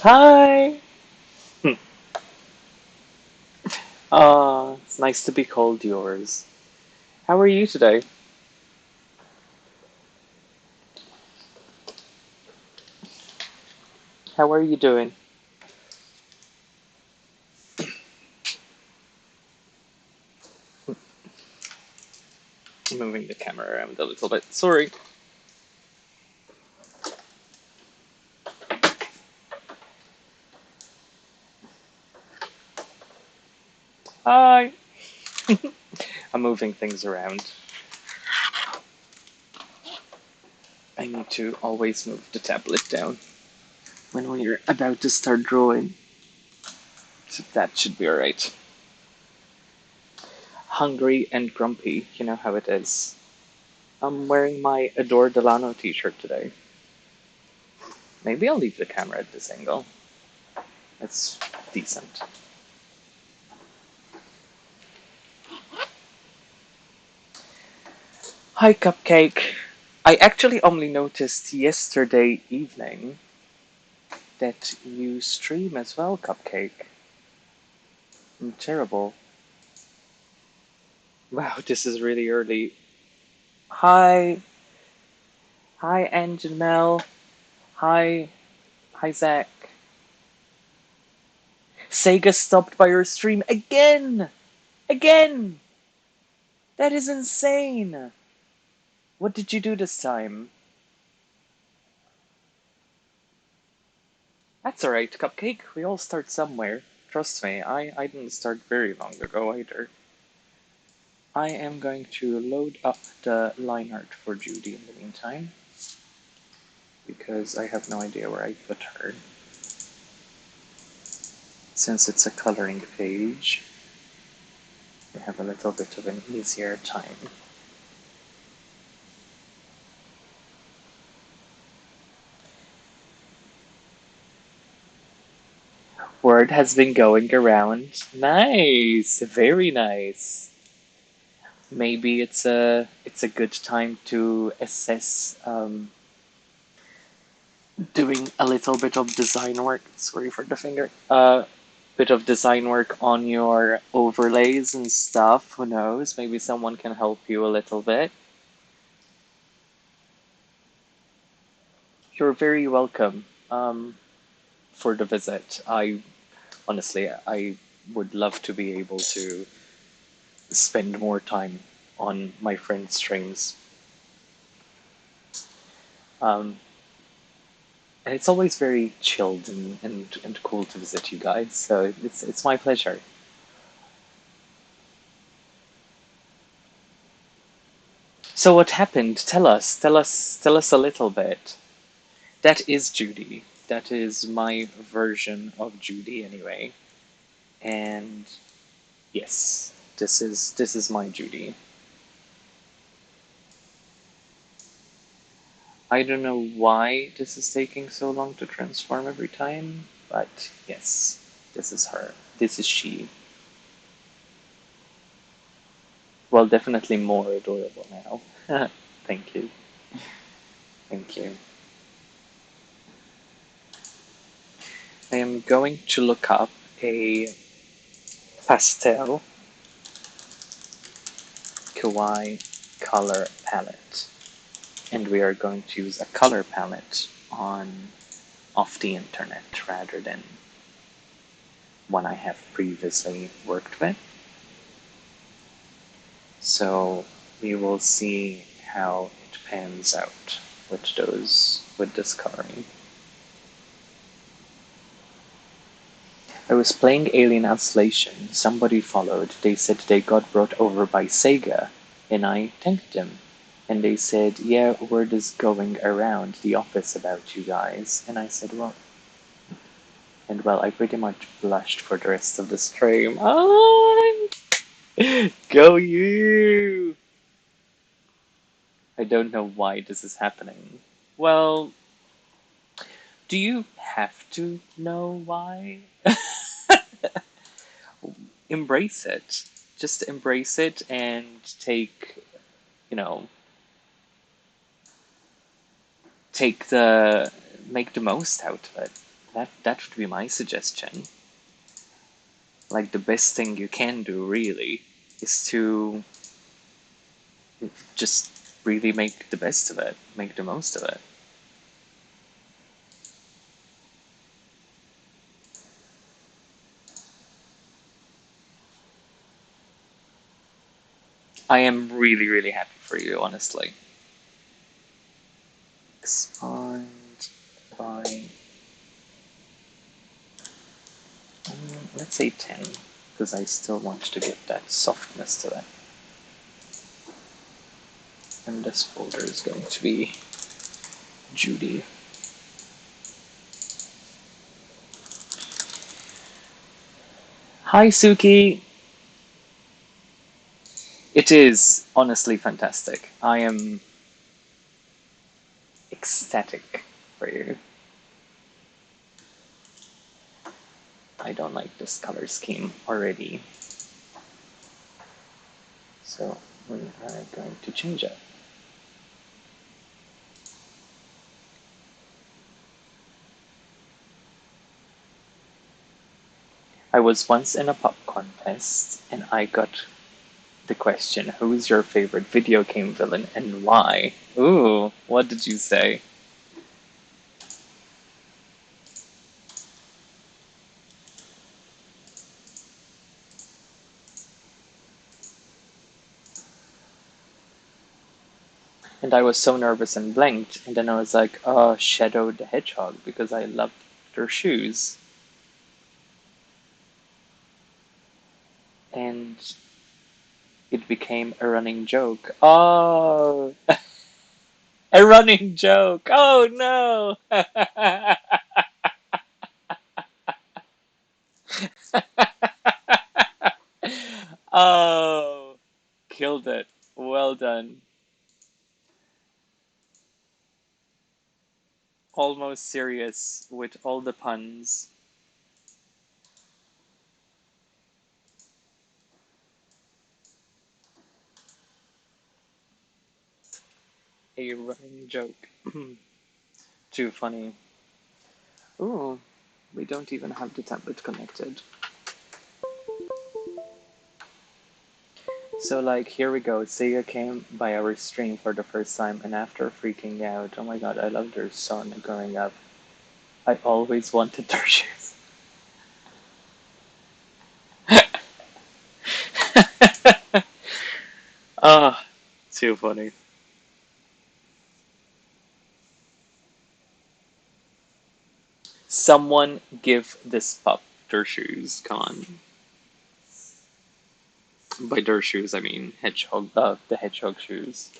Hi! It's nice to be called yours. How are you today? How are you doing? Moving the camera around a little bit. Sorry. Hi! I'm moving things around. I need to always move the tablet down when we're about to start drawing. So that should be alright. Hungry and grumpy, you know how it is. I'm wearing my Adore Delano t-shirt today. Maybe I'll leave the camera at this angle. It's decent. Hi, Cupcake. I actually only noticed yesterday evening that you stream as well, Cupcake. Terrible. Wow, this is really early. Hi. Hi, Angel Mel. Hi. Hi, Zach. Sega stopped by your stream again! Again! That is insane! What did you do this time? That's alright, Cupcake. We all start somewhere. Trust me, I didn't start very long ago either. I am going to load up the line art for Judy in the meantime, because I have no idea where I put her. Since it's a coloring page, I have a little bit of an easier time. Word has been going around. Nice, very nice. Maybe it's a good time to assess doing a little bit of design work. Sorry for the finger. Bit of design work on your overlays and stuff. Who knows? Maybe someone can help you a little bit. You're very welcome for the visit. I would love to be able to spend more time on my friend's streams. Um, and it's always very chilled and cool to visit you guys. So it's my pleasure. So what happened? Tell us a little bit. That is Judy. That is my version of Judy anyway. And yes, this is my Judy. I don't know why this is taking so long to transform every time, but yes, this is her. This is she. Well, definitely more adorable now. Thank you. Thank you. I am going to look up a pastel kawaii color palette, and we are going to use a color palette on off the internet rather than one I have previously worked with. So we will see how it pans out with this coloring. I was playing Alien Isolation. Somebody followed. They said they got brought over by Sega, and I thanked them. And they said, yeah, word is going around the office about you guys. And I said, well, I pretty much blushed for the rest of the stream. Oh, go you! I don't know why this is happening. Well, do you have to know why? Embrace it. Just embrace it and take, you know, take the make the most out of it. That would be my suggestion. Like the best thing you can do really is to just really make the best of it, make the most of it. I am really, really happy for you, honestly. Expand by, let's say 10, because I still want to give that softness to it. And this folder is going to be Judy. Hi, Suki. It is honestly fantastic. I am ecstatic for you. I don't like this color scheme already. So we are going to change it. I was once in a pop contest and I got the question, who is your favorite video game villain and why? Ooh, what did you say? And I was so nervous and blanked, and then I was like, oh, Shadow the Hedgehog, because I loved their shoes. And it became a running joke. Oh, a running joke. Oh no. Oh, killed it. Well done. Almost serious with all the puns. A running joke. Too funny. Ooh, we don't even have the tablet connected. So, like, here we go. Seiya came by our stream for the first time, and after freaking out, oh my god, I loved their son growing up. I always wanted their shoes. Ah, too funny. Someone give this pup their shoes, come on. By their shoes, I mean hedgehog, the hedgehog shoes.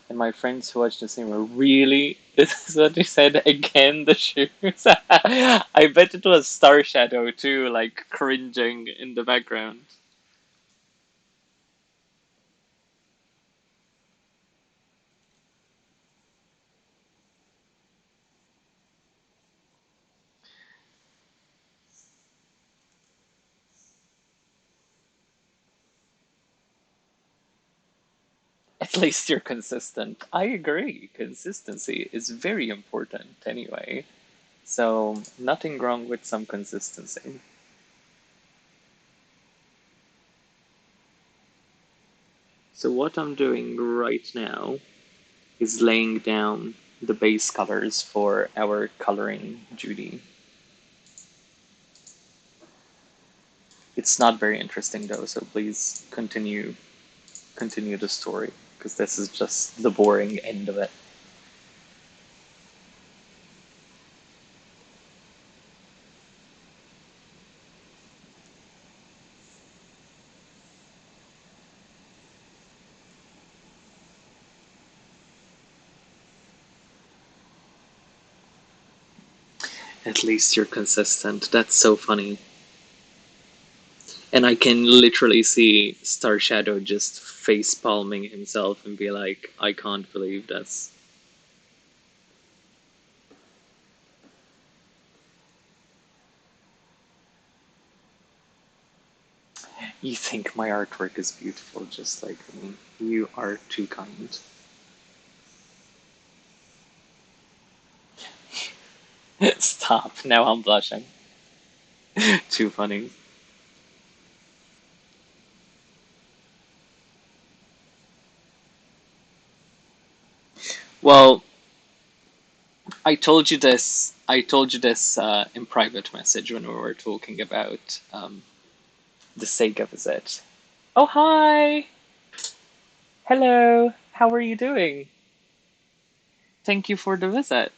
And my friends who watched the stream were really, this is what they said again, the shoes. I bet it was Star Shadow too, like cringing in the background. At least you're consistent. I agree. Consistency is very important anyway. So, nothing wrong with some consistency. So, what I'm doing right now is laying down the base colors for our coloring Judy. It's not very interesting though, so please continue the story because this is just the boring end of it. At least you're consistent. That's so funny. And I can literally see Star Shadow just face palming himself and be like, I can't believe this. You think my artwork is beautiful just like me. You are too kind. Stop. Now I'm blushing. Too funny. Well, I told you this in private message when we were talking about the Sega visit. Oh, hi! Hello! How are you doing? Thank you for the visit.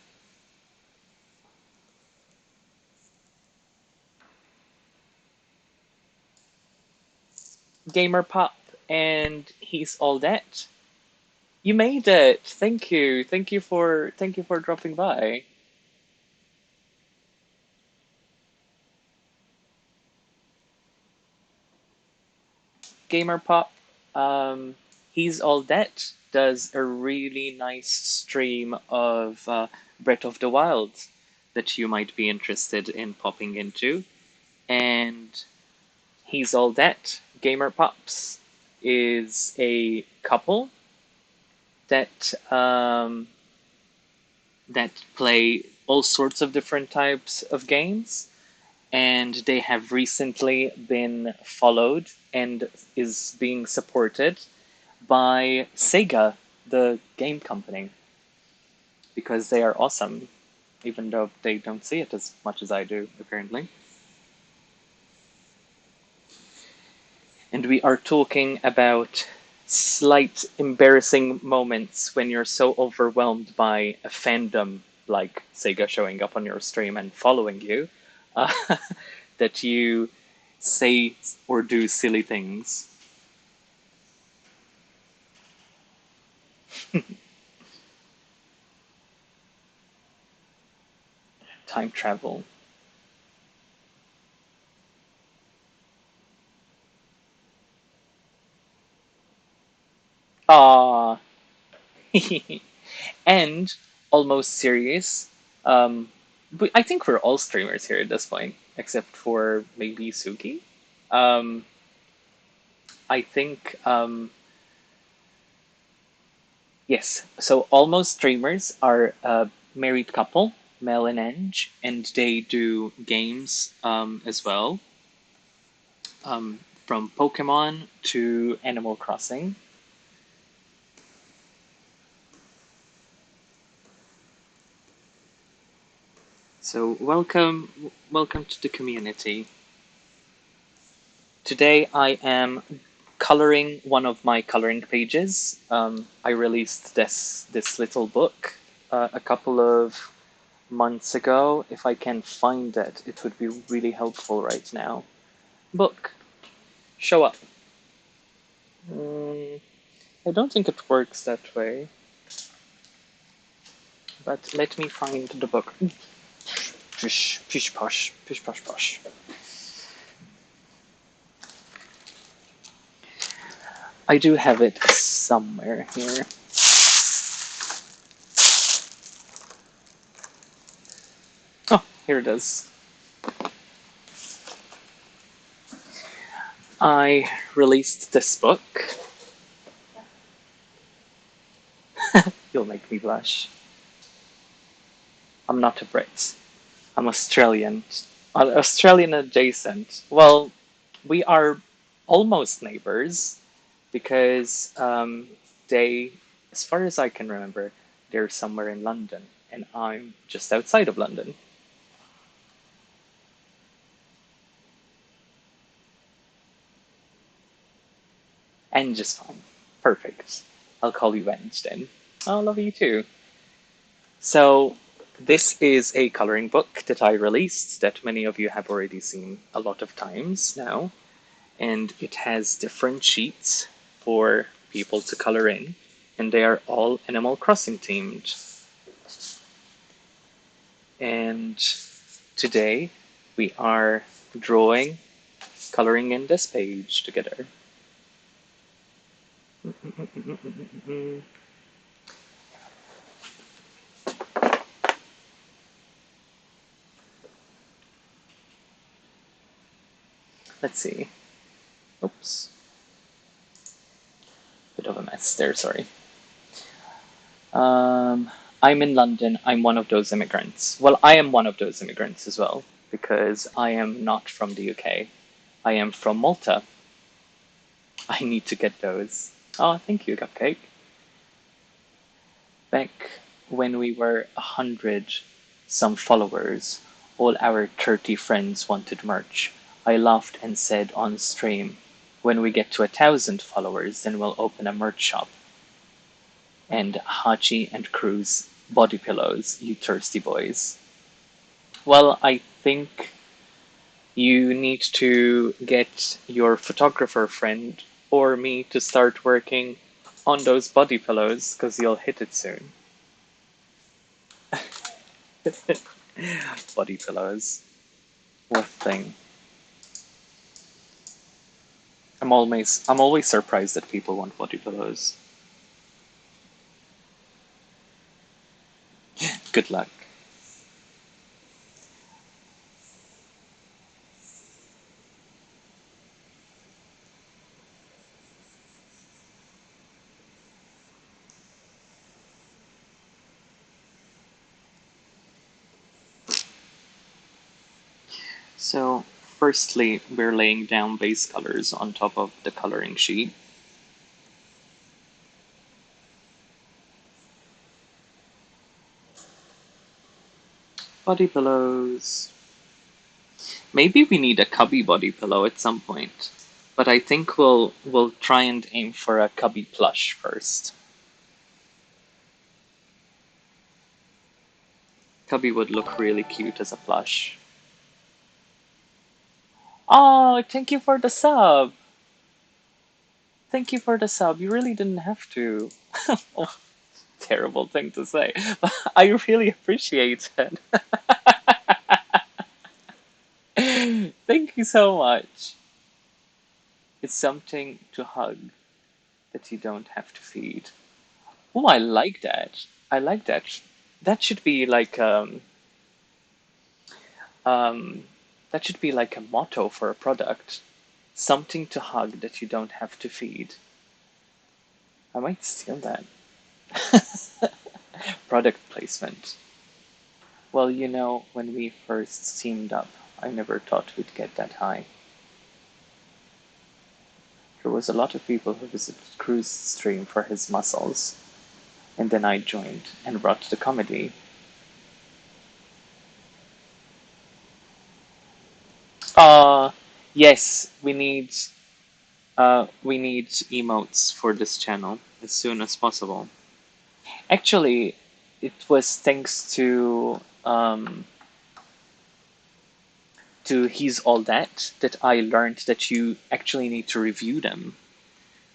Gamer Pup, and he's all that. You made it! Thank you. Thank you for dropping by. Gamer Pup, um, he's all that does a really nice stream of Breath of the Wild that you might be interested in popping into. And he's all that. Gamer Pups is a couple that that play all sorts of different types of games, and they have recently been followed and is being supported by Sega, the game company, because they are awesome, even though they don't see it as much as I do, apparently. And we are talking about slight embarrassing moments when you're so overwhelmed by a fandom like Sega showing up on your stream and following you uh, that you say or do silly things. Time travel. Ah, and almost serious. I think we're all streamers here at this point, except for maybe Suki. Um, I think yes. So almost streamers are a married couple, Mel and Ange, and they do games as well, from Pokemon to Animal Crossing. So welcome to the community. Today I am coloring one of my coloring pages. I released this little book a couple of months ago. If I can find it, it would be really helpful right now. Book, show up. Mm, I don't think it works that way, but let me find the book. Pish, pish, posh, pish, posh, posh. I do have it somewhere here. Oh, here it is. I released this book. You'll make me blush. I'm not a Brit. I'm Australian. Australian adjacent. Well, we are almost neighbors because they, as far as I can remember, they're somewhere in London, and I'm just outside of London. And just fine. Perfect. I'll call you Venge then. I'll love you too. So, this is a coloring book that I released that many of you have already seen a lot of times now. And it has different sheets for people to color in, and they are all Animal Crossing themed. And today we are drawing, coloring in this page together. Let's see. Oops. Bit of a mess there, sorry. Um, I'm in London. I'm one of those immigrants. Well, I am one of those immigrants as well, because I am not from the UK. I am from Malta. I need to get those. Oh, thank you, Cupcake. Back when we were 100 some followers, all our 30 friends wanted merch. I laughed and said on stream, when we get to 1,000 followers, then we'll open a merch shop. And Hachi and Cruz body pillows, you thirsty boys. Well, I think you need to get your photographer friend or me to start working on those body pillows because you'll hit it soon. Body pillows. What thing? I'm always surprised that people want body pillows. Good luck. So, firstly, we're laying down base colors on top of the coloring sheet. Body pillows. Maybe we need a cubby body pillow at some point. But I think we'll try and aim for a cubby plush first. Cubby would look really cute as a plush. Oh, thank you for the sub. Thank you for the sub. You really didn't have to. Oh, terrible thing to say. I really appreciate it. Thank you so much. It's something to hug that you don't have to feed. Oh, I like that. I like that. That should be like um that should be like a motto for a product. Something to hug that you don't have to feed. I might steal that. Product placement. Well, when we first teamed up, I never thought we'd get that high. There was a lot of people who visited Cruz's stream for his muscles, and then I joined and brought the comedy. Uh yes, we need emotes for this channel as soon as possible. Actually, it was thanks to He's All that I learned that you actually need to review them.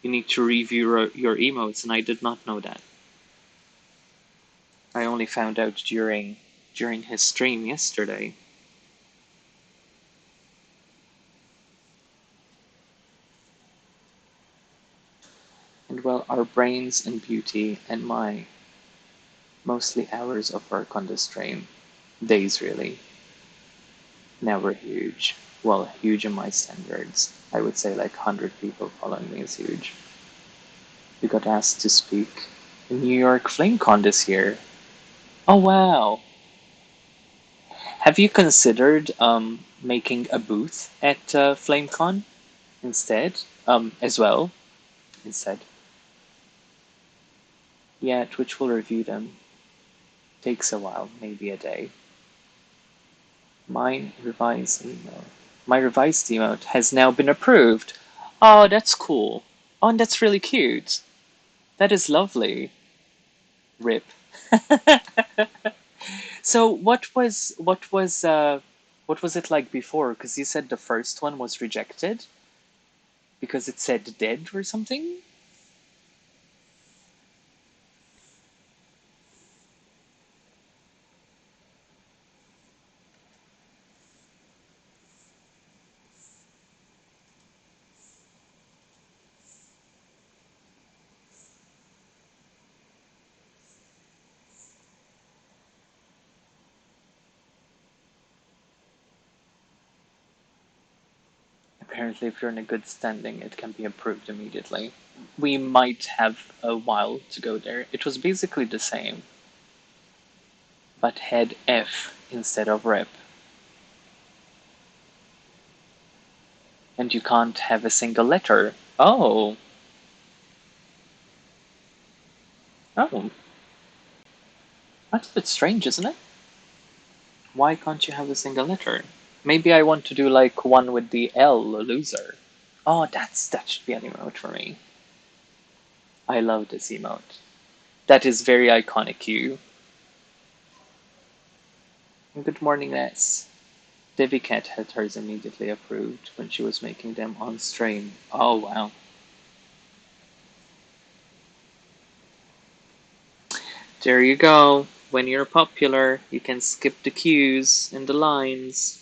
You need to review your emotes, and I did not know that. I only found out during his stream yesterday. And well, our brains and beauty and my mostly hours of work on this stream, days really, now we're huge. Well, huge in my standards. I would say like 100 people following me is huge. We got asked to speak in New York FlameCon this year. Oh wow! Have you considered making a booth at FlameCon instead? As well instead. Yeah, Twitch will review them. Takes a while, maybe a day. My revised email. My revised emote has now been approved. Oh, that's cool. Oh, and that's really cute. That is lovely. Rip. So what was it like before? Because you said the first one was rejected because it said dead or something. Apparently, if you're in a good standing, it can be approved immediately. We might have a while to go there. It was basically the same, but had F instead of rep. And you can't have a single letter. Oh. Oh. That's a bit strange, isn't it? Why can't you have a single letter? Maybe I want to do like one with the L, loser. Oh, that should be an emote for me. I love this emote. That is very iconic, you. Good morning, Ness. Debbie Cat had hers immediately approved when she was making them on stream. Oh, wow. There you go. When you're popular, you can skip the cues and the lines.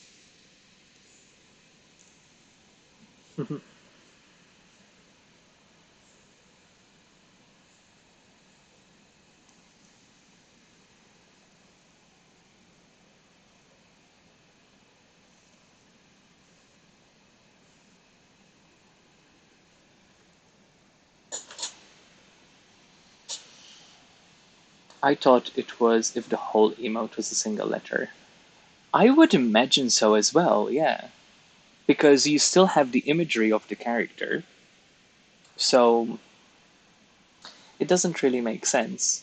I thought it was if the whole emote was a single letter. I would imagine so as well, yeah. Because you still have the imagery of the character, so it doesn't really make sense.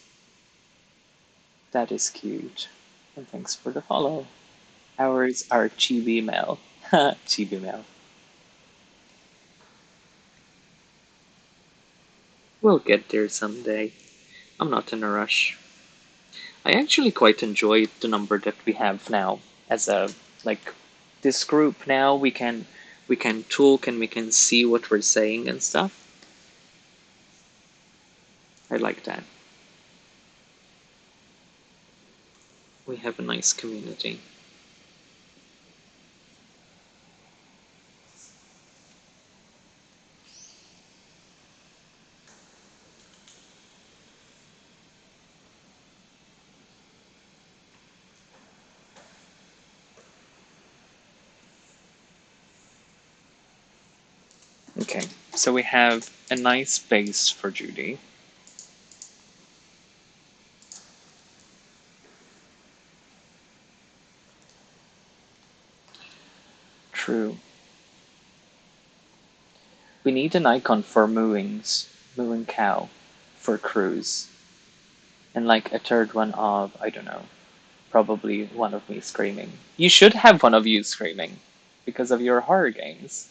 That is cute. And thanks for the follow. Ours are chibi mail. Chibi mail. We'll get there someday. I'm not in a rush. I actually quite enjoy the number that we have now as a like this group now we can talk and we can see what we're saying and stuff. I like that. We have a nice community. Okay, so we have a nice base for Judy. True. We need an icon for mooing cow, for cruise. And like a third one of, I don't know, probably one of me screaming. You should have one of you screaming because of your horror games.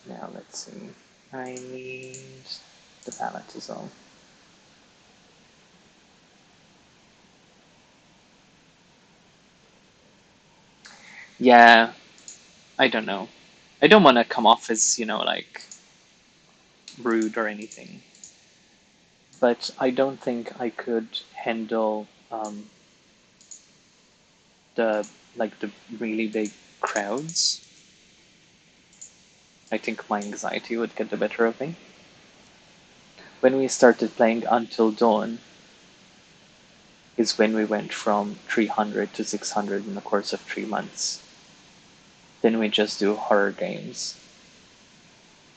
Now let's see. I need the palette is all. Yeah, I don't know. I don't want to come off as, like rude or anything, but I don't think I could handle the really big crowds. I think my anxiety would get the better of me. When we started playing Until Dawn is when we went from 300 to 600 in the course of 3 months. Then we just do horror games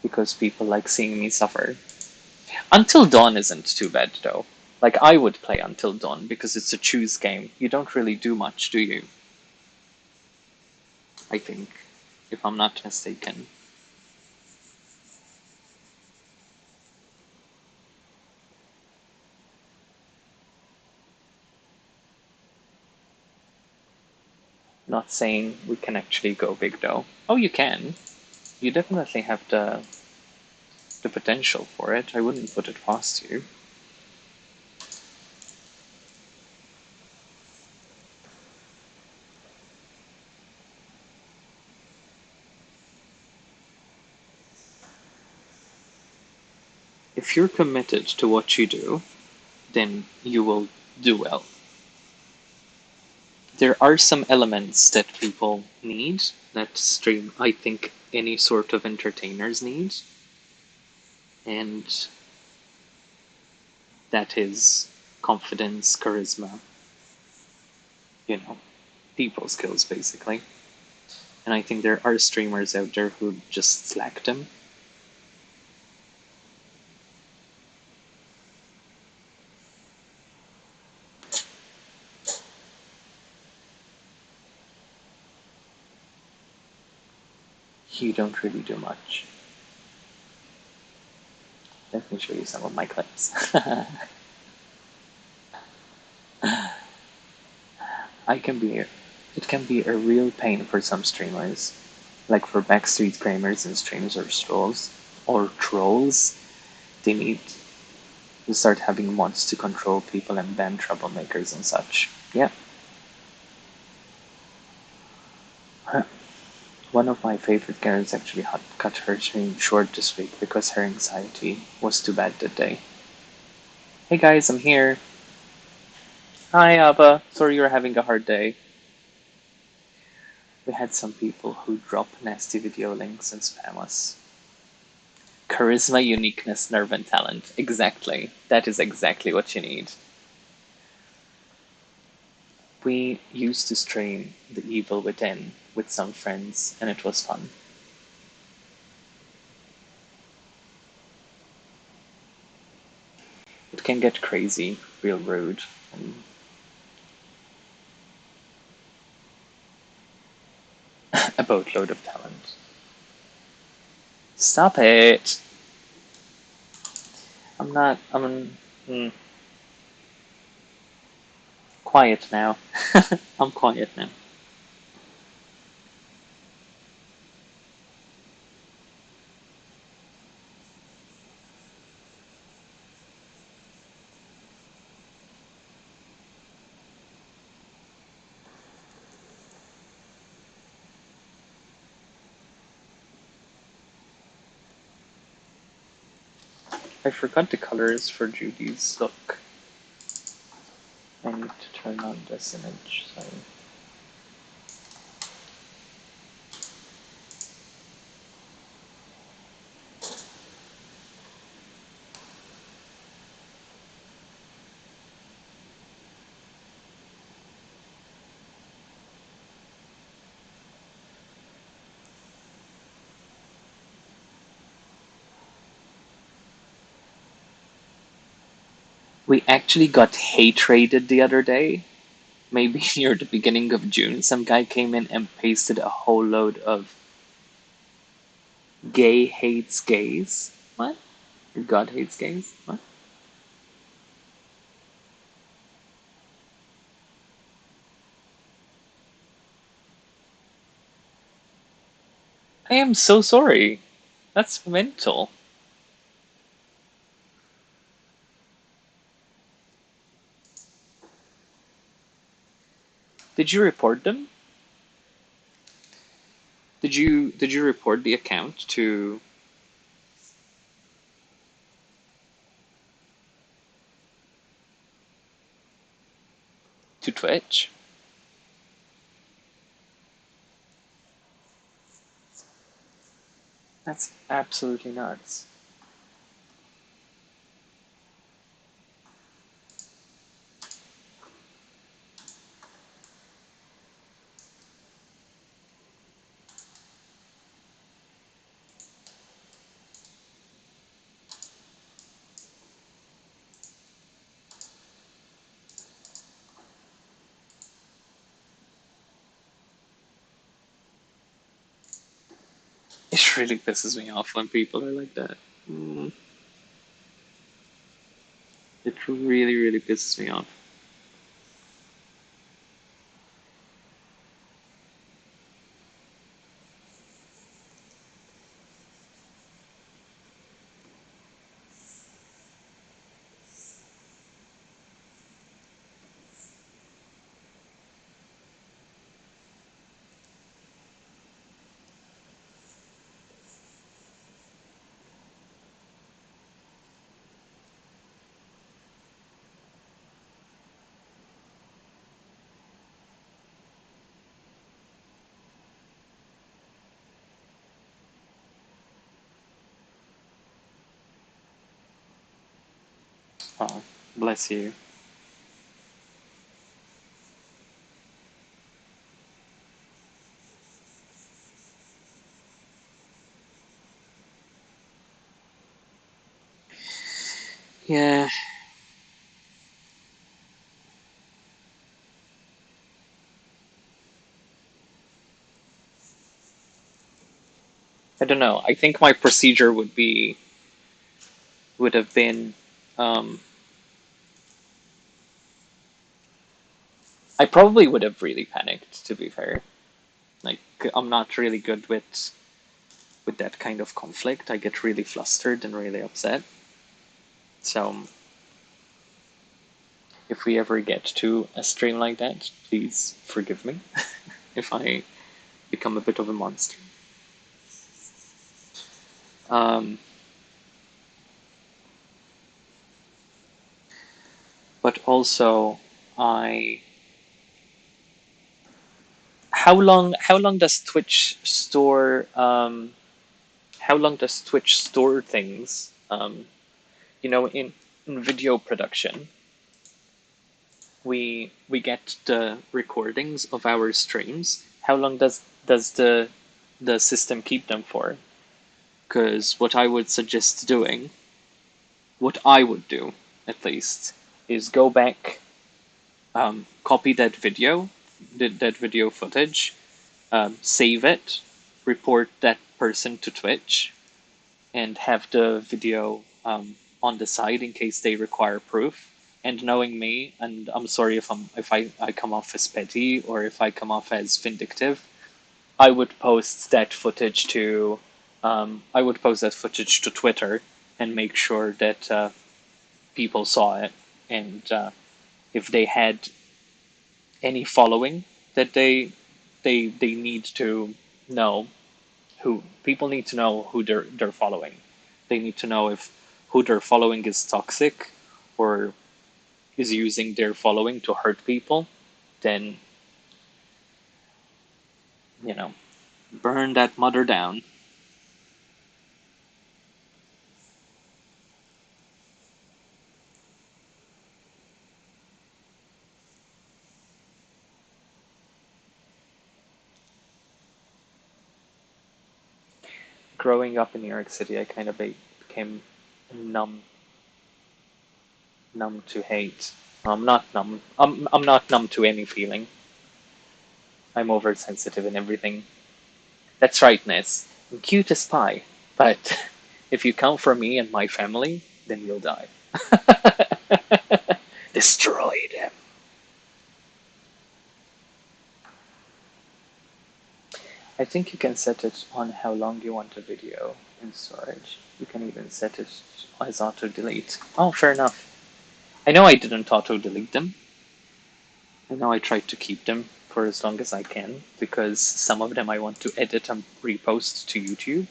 because people like seeing me suffer. Until Dawn isn't too bad though. Like I would play Until Dawn because it's a choose game. You don't really do much, do you? I think, if I'm not mistaken. Not saying we can actually go big though. Oh, you can. You definitely have the potential for it. I wouldn't put it past you. If you're committed to what you do, then you will do well. There are some elements that people need that stream, I think any sort of entertainers need, and that is confidence, charisma, you know, people skills basically. And I think there are streamers out there who just slack them. You don't really do much. Let me show you some of my clips. I can be it can be a real pain for some streamers, like for backstreet gamers and streams or trolls. They need to start having mods to control people and ban troublemakers and such. Yeah. One of my favorite girls actually had cut her stream short this week because her anxiety was too bad that day. Hey guys, I'm here. Hi Abba, sorry you're having a hard day. We had some people who drop nasty video links and spam us. Charisma, uniqueness, nerve, and talent. Exactly. That is exactly what you need. We used to stream The Evil Within with some friends, and it was fun. It can get crazy, real rude, and a boatload of talent. Stop it! I'm not. Quiet now. I'm quiet now. I forgot the colors for Judy's look. I need to turn on this image. Sorry. We actually got hate raided the other day. Maybe near the beginning of June, some guy came in and pasted a whole load of gay hates gays. What? God hates gays? What? I am so sorry. That's mental. Did you report them? Did you report the account to Twitch? That's absolutely nuts. It really pisses me off when people are like that. Mm, it really, really pisses me off. Oh, bless you. Yeah, I don't know. I think my procedure would have been, um, I probably would have really panicked, to be fair. Like, I'm not really good with that kind of conflict. I get really flustered and really upset. So if we ever get to a stream like that, please forgive me if I become a bit of a monster. Um, but also, I how long does Twitch store how long does Twitch store things? In video production, we get the recordings of our streams. How long does the system keep them for? Because what I would suggest doing, what I would do at least, is go back, copy that video footage, save it, report that person to Twitch, and have the video on the side in case they require proof. And knowing me, and I'm sorry if I come off as petty or if I come off as vindictive, I would post that footage to Twitter and make sure that people saw it. And if they had any following that they need to know, who people need to know who they're following. They need to know if who they're following is toxic or is using their following to hurt people. Then, you know, burn that mother down. Growing up in New York City, I kind of became numb numb to hate. I'm not numb. I'm not numb to any feeling. I'm oversensitive and everything. That's right, Ness. I'm cute as pie, but if you come for me and my family, then you'll die. Destroy them. I think you can set it on how long you want a video in storage. You can even set it as auto delete. Oh, fair enough. I know I didn't auto delete them. I know I tried to keep them for as long as I can because some of them I want to edit and repost to YouTube.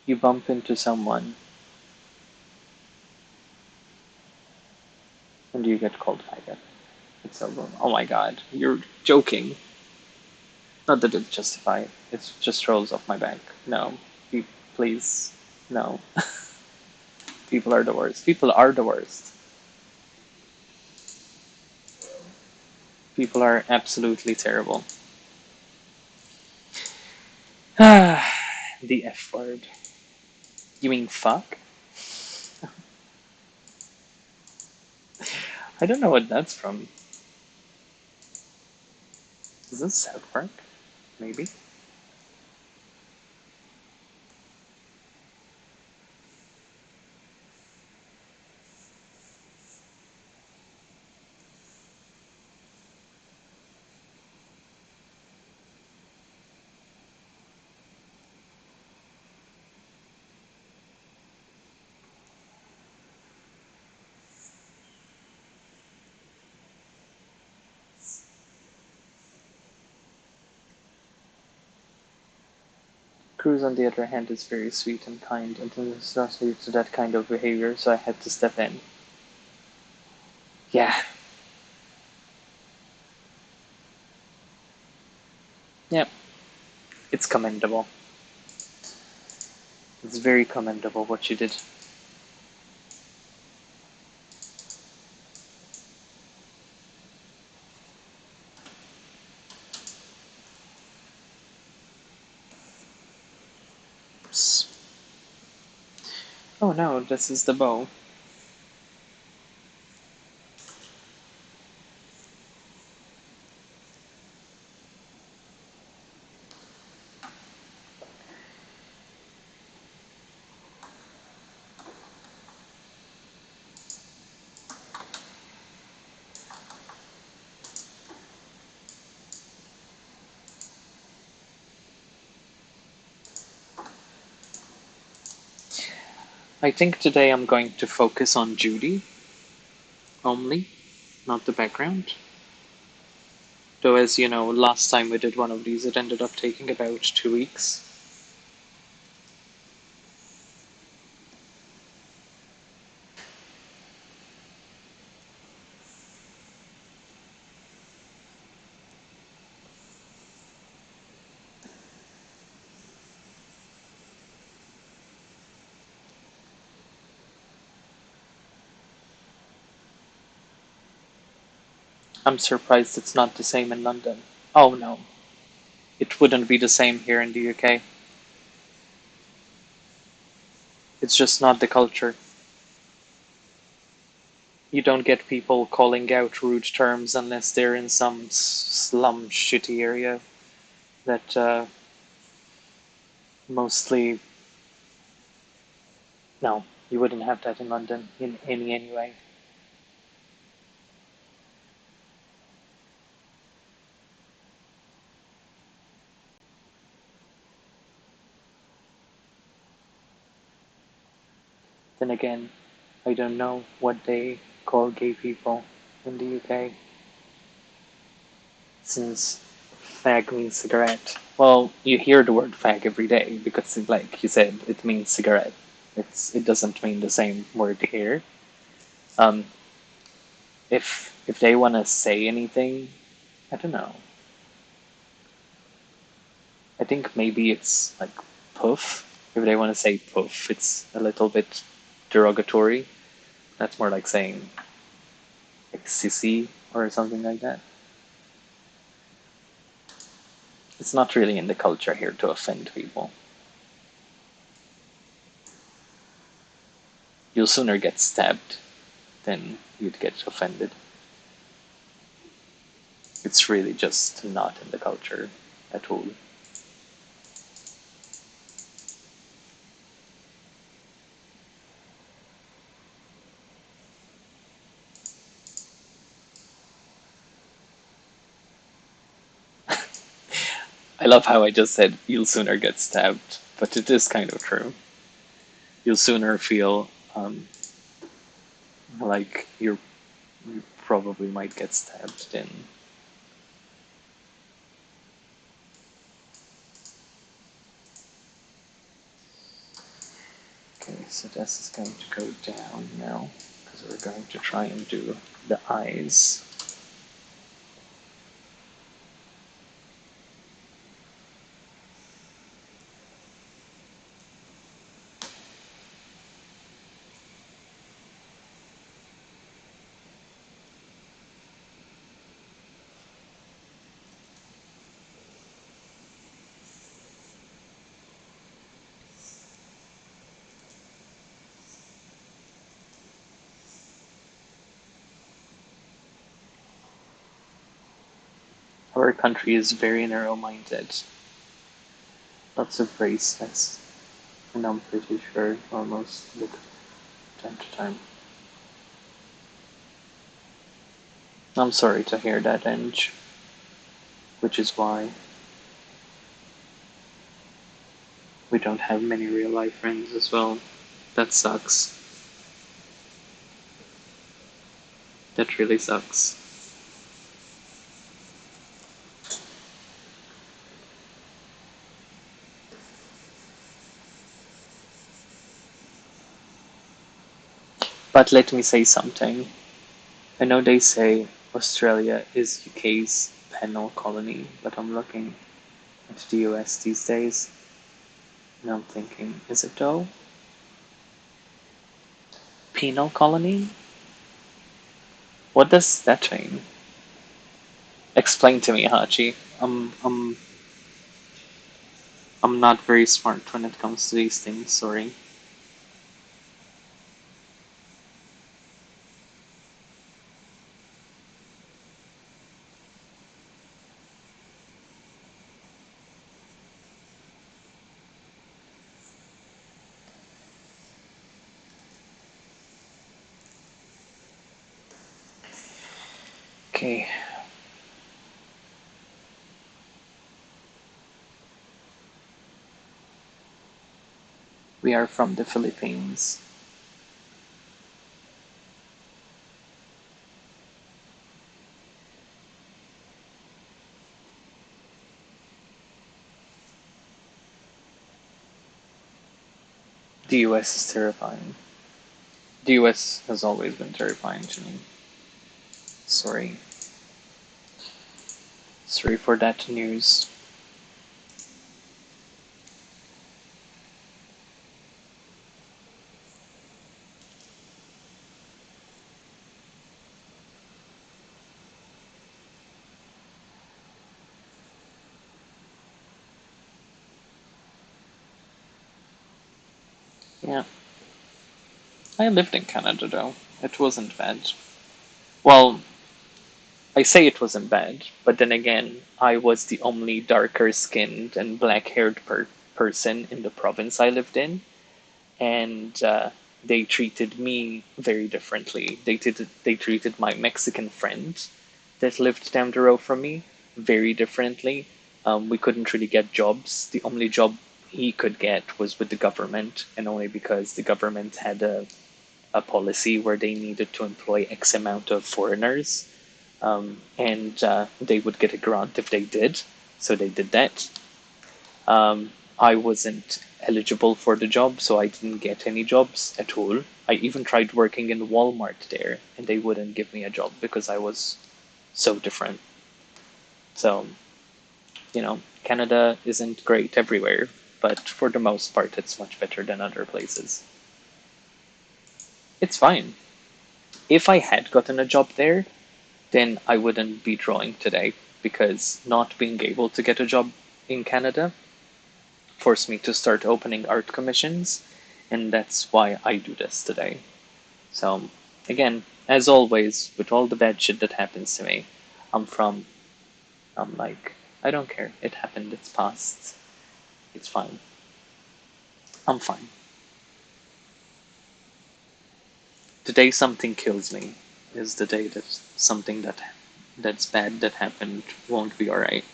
You bump into someone and you get called faggot. It's over. Oh my god, you're joking. Not that it's justified. It just rolls off my back. No, please, no. People are the worst. People are the worst. People are absolutely terrible. Ah, the F word. You mean fuck? I don't know what that's from. Is this South Park? Maybe. Cruz, on the other hand, is very sweet and kind, and is not used to that kind of behavior, so I had to step in. Yeah. Yep. It's commendable. It's very commendable what you did. Oh no, this is the bow. I think today I'm going to focus on Judy only, not the background. Though, as you know, last time we did one of these, it ended up taking about 2 weeks. I'm surprised it's not the same in London. Oh no, it wouldn't be the same here in the UK. It's just not the culture. You don't get people calling out rude terms unless they're in some slum shitty area that mostly. No, you wouldn't have that in London in any anyway. Then again, I don't know what they call gay people in the UK, since fag means cigarette. Well, you hear the word fag every day because, like you said, it means cigarette. It doesn't mean the same word here. Um, if they want to say anything, I don't know. I think maybe it's like puff. If they want to say puff, it's a little bit derogatory. That's more like saying like sissy or something like that. It's not really in the culture here to offend people. You'll sooner get stabbed than you'd get offended. It's really just not in the culture at all. I love how I just said you'll sooner get stabbed, but it is kind of true. You'll sooner feel like you probably might get stabbed than. Okay, so this is going to go down now because we're going to try and do the eyes. Our country is very narrow-minded. Lots of raceness, and I'm pretty sure almost time to time. I'm sorry to hear that, Ange, which is why we don't have many real-life friends as well. That sucks. That really sucks. But let me say something. I know they say Australia is UK's penal colony, but I'm looking at the US these days. Now I'm thinking, is it though? Penal colony? What does that mean? Explain to me, Hachi. I'm not very smart when it comes to these things, sorry. Okay. We are from the Philippines. The US is terrifying. The US has always been terrifying to me. Sorry. Sorry for that news. Yeah. I lived in Canada though. It wasn't bad. Well, I say it wasn't bad, but then again, I was the only darker skinned and black haired person in the province I lived in, and they treated me very differently. They treated my Mexican friend that lived down the road from me very differently. We couldn't really get jobs. The only job he could get was with the government, and only because the government had a policy where they needed to employ X amount of foreigners, and they would get a grant if they did. So they did that. I wasn't eligible for the job, so I didn't get any jobs at all. I even tried working in Walmart there, and they wouldn't give me a job because I was so different. So, Canada isn't great everywhere, but for the most part, it's much better than other places. It's fine. If I had gotten a job there, then I wouldn't be drawing today because not being able to get a job in Canada forced me to start opening art commissions, and that's why I do this today. So, again, as always, with all the bad shit that happens to me, I'm from, I'm like, I don't care. It happened, it's past. It's fine. I'm fine. The day something kills me is the day that something that's bad that happened won't be alright.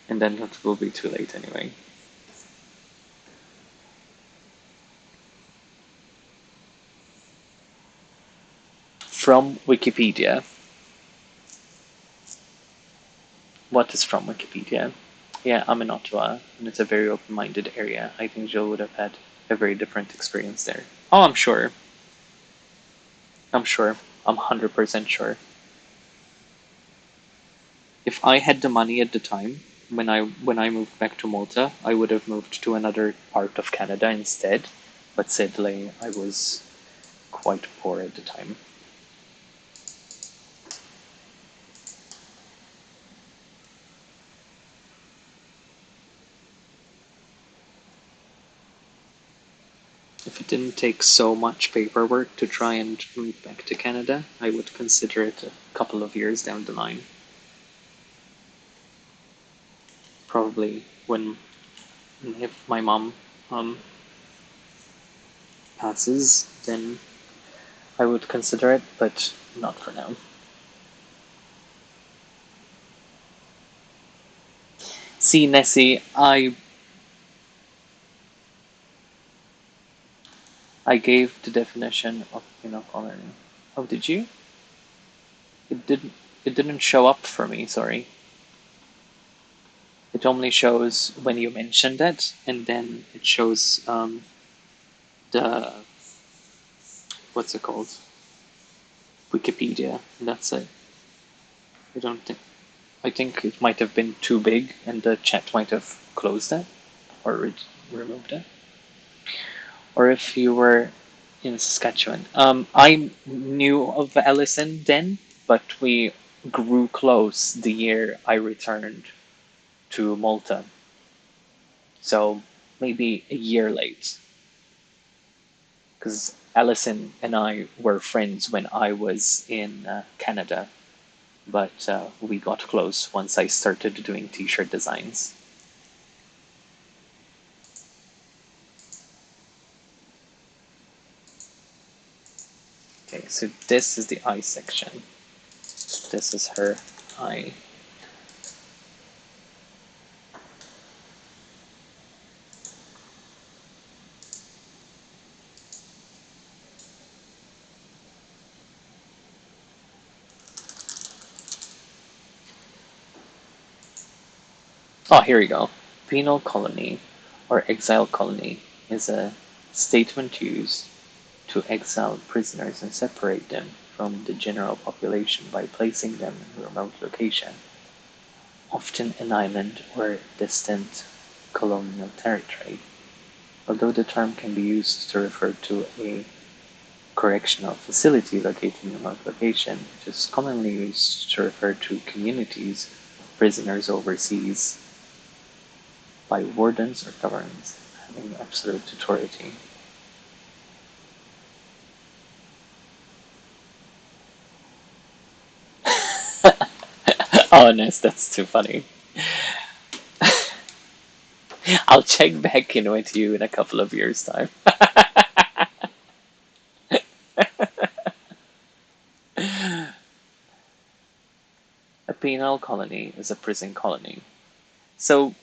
And then it will be too late anyway. From Wikipedia. What is from Wikipedia? Yeah, I'm in Ottawa, and it's a very open-minded area. I think Jill would have had a very different experience there. Oh, I'm sure. I'm sure. I'm 100% sure. If I had the money at the time, when I moved back to Malta, I would have moved to another part of Canada instead. But sadly, I was quite poor at the time. If it didn't take so much paperwork to try and move back to Canada, I would consider it a couple of years down the line. Probably when if my mom um, passes, then I would consider it, but not for now. See, Nessie, I gave the definition of coloring. Oh, did you? It didn't. It didn't show up for me. Sorry. It only shows when you mentioned it, and then it shows the what's it called? Wikipedia. And that's it. I don't think. I think it might have been too big, and the chat might have closed it. or removed it, or if you were in Saskatchewan. I knew of Ellison then, but we grew close the year I returned to Malta. So maybe a year late, because Ellison and I were friends when I was in Canada, but we got close once I started doing t-shirt designs. Okay, so this is the eye section. This is her eye. Oh, here we go. Penal colony or exile colony is a statement used to exile prisoners and separate them from the general population by placing them in a remote location, often an island or distant colonial territory. Although the term can be used to refer to a correctional facility located in a remote location, it is commonly used to refer to communities of prisoners overseas by wardens or governments having absolute authority. Oh, nice, that's too funny. I'll check back in with you in a couple of years' time. A penal colony is a prison colony. So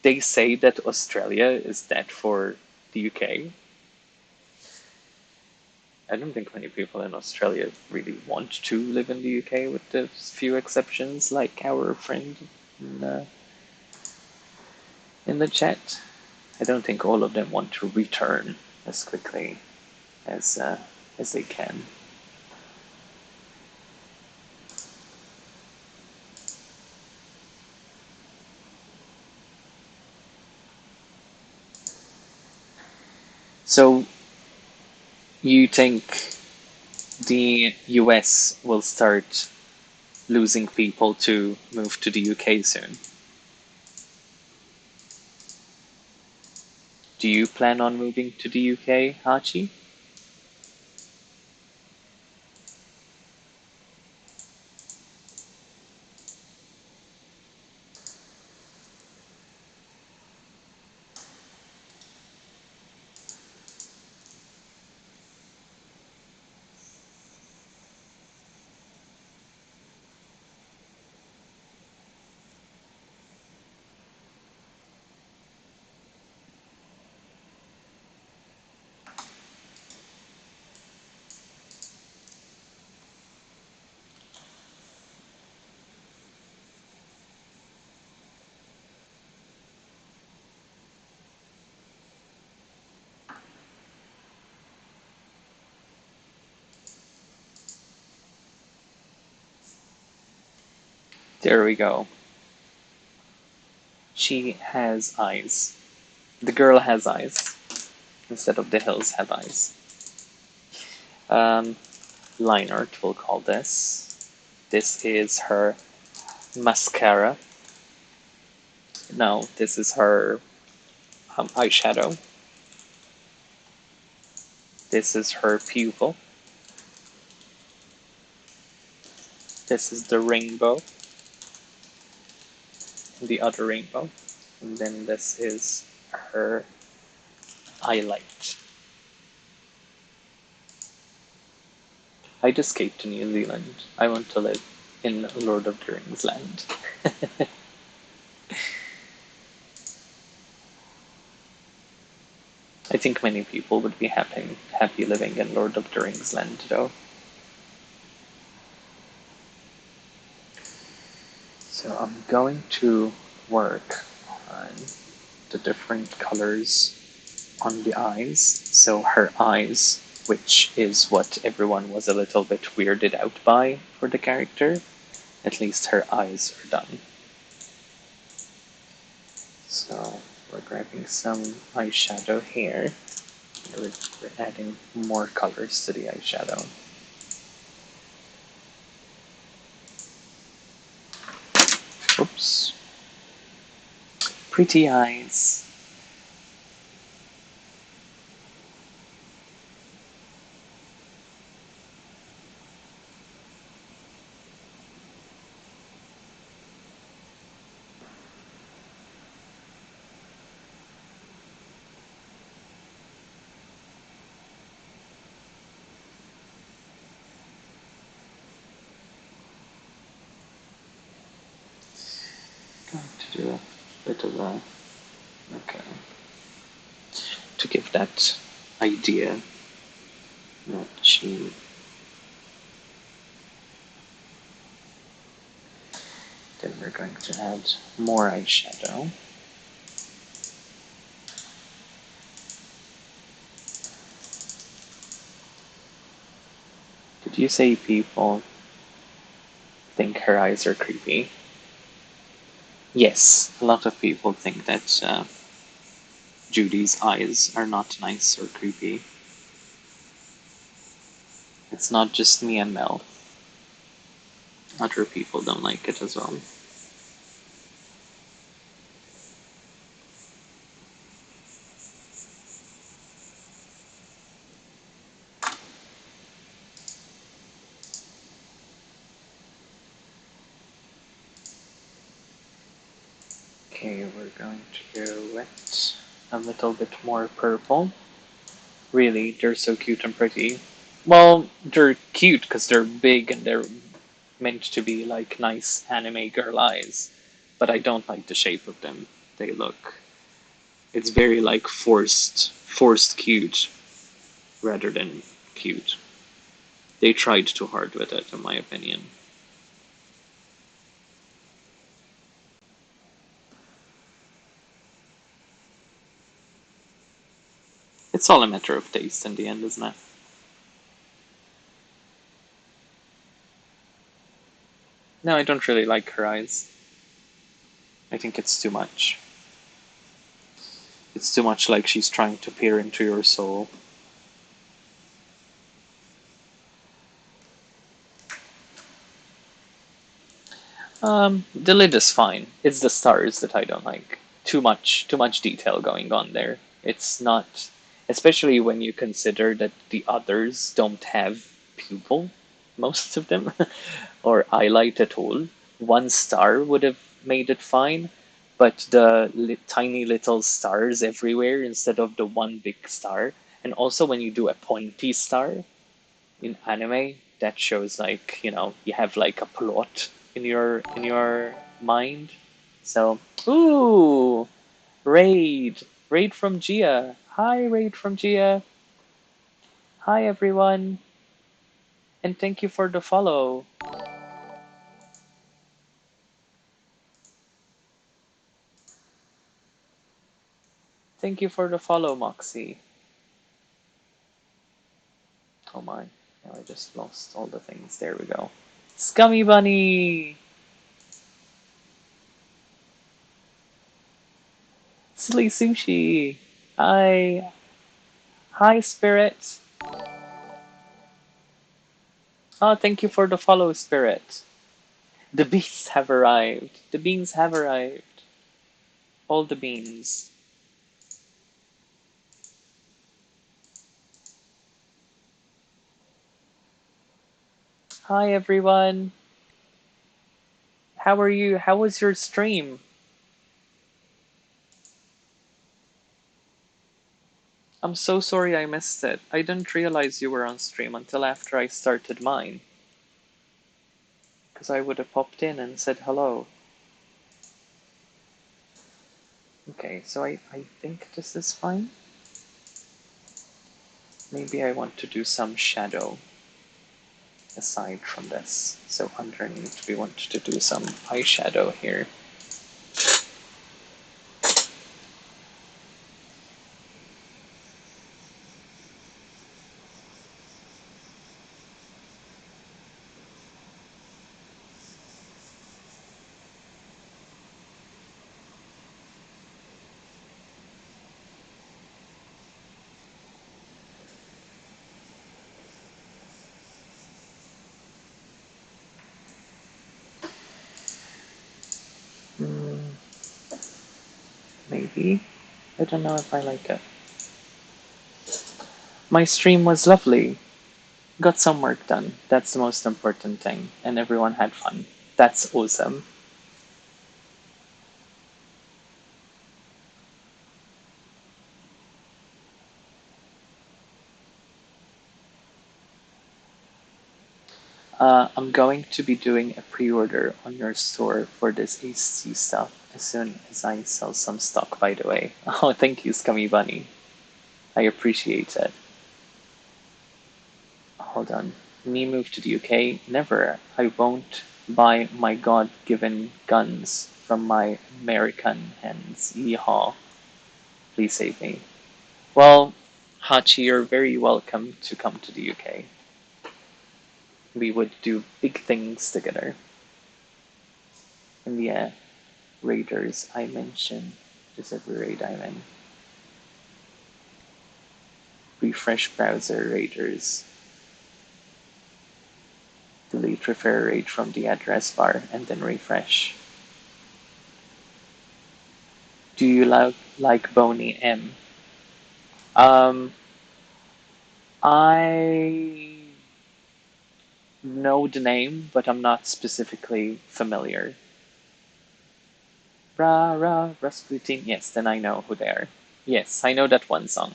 they say that Australia is that for the UK. I don't think many people in Australia really want to live in the UK, with the few exceptions, like our friend in the chat. I don't think all of them want to return as quickly as as they can. So you think the US will start losing people to move to the UK soon? Do you plan on moving to the UK, Hachi? There we go. She has eyes. The girl has eyes instead of the hills have eyes. Um, Line art, we'll call this. This is her mascara. No, this is her eyeshadow. This is her pupil. This is the rainbow, the other rainbow. And then this is her highlight. I'd escape to New Zealand. I want to live in Lord of the Rings land. I think many people would be happy living in Lord of the Rings land, though. So I'm going to work on the different colors on the eyes. So her eyes, which is what everyone was a little bit weirded out by for the character, at least her eyes are done. So We're grabbing some eyeshadow here. We're adding more colors to the eyeshadow. Oops. Pretty eyes. Going to do a bit of a, okay, to give that idea that she, then we're going to add more eyeshadow. Did you say people think her eyes are creepy? Yes, a lot of people think that Judy's eyes are not nice or creepy. It's not just me and Mel. Other people don't like it as well. Okay, we're going to go with a little bit more purple. Really, they're so cute and pretty. Well, they're cute because they're big and they're meant to be like nice anime girl eyes. But I don't like the shape of them. They look. It's very like forced cute rather than cute. They tried too hard with it, in my opinion. It's all a matter of taste in the end, isn't it? No, I don't really like her eyes. I think it's too much. It's too much like she's trying to peer into your soul. The lid is fine. It's the stars that I don't like. Too much detail going on there. It's not, especially when you consider that the others don't have pupil, most of them, or highlight at all. One star would have made it fine, but the tiny little stars everywhere instead of the one big star, and also when you do a pointy star, in anime that shows like you have like a plot in your mind. So ooh, raid from Gia. Hi, raid from Gia. Hi everyone, and thank you for the follow. Thank you for the follow, Moxie. Oh my, now I just lost all the things. There we go. Scummy bunny. Silly sushi. Hi. Hi, spirit. Oh, thank you for the follow, spirit. The beans have arrived. The beans have arrived. All the beans. Hi everyone. How are you? How was your stream? I'm so sorry I missed it. I didn't realize you were on stream until after I started mine. Because I would have popped in and said hello. Okay, so I think this is fine. Maybe I want to do some shadow aside from this. So underneath we want to do some eyeshadow here. maybe. I don't know if I like it. My stream was lovely. Got some work done. That's the most important thing. And everyone had fun. That's awesome. I'm going to be doing a pre-order on your store for this AC stuff as soon as I sell some stock, by the way. Oh, thank you, Scummy Bunny. I appreciate it. Hold on. Me move to the UK? Never. I won't buy my God-given guns from my American hands. Yeehaw. Please save me. Well, Hachi, you're very welcome to come to the UK. We would do big things together. And yeah, raiders I mentioned. Just every raid I'm in. Refresh browser raiders. Delete refer raid from the address bar and then refresh. Do you like Boney M? Um, I know the name, but I'm not specifically familiar. Ra Ra Rasputin. Yes, then I know who they are. Yes, I know that one song.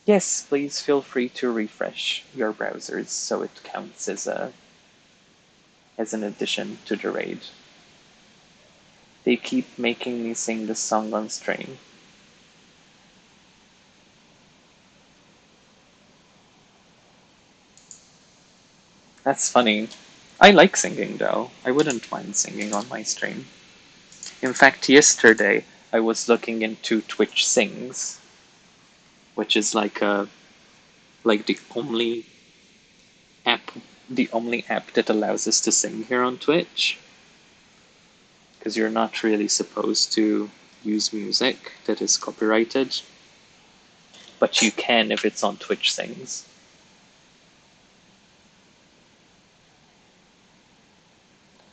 Yes, please feel free to refresh your browsers so it counts as an addition to the raid. They keep making me sing this song on stream. That's funny. I like singing though. I wouldn't mind singing on my stream. In fact, yesterday I was looking into Twitch Sings, which is like app the only app that allows us to sing here on Twitch. Because you're not really supposed to use music that is copyrighted, but you can if it's on Twitch Sings.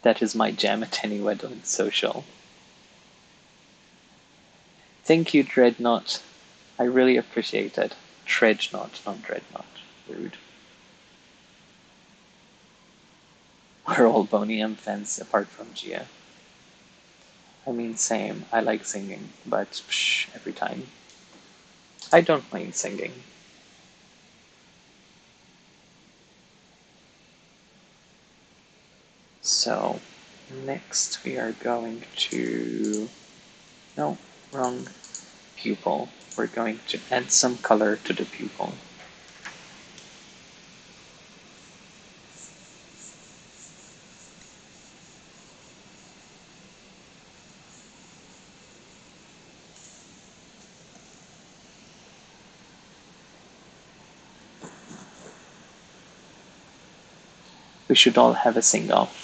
That is my jam at any Wedland social. Thank you, Dreadnought. I really appreciate it. Treadnought, not Dreadnought. Rude. We're all Boney M fans apart from Gia. I mean, same. I like singing, but psh, every time. I don't mind singing. So, next we are going to. No, wrong pupil. We're going to add some color to the pupil. We should all have a sing-off.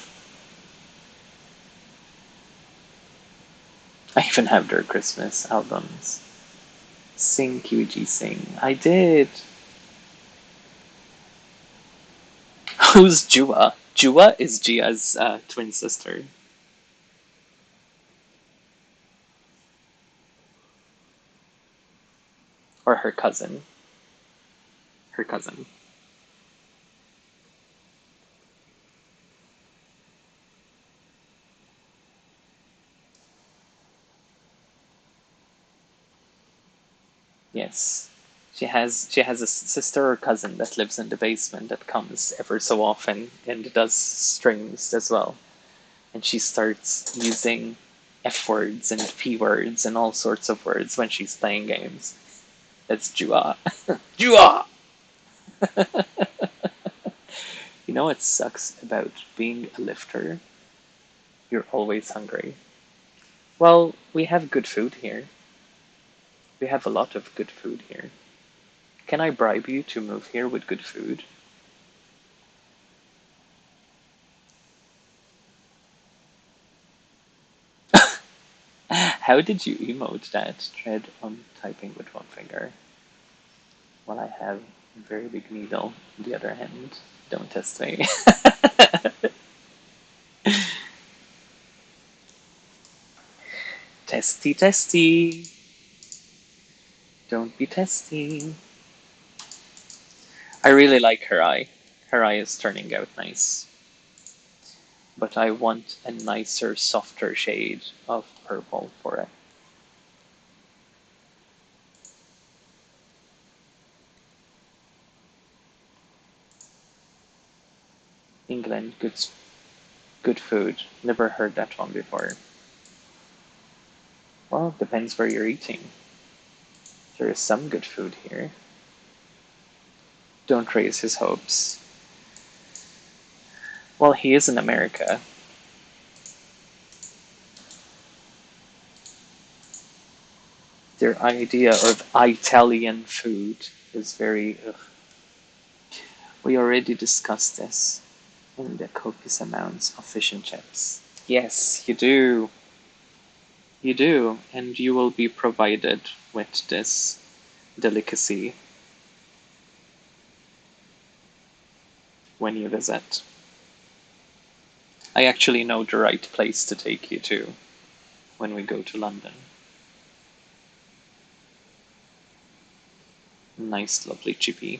I even have their Christmas albums. Sing, QG, sing. I did. Who's Jua? Jua is Gia's twin sister. Or her cousin. Her cousin. Yes. She has a sister or cousin that lives in the basement that comes ever so often and does strings as well. And she starts using F words and P words and all sorts of words when she's playing games. That's Jua. Jua! You know what sucks about being a lifter? You're always hungry. Well, we have good food here. We have a lot of good food here. Can I bribe you to move here with good food? How did you emote that? Tread on typing with one finger. While I have a very big needle on the other hand. Don't test me. Testy, testy. Don't be testy. I really like her eye. Her eye is turning out nice. But I want a nicer, softer shade of purple for it. England, good food. Never heard that one before. Well, depends where you're eating. There is some good food here. Don't raise his hopes. Well, he is in America. Their idea of Italian food is very. Ugh. We already discussed this in the copious amounts of fish and chips. Yes, you do. You do, and you will be provided with this delicacy when you visit. I actually know the right place to take you to when we go to London. Nice, lovely chippy.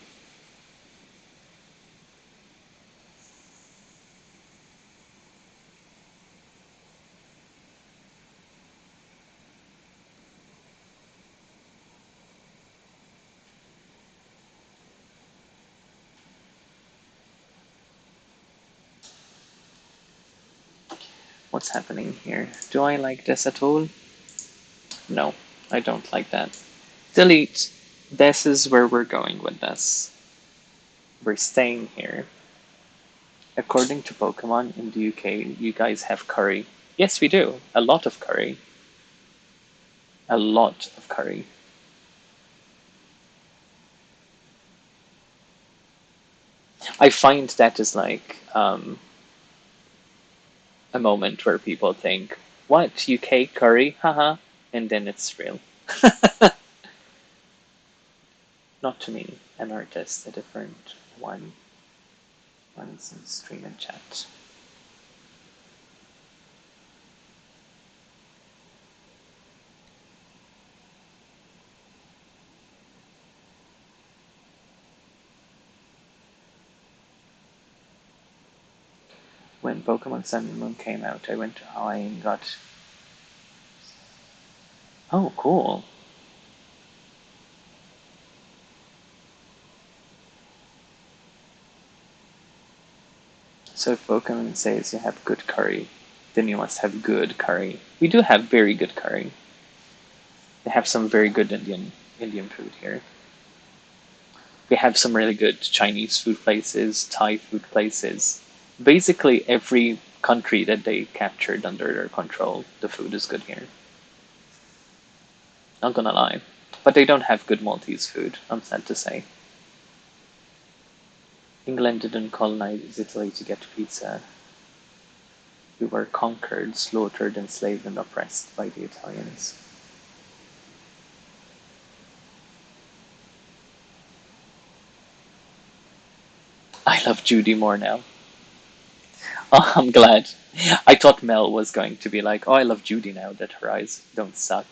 What's happening here? Do I like this at all? No, I don't like that. Delete. This is where we're going with this. We're staying here. According to Pokemon in the UK, you guys have curry. Yes, we do. A lot of curry. A lot of curry. I find that is like a moment where people think, "What, UK curry? Haha," and then it's real. Not to me, an artist, a different one. One's in stream and chat. When Pokemon Sun and Moon came out, I went to Hawaii and got. Oh, cool. So if Pokemon says you have good curry, then you must have good curry. We do have very good curry. They have some very good Indian food here. We have some really good Chinese food places, Thai food places. Basically, every country that they captured under their control, the food is good here. Not gonna lie. But they don't have good Maltese food, I'm sad to say. England didn't colonize Italy to get pizza. We were conquered, slaughtered, enslaved, and oppressed by the Italians. I love Judy more now. Oh, I'm glad. I thought Mel was going to be like, oh, I love Judy now that her eyes don't suck.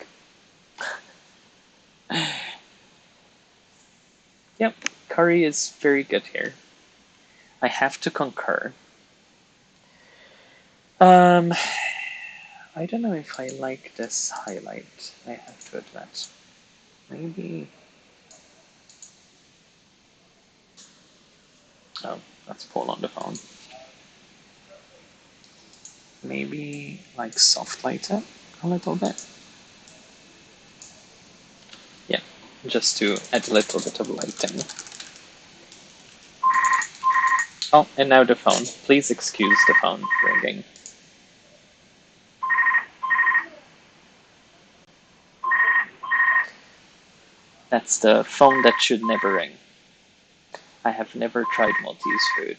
Yep, curry is very good here. I have to concur. Um, I don't know if I like this highlight, I have to admit. Maybe. Oh, that's Paul on the phone. Maybe like soft light it a little bit. Yeah, just to add a little bit of lighting. Oh, and now the phone. Please excuse the phone ringing. That's the phone that should never ring. I have never tried Maltese food.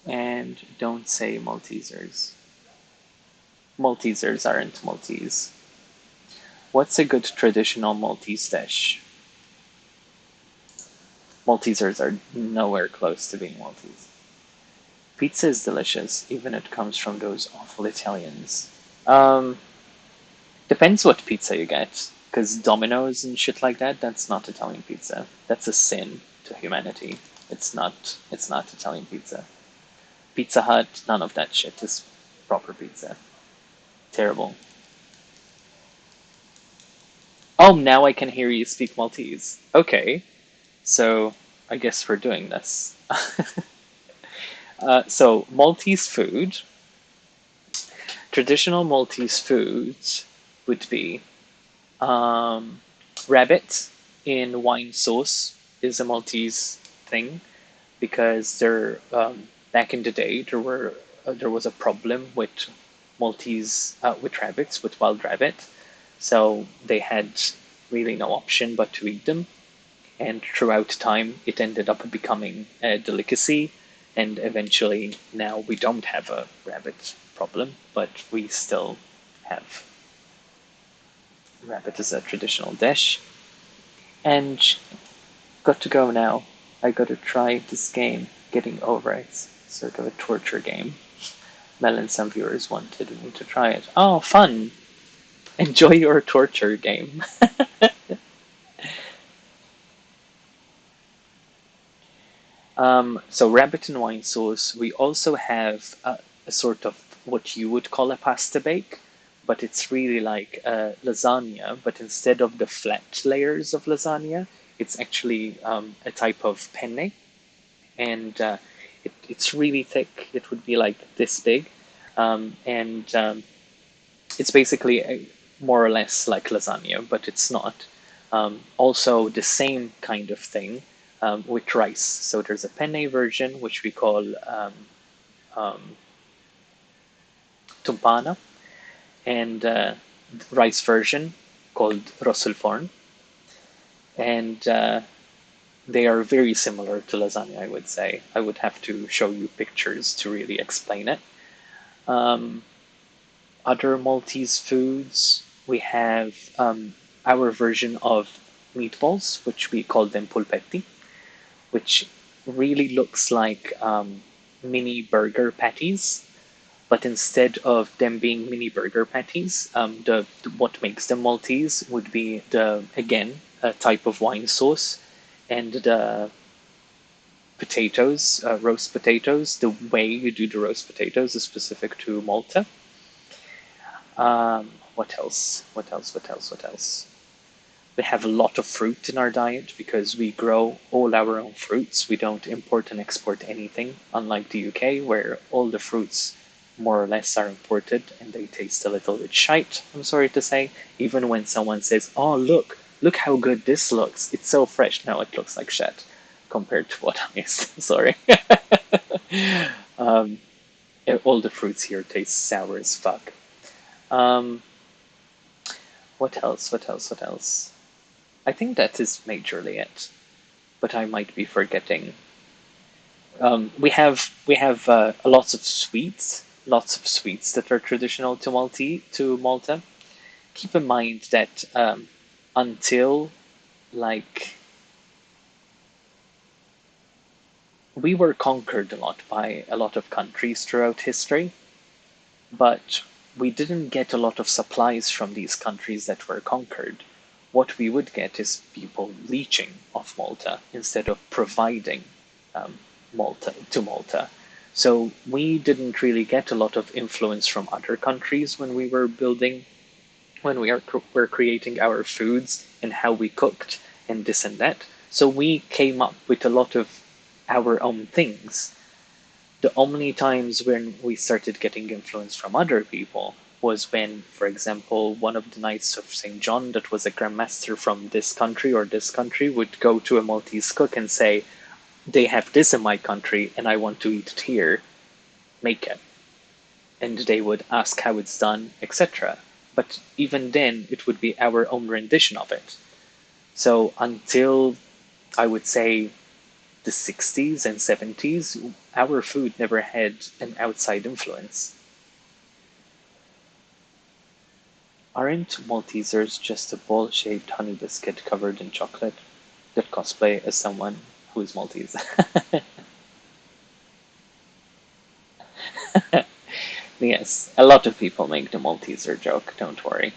And don't say Maltesers. Maltesers aren't Maltese. What's a good traditional Maltese dish? Maltesers are nowhere close to being Maltese. Pizza is delicious, even if it comes from those awful Italians. Um, Depends what pizza you get, because Domino's and shit like that, that's not Italian pizza. That's a sin to humanity. It's not. It's not Italian pizza. Pizza Hut, none of that shit is proper pizza. Terrible. Oh, now I can hear you speak Maltese. Okay, so I guess we're doing this. So Maltese food, traditional Maltese foods would be um, rabbit in wine sauce is a Maltese thing because back in the day there was a problem with Maltese with rabbits with wild rabbit, so they had really no option but to eat them, and throughout time it ended up becoming a delicacy, and eventually now we don't have a rabbit problem, but we still have rabbit as a traditional dish. And got to go now. I got to try this game, getting over it. It's sort of a torture game. Mel and some viewers wanted me to try it. Oh, fun! Enjoy your torture game. So rabbit and wine sauce. We also have a sort of what you would call a pasta bake, but it's really like lasagna. But instead of the flat layers of lasagna, it's actually a type of penne, and it's really thick. It would be like this big, and it's basically more or less like lasagna, but it's not. Also, the same kind of thing with rice. So there's a penne version, which we call um, tumpana, and rice version called rosulforn, and they are very similar to lasagna. I would say I would have to show you pictures to really explain it. Um, Other Maltese foods, we have our version of meatballs, which we call them polpetti, which really looks like mini burger patties. But instead of them being mini burger patties, what makes them Maltese would be the again a type of wine sauce, and the potatoes, roast potatoes. The way you do the roast potatoes is specific to Malta. What else? What else? What else? What else? We have a lot of fruit in our diet because we grow all our own fruits. We don't import and export anything, unlike the UK, where all the fruits more or less are imported and they taste a little bit shite, I'm sorry to say. Even when someone says, oh, look how good this looks. It's so fresh. No, it looks like shit compared to what I sorry. um, all the fruits here taste sour as fuck. Um, what else? What else? What else? I think that is majorly it, but I might be forgetting. We have lots of sweets that are traditional to Malta. Keep in mind that until like we were conquered a lot by a lot of countries throughout history, but we didn't get a lot of supplies from these countries that were conquered. What we would get is people leeching off Malta instead of providing um, Malta. So we didn't really get a lot of influence from other countries when we were were creating our foods and how we cooked and this and that. So we came up with a lot of our own things. The only times when we started getting influence from other people was when, for example, one of the Knights of St. John that was a grandmaster from this country or this country would go to a Maltese cook and say, they have this in my country and I want to eat it here, make it. And they would ask how it's done, etc. But even then, it would be our own rendition of it. So until I would say the 60s and 70s, our food never had an outside influence. Aren't Maltesers just a ball-shaped honey biscuit covered in chocolate that cosplay as someone who is Maltese? Yes, a lot of people make the Malteser joke, don't worry.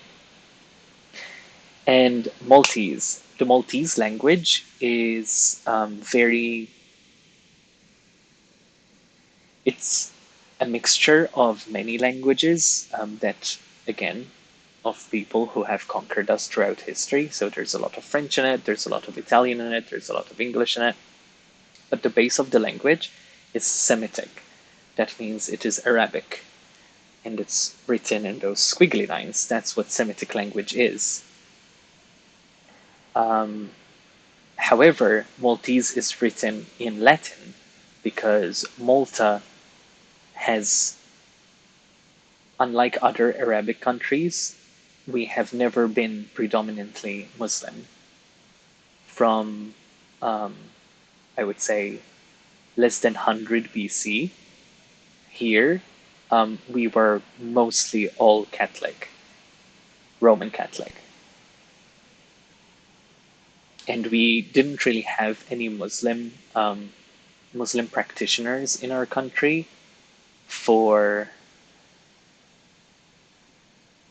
And Maltese, the Maltese language is very, it's a mixture of many languages that, again, of people who have conquered us throughout history. So there's a lot of French in it, there's a lot of Italian in it, there's a lot of English in it. But the base of the language is Semitic. That means it is Arabic. And it's written in those squiggly lines. That's what Semitic language is. Um, However, Maltese is written in Latin because Malta has, unlike other Arabic countries, we have never been predominantly Muslim. From, um, I would say, less than 100 BC, here, we were mostly all Catholic, Roman Catholic. And we didn't really have any Muslim practitioners in our country for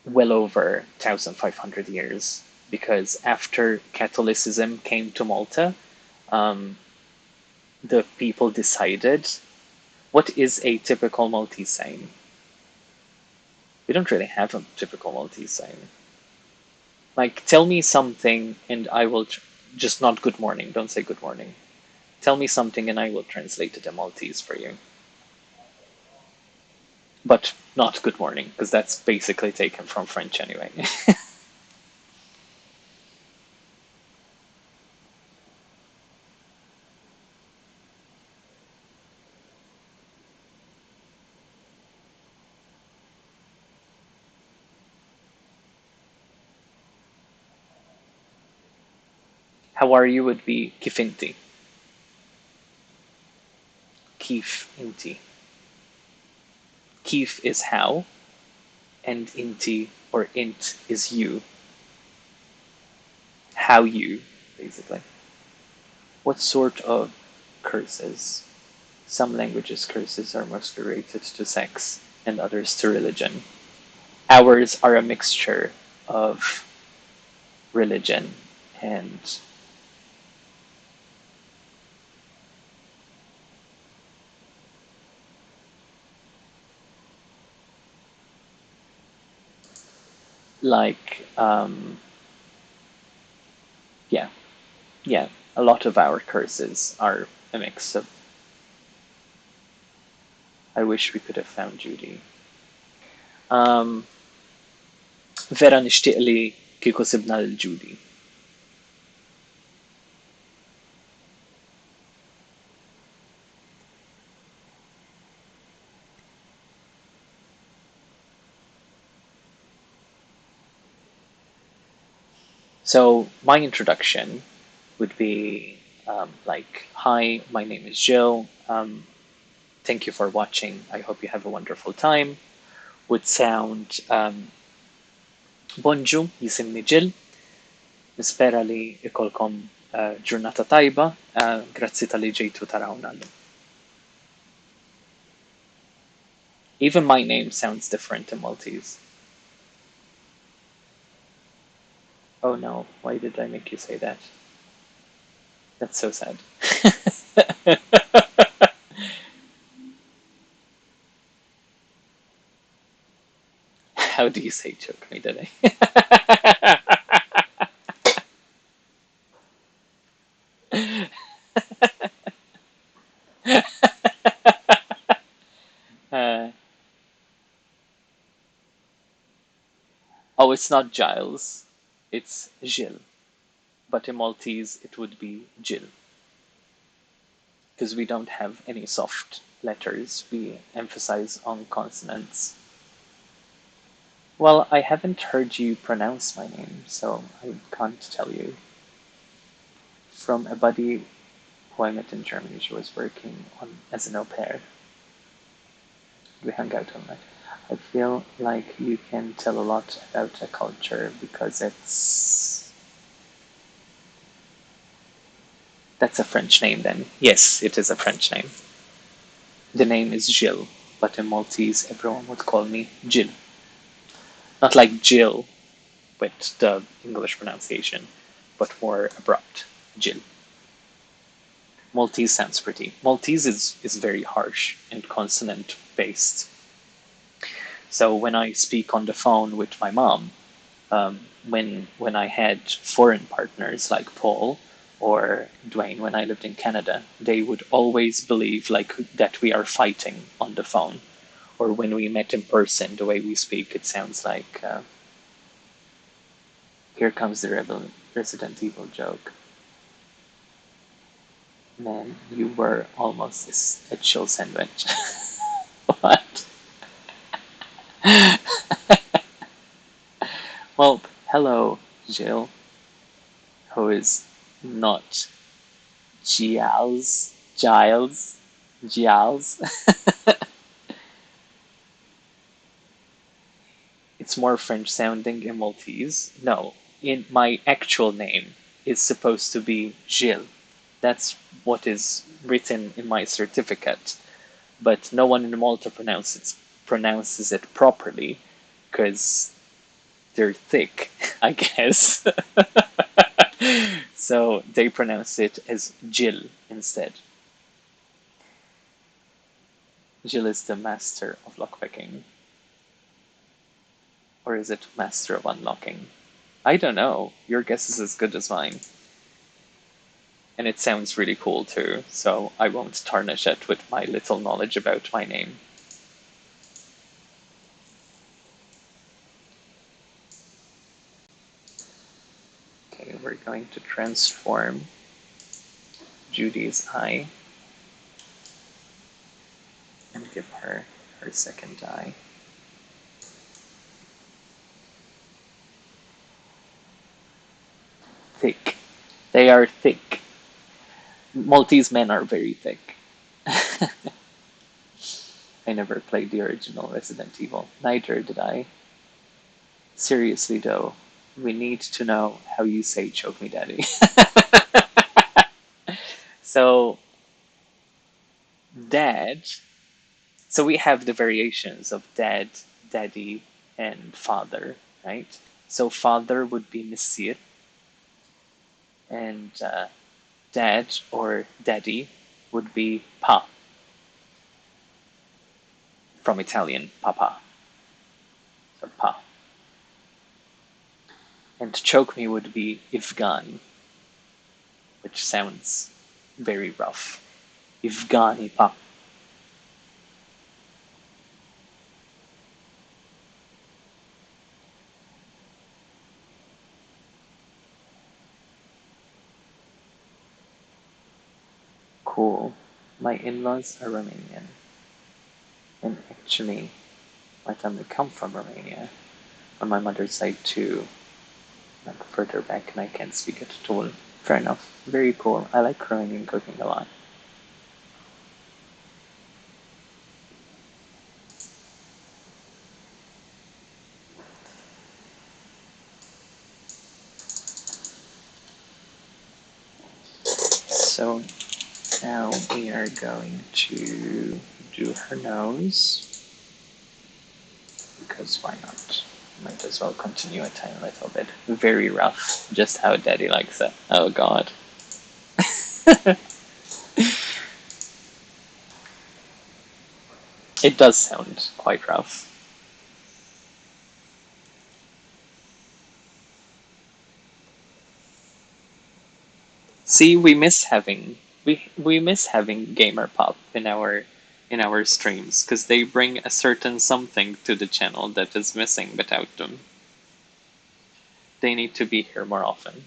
well over 1,500 years, because after Catholicism came to Malta, um, the people decided, what is a typical Maltese saying? We don't really have a typical Maltese saying. Like, tell me something and I will, just not good morning, don't say good morning. Tell me something and I will translate it in Maltese for you. But not good morning, because that's basically taken from French anyway. How are you would be kifinti. Kif inti. Kif is how, and inti or int is you. How you, basically. What sort of curses? Some languages' curses are mostly related to sex and others to religion. Ours are a mixture of religion and like yeah, yeah, a lot of our curses are a mix of. I wish we could have found Judy. Um, Vera nixtieq li kieku sibna lil Judy. So my introduction would be like, "Hi, my name is Gilles. Thank you for watching. I hope you have a wonderful time." Would sound Bonġu, jisimni Jill. Nispera li ikolkom ġurnata tajba. Grazzi tal-li ġejtu tarawna. Even my name sounds different in Maltese. Oh no, why did I make you say that? That's so sad. How do you say choke me today? uh, oh, it's not Giles. It's Gilles. But in Maltese, it would be Jill. Because we don't have any soft letters. We emphasize on consonants. Well, I haven't heard you pronounce my name, so I can't tell you. From a buddy who I met in Germany, she was working on as an au pair. We hung out all night. I feel like you can tell a lot about a culture because it's that's a French name then. Yes, it is a French name. The name is Gilles, but in Maltese everyone would call me Gilles. Not like Jill with the English pronunciation, but more abrupt. Gilles. Maltese sounds pretty. Maltese is very harsh and consonant based. So when I speak on the phone with my mom, when I had foreign partners like Paul or Dwayne when I lived in Canada, they would always believe like that we are fighting on the phone, or when we met in person, the way we speak, it sounds like here comes the Resident Evil joke. Man, you were almost a chill sandwich. What? Well, hello, Jill, who is not Giles. Giles. Giles. It's more French sounding in Maltese. No, in my actual name is supposed to be Gilles. That's what is written in my certificate. But no one in Malta pronounces it properly because they're thick, I guess. So they pronounce it as Gilles instead. Gilles is the master of lockpicking. Or is it master of unlocking? I don't know. Your guess is as good as mine. And it sounds really cool too, so I won't tarnish it with my little knowledge about my name. Okay, we're going to transform Judy's eye and give her her second eye. Thick. They are thick. Maltese men are very thick. I never played the original Resident Evil. Neither did I. Seriously though, we need to know how you say choke me daddy. So, dad. So we have the variations of dad, daddy, and father, right? So father would be Monsieur, and dad or daddy would be pa, from Italian, papa, so pa. And choke me would be Ifgani, which sounds very rough. Ifgani pa. Cool. My in-laws are Romanian, and actually, my family come from Romania. On my mother's side too, like further back, and I can't speak it at all. Fair enough. Very cool. I like Romanian cooking a lot. So now we are going to do her nose, because why not? Might as well continue a tiny little bit. Very rough, just how Daddy likes it. Oh god. It does sound quite rough. See, we miss having gamer pop in our streams because they bring a certain something to the channel that is missing without them. They need to be here more often.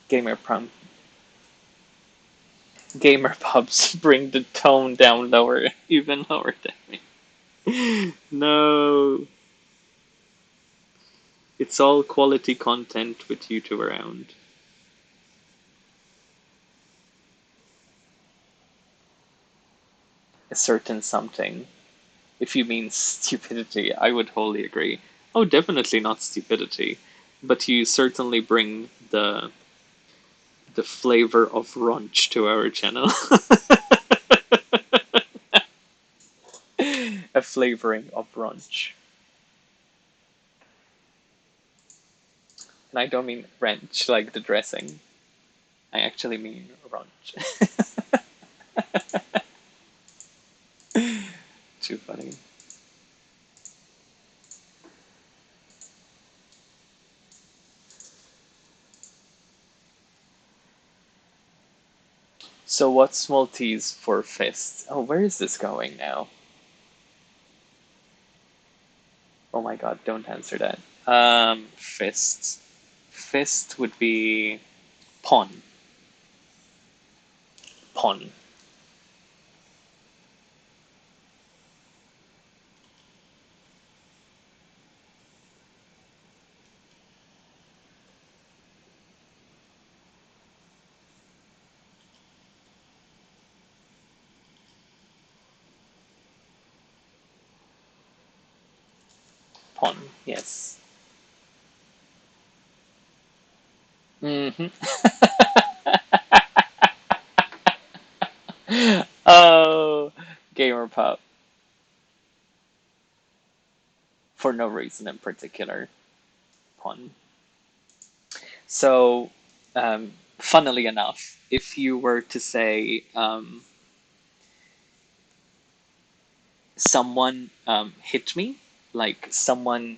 Gamer prom gamer pubs bring the tone down lower, even lower than me. No, it's all quality content with you two around. A certain something. If you mean stupidity, I would wholly agree. Oh, definitely not stupidity, but you certainly bring the flavor of raunch to our channel. A flavoring of raunch. And I don't mean wrench like the dressing. I actually mean raunch. Too funny. So what's Maltese for fist? Oh, where is this going now? Oh my god, don't answer that. Fist. Fist would be pawn. Pawn. Pawn, yes. Mm-hmm. Oh, gamer pop. For no reason in particular. Pawn. So, funnily enough, if you were to say someone hit me, like someone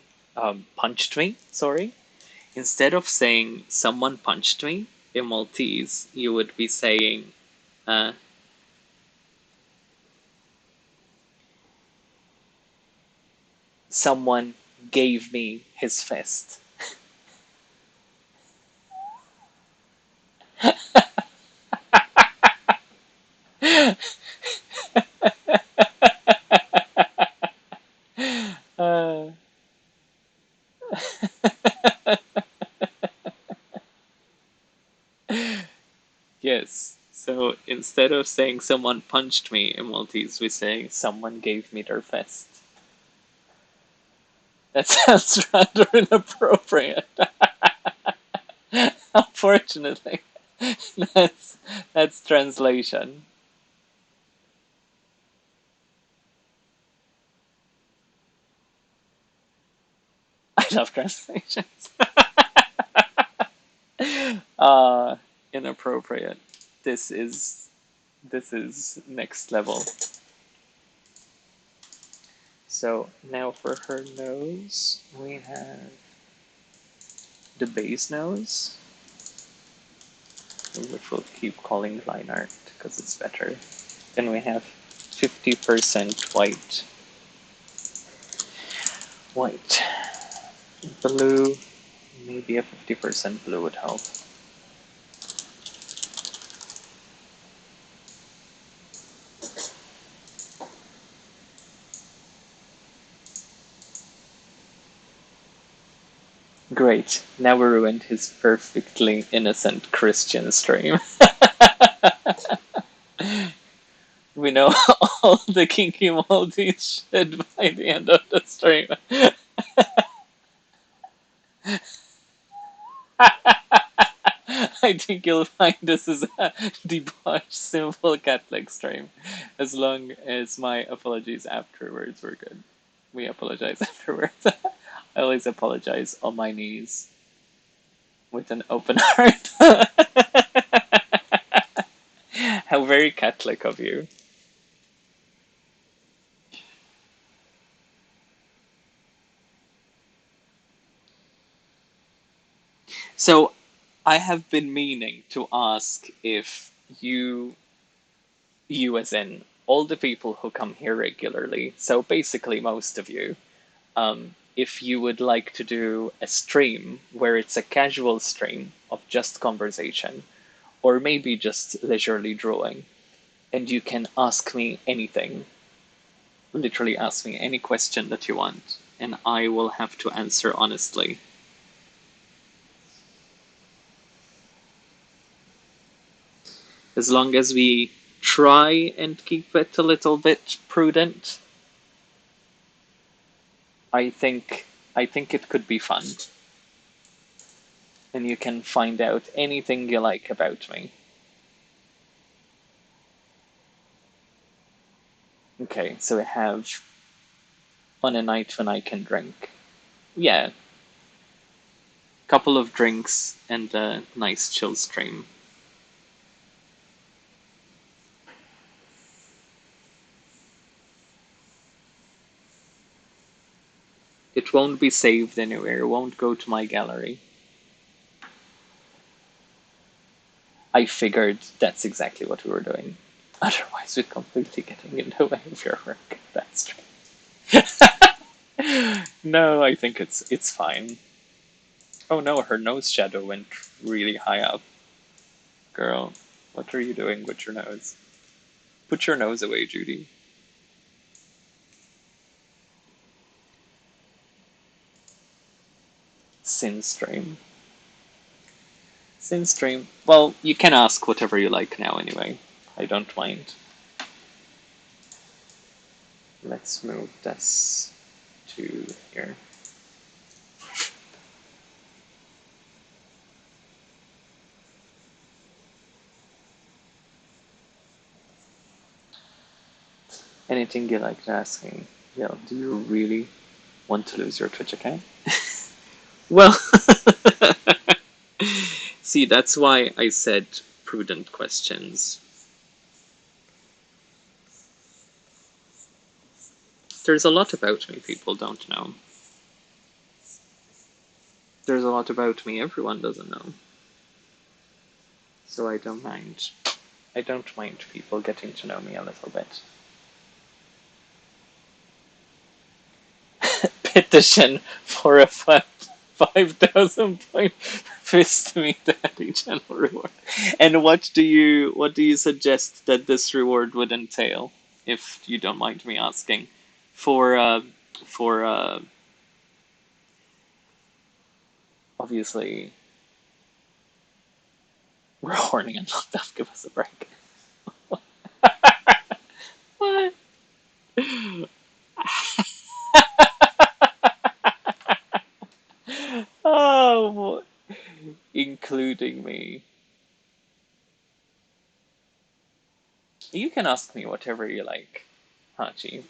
punched me, sorry, instead of saying someone punched me in Maltese, you would be saying uh, someone gave me his fist. uh, yes. So instead of saying someone punched me in Maltese, we say someone gave me their fist. That sounds rather inappropriate. Unfortunately, that's that's translation. I love translations. uh Inappropriate. This is this is next level. So now for her nose, we have the base nose, which we'll keep calling line art because it's better. Then we have 50% white. White. Blue. Maybe a 50% blue would help. Great. Now we ruined his perfectly innocent Christian stream. We know all the kinky Maltese shit by the end of the stream. I think you'll find this is a debauched, simple Catholic stream. As long as my apologies afterwards were good. We apologize afterwards. I always apologize on my knees with an open heart. How very Catholic of you. So, I have been meaning to ask if you as in all the people who come here regularly, so basically most of you, if you would like to do a stream where it's a casual stream of just conversation, or maybe just leisurely drawing, and you can ask me anything. Literally ask me any question that you want, and I will have to answer honestly. As long as we try and keep it a little bit prudent, I think I think it could be fun. And you can find out anything you like about me. Okay, so I have on a night when I can drink. Yeah, couple of drinks and a nice chill stream. It won't be saved anywhere, it won't go to my gallery. I figured that's exactly what we were doing. Otherwise, we're completely getting in the way of your work. That's true. No, I think it's fine. Oh no, her nose shadow went really high up. Girl, what are you doing with your nose? Put your nose away, Judy. Sin stream. Sin stream. Well, you can ask whatever you like now anyway. I don't mind. Let's move this to here. Anything you like to ask me? Yo, do you really want to lose your Twitch account? Well, see, that's why I said prudent questions. There's a lot about me people don't know. There's a lot about me everyone doesn't know. So I don't mind. I don't mind people getting to know me a little bit. Petition for a 5,000 point fist me daddy channel reward. And what do you suggest that this reward would entail, if you don't mind me asking? For obviously we're horny enough. Give us a break. What? Oh, including me. You can ask me whatever you like, Hachi.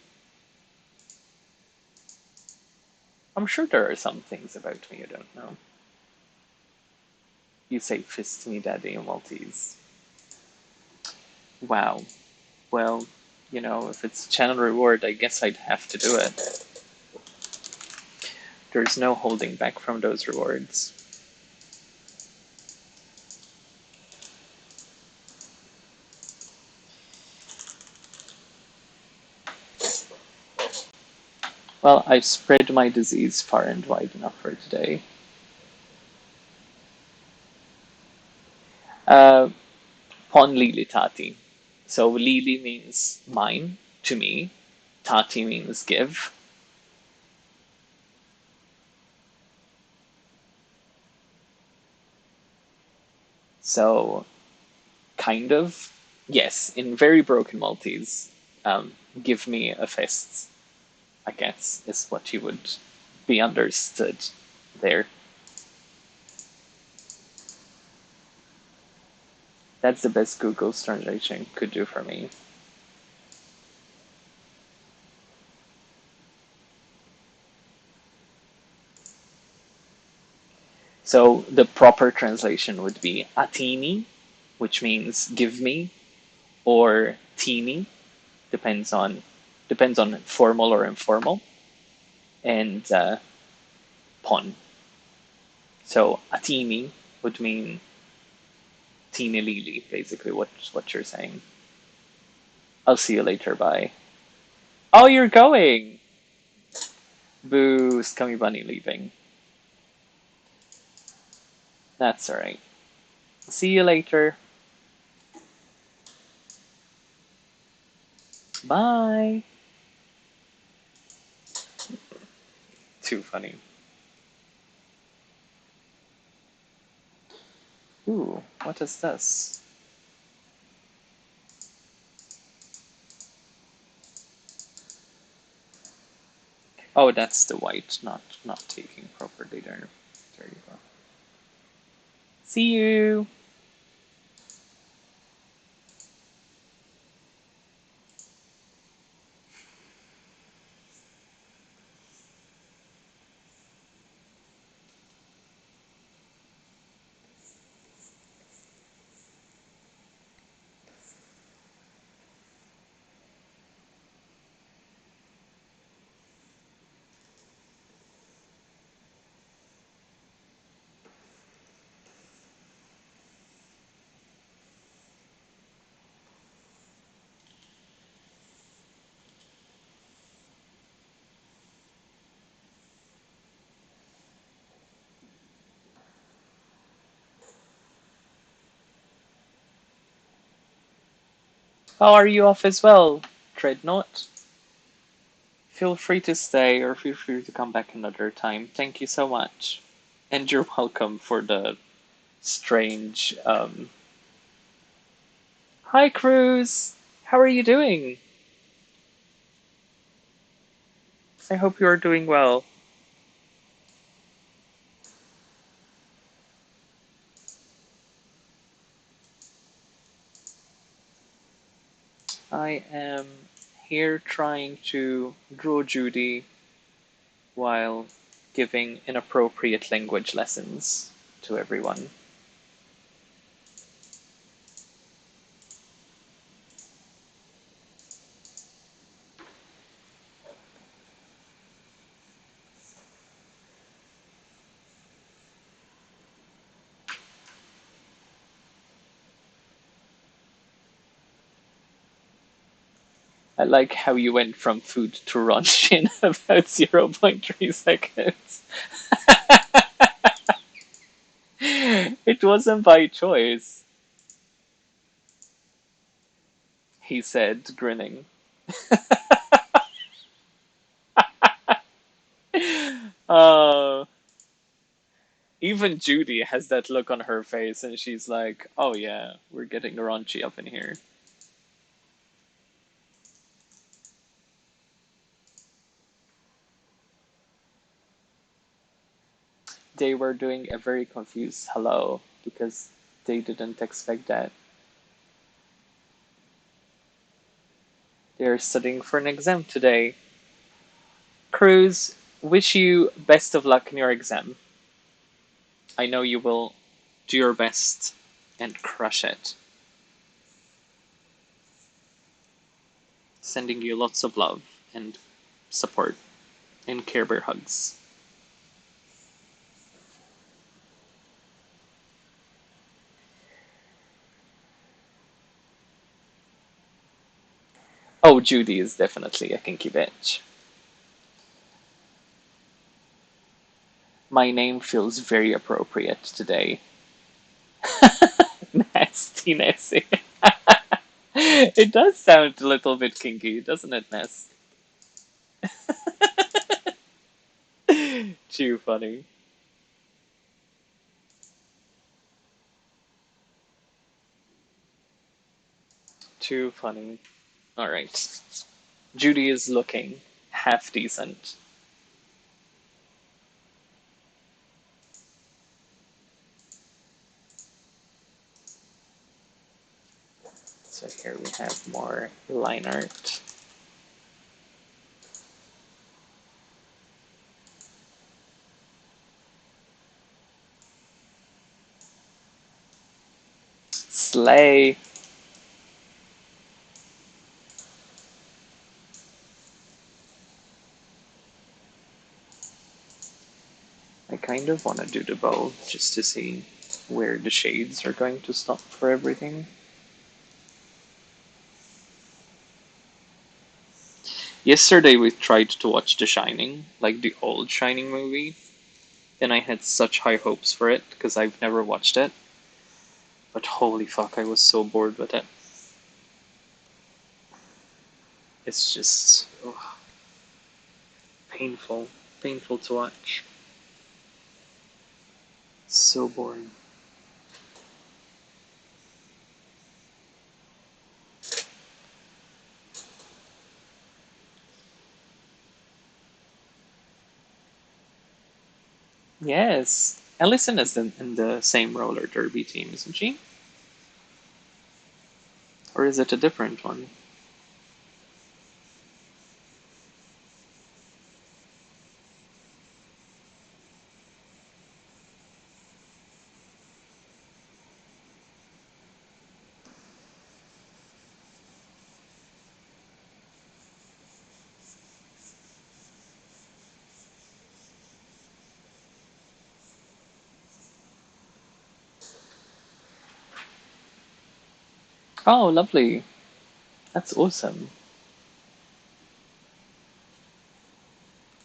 I'm sure there are some things about me you don't know. You say fist me daddy in Maltese. Wow. Well, if it's channel reward, I guess I'd have to do it. There's no holding back from those rewards. Well, I've spread my disease far and wide enough for today. Pon lili tati. So lili means mine, to me. Tati means give. So, kind of, yes, in very broken Maltese, give me a fist, I guess, is what you would be understood there. That's the best Google translation could do for me. So the proper translation would be atini, which means give me, or tini, depends on formal or informal, and pon. So atini would mean teeny lili, basically what you're saying. I'll see you later. Bye. Oh, you're going. Boo, Scummy Bunny leaving. That's alright. See you later. Bye. Too funny. Ooh, what is this? Oh, that's the white, not taking proper data. There you go. See you. Oh, are you off as well, Dreadnought? Feel free to stay or feel free to come back another time. Thank you so much. And you're welcome for the strange. Hi, Cruz! How are you doing? I hope you are doing well. I am here trying to draw Judy while giving inappropriate language lessons to everyone. I like how you went from food to brunch in about 0.3 seconds. It wasn't by choice, he said, grinning. Uh, even Judy has that look on her face, and she's like, oh yeah, we're getting raunchy up in here. They were doing a very confused hello because they didn't expect that. They're studying for an exam today. Cruz, wish you best of luck in your exam. I know you will do your best and crush it. Sending you lots of love and support and Care Bear hugs. Oh, Judy is definitely a kinky bitch. My name feels very appropriate today. Nasty Nessie. It does sound a little bit kinky, doesn't it, Ness? Too funny. Too funny. Alright. Judy is looking half decent. So here we have more line art. Slay! I kind of want to do the bow just to see where the shades are going to stop for everything. Yesterday we tried to watch The Shining, like the old Shining movie, and I had such high hopes for it because I've never watched it. But holy fuck, I was so bored with it. It's just painful, painful to watch. So boring. Yes, Ellison is in the same roller derby team, isn't she? Or is it a different one? Oh, lovely. That's awesome.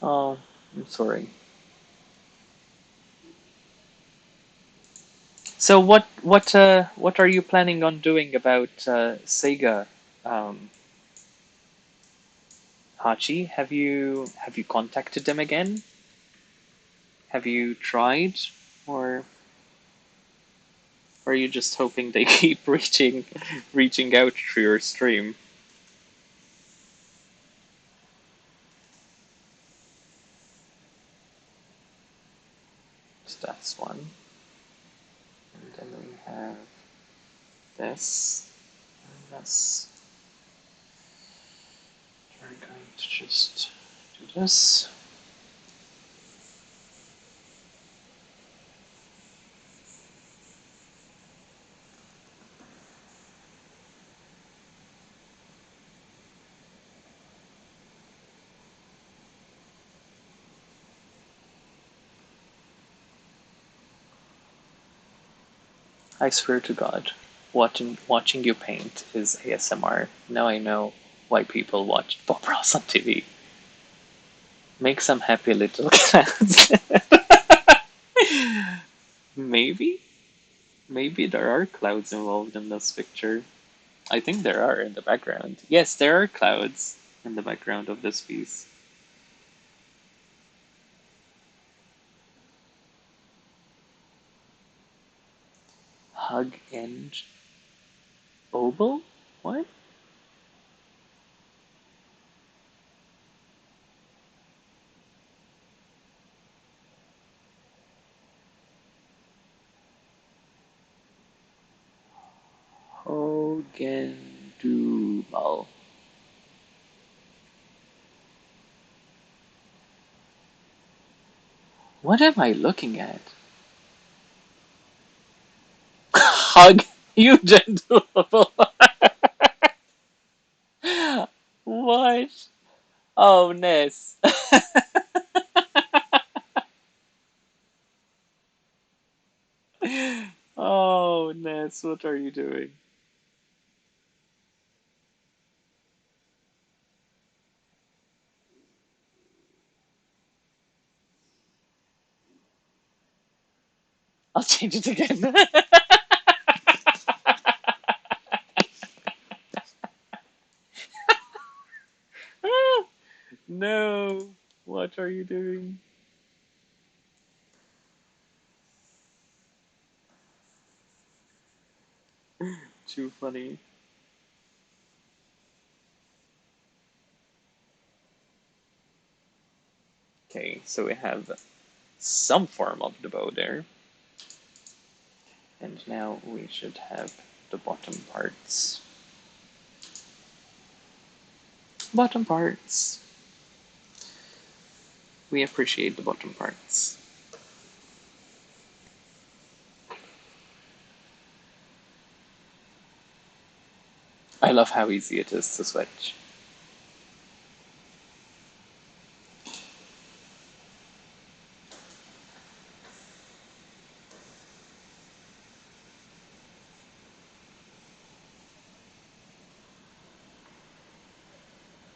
Oh, I'm sorry. So what are you planning on doing about Sega, um, Hachi? Have you contacted them again? Have you tried, or are you just hoping they keep reaching out through your stream? So that's one, and then we have this, and this. We're going to just do this. I swear to God, watching you paint is ASMR. Now I know why people watch Bob Ross on TV. Make some happy little clouds. Maybe, maybe there are clouds involved in this picture. I think there are in the background. Yes, there are clouds in the background of this piece. Hug and oboe? What? Hogendubal. What am I looking at? Hug you, Gendubal. What? Oh, Ness. Oh, Ness, what are you doing? I'll change it again. No. What are you doing? Too funny. Okay, so we have some form of the bow there. And now we should have the bottom parts. Bottom parts. We appreciate the bottom parts. I love how easy it is to switch.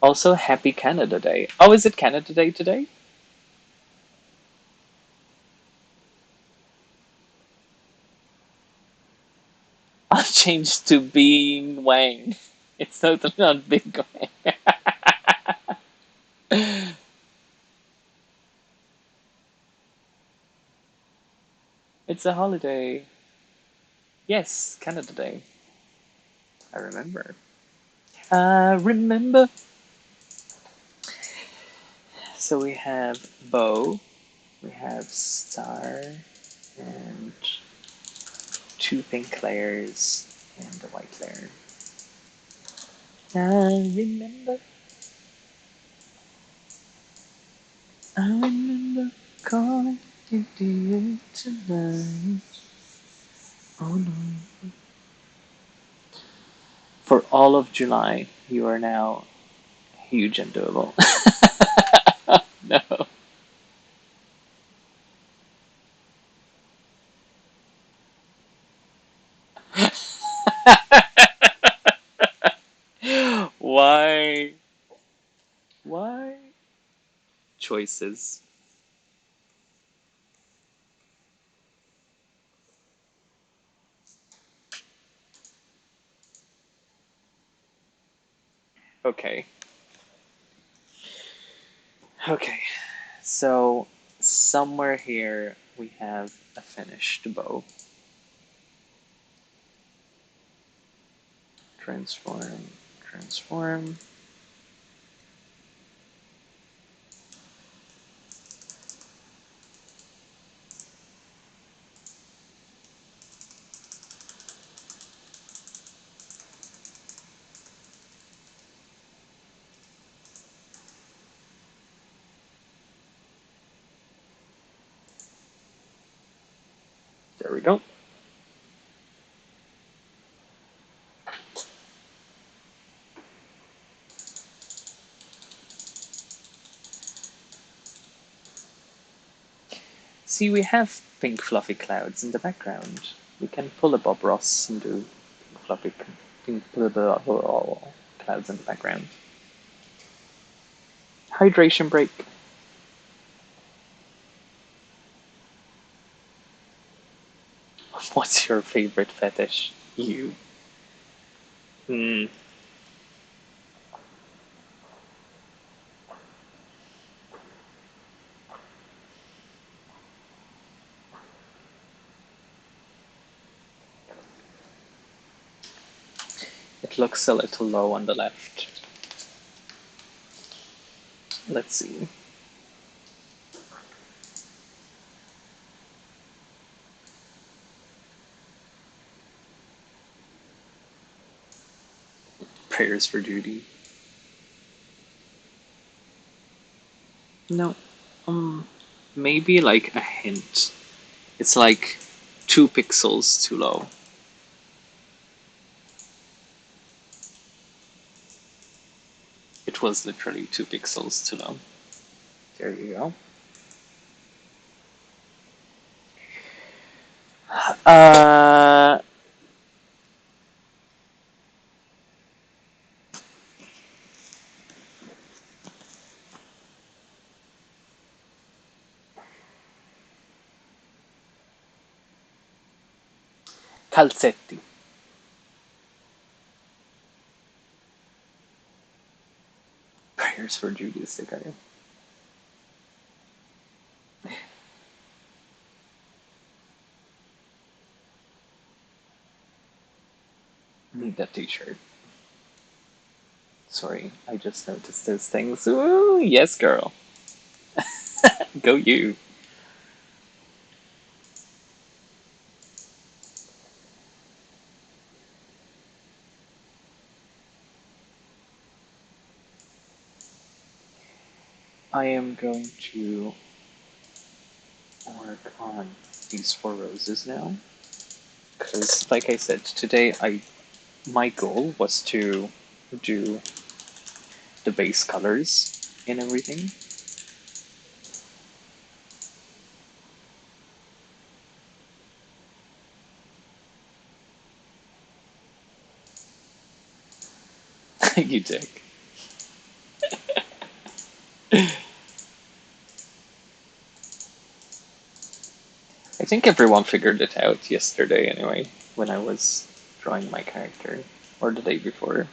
Also, happy Canada Day. Oh, is it Canada Day today? I'll change to being Wang. It's totally not Big Wang. It's a holiday. Yes, Canada Day. I remember. I remember. So we have bow, we have star, and two pink layers and a white layer. I remember, I remember calling you dear tonight. Oh no. For all of July, you are now huge and doable. No. Why? Why? Choices. Okay. Okay. So somewhere here we have a finished bow. Transform, transform. There we go. See, we have pink fluffy clouds in the background. We can pull a Bob Ross and do pink fluffy pink blah, blah, blah, blah, clouds in the background. Hydration break. What's your favorite fetish? You. Hmm. It looks a little low on the left. Let's see. Prayers for Judy. No. Maybe like a hint. It's like 2 pixels too low. It was literally 2 pixels too low. There you go. Uh, Calzetti. Prayers for Judy sticker. Need that t-shirt. Sorry, I just noticed those things. Ooh, yes, girl. Go you. I am going to work on these 4 roses now. Because, like I said, today my goal was to do the base colors and everything. You dick. I think everyone figured it out yesterday anyway, when I was drawing my character, or the day before.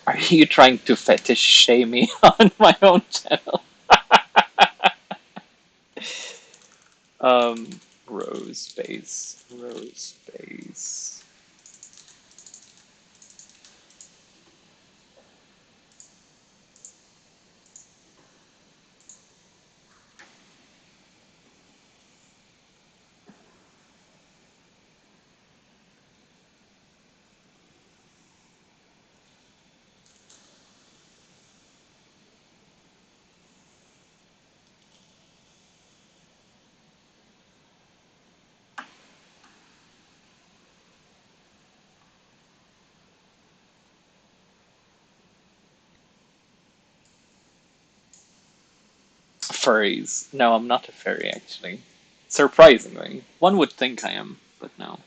Are you trying to fetish shame me on my own channel? Um, rose base. Furries. No, I'm not a furry, actually. Surprisingly. One would think I am, but no.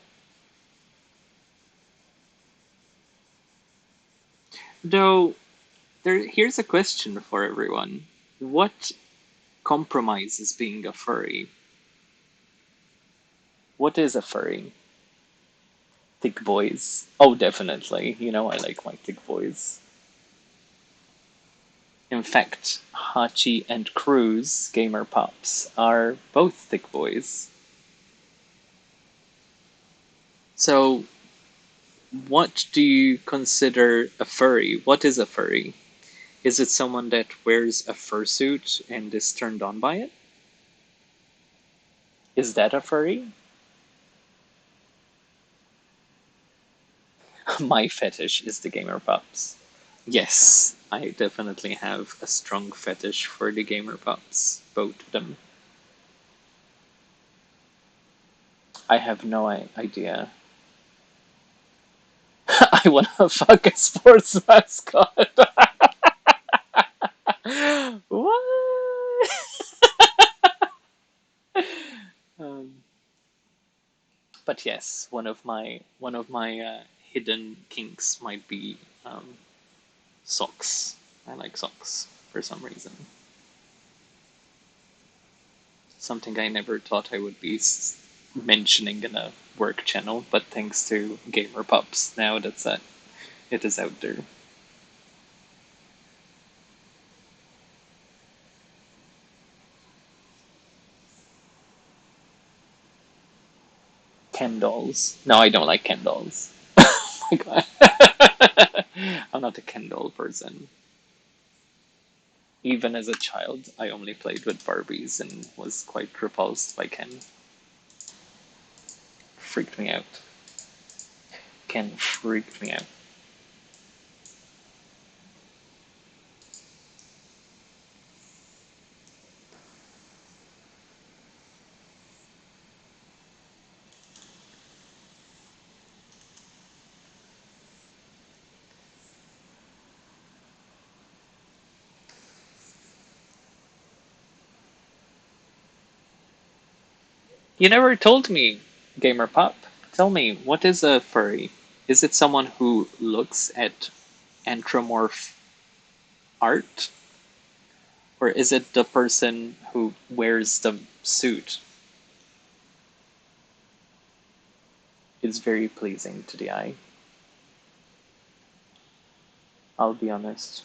Though, here's a question for everyone. What compromises being a furry? What is a furry? Thick boys. Oh, definitely. You know I like my thick boys. In fact, Hachi and Cruz, Gamer Pops, are both thick boys. So, what do you consider a furry? What is a furry? Is it someone that wears a fursuit and is turned on by it? Is that a furry? My fetish is the Gamer Pups. Yes, I definitely have a strong fetish for the Gamer Pups, both of them. I have no idea. I want to fuck a sports mascot. What? Um, but yes, one of my hidden kinks might be socks. I like socks for some reason. Something I never thought I would be mentioning in a work channel, but thanks to Gamer Pups, now it is out there. Ken dolls. No, I don't like Ken dolls. Oh my god. I'm not a Ken doll person. Even as a child, I only played with Barbies and was quite repulsed by Ken. Freaked me out. Ken freaked me out. You never told me, Gamer Pop. Tell me, what is a furry? Is it someone who looks at anthropomorph art? Or is it the person who wears the suit? It's very pleasing to the eye. I'll be honest.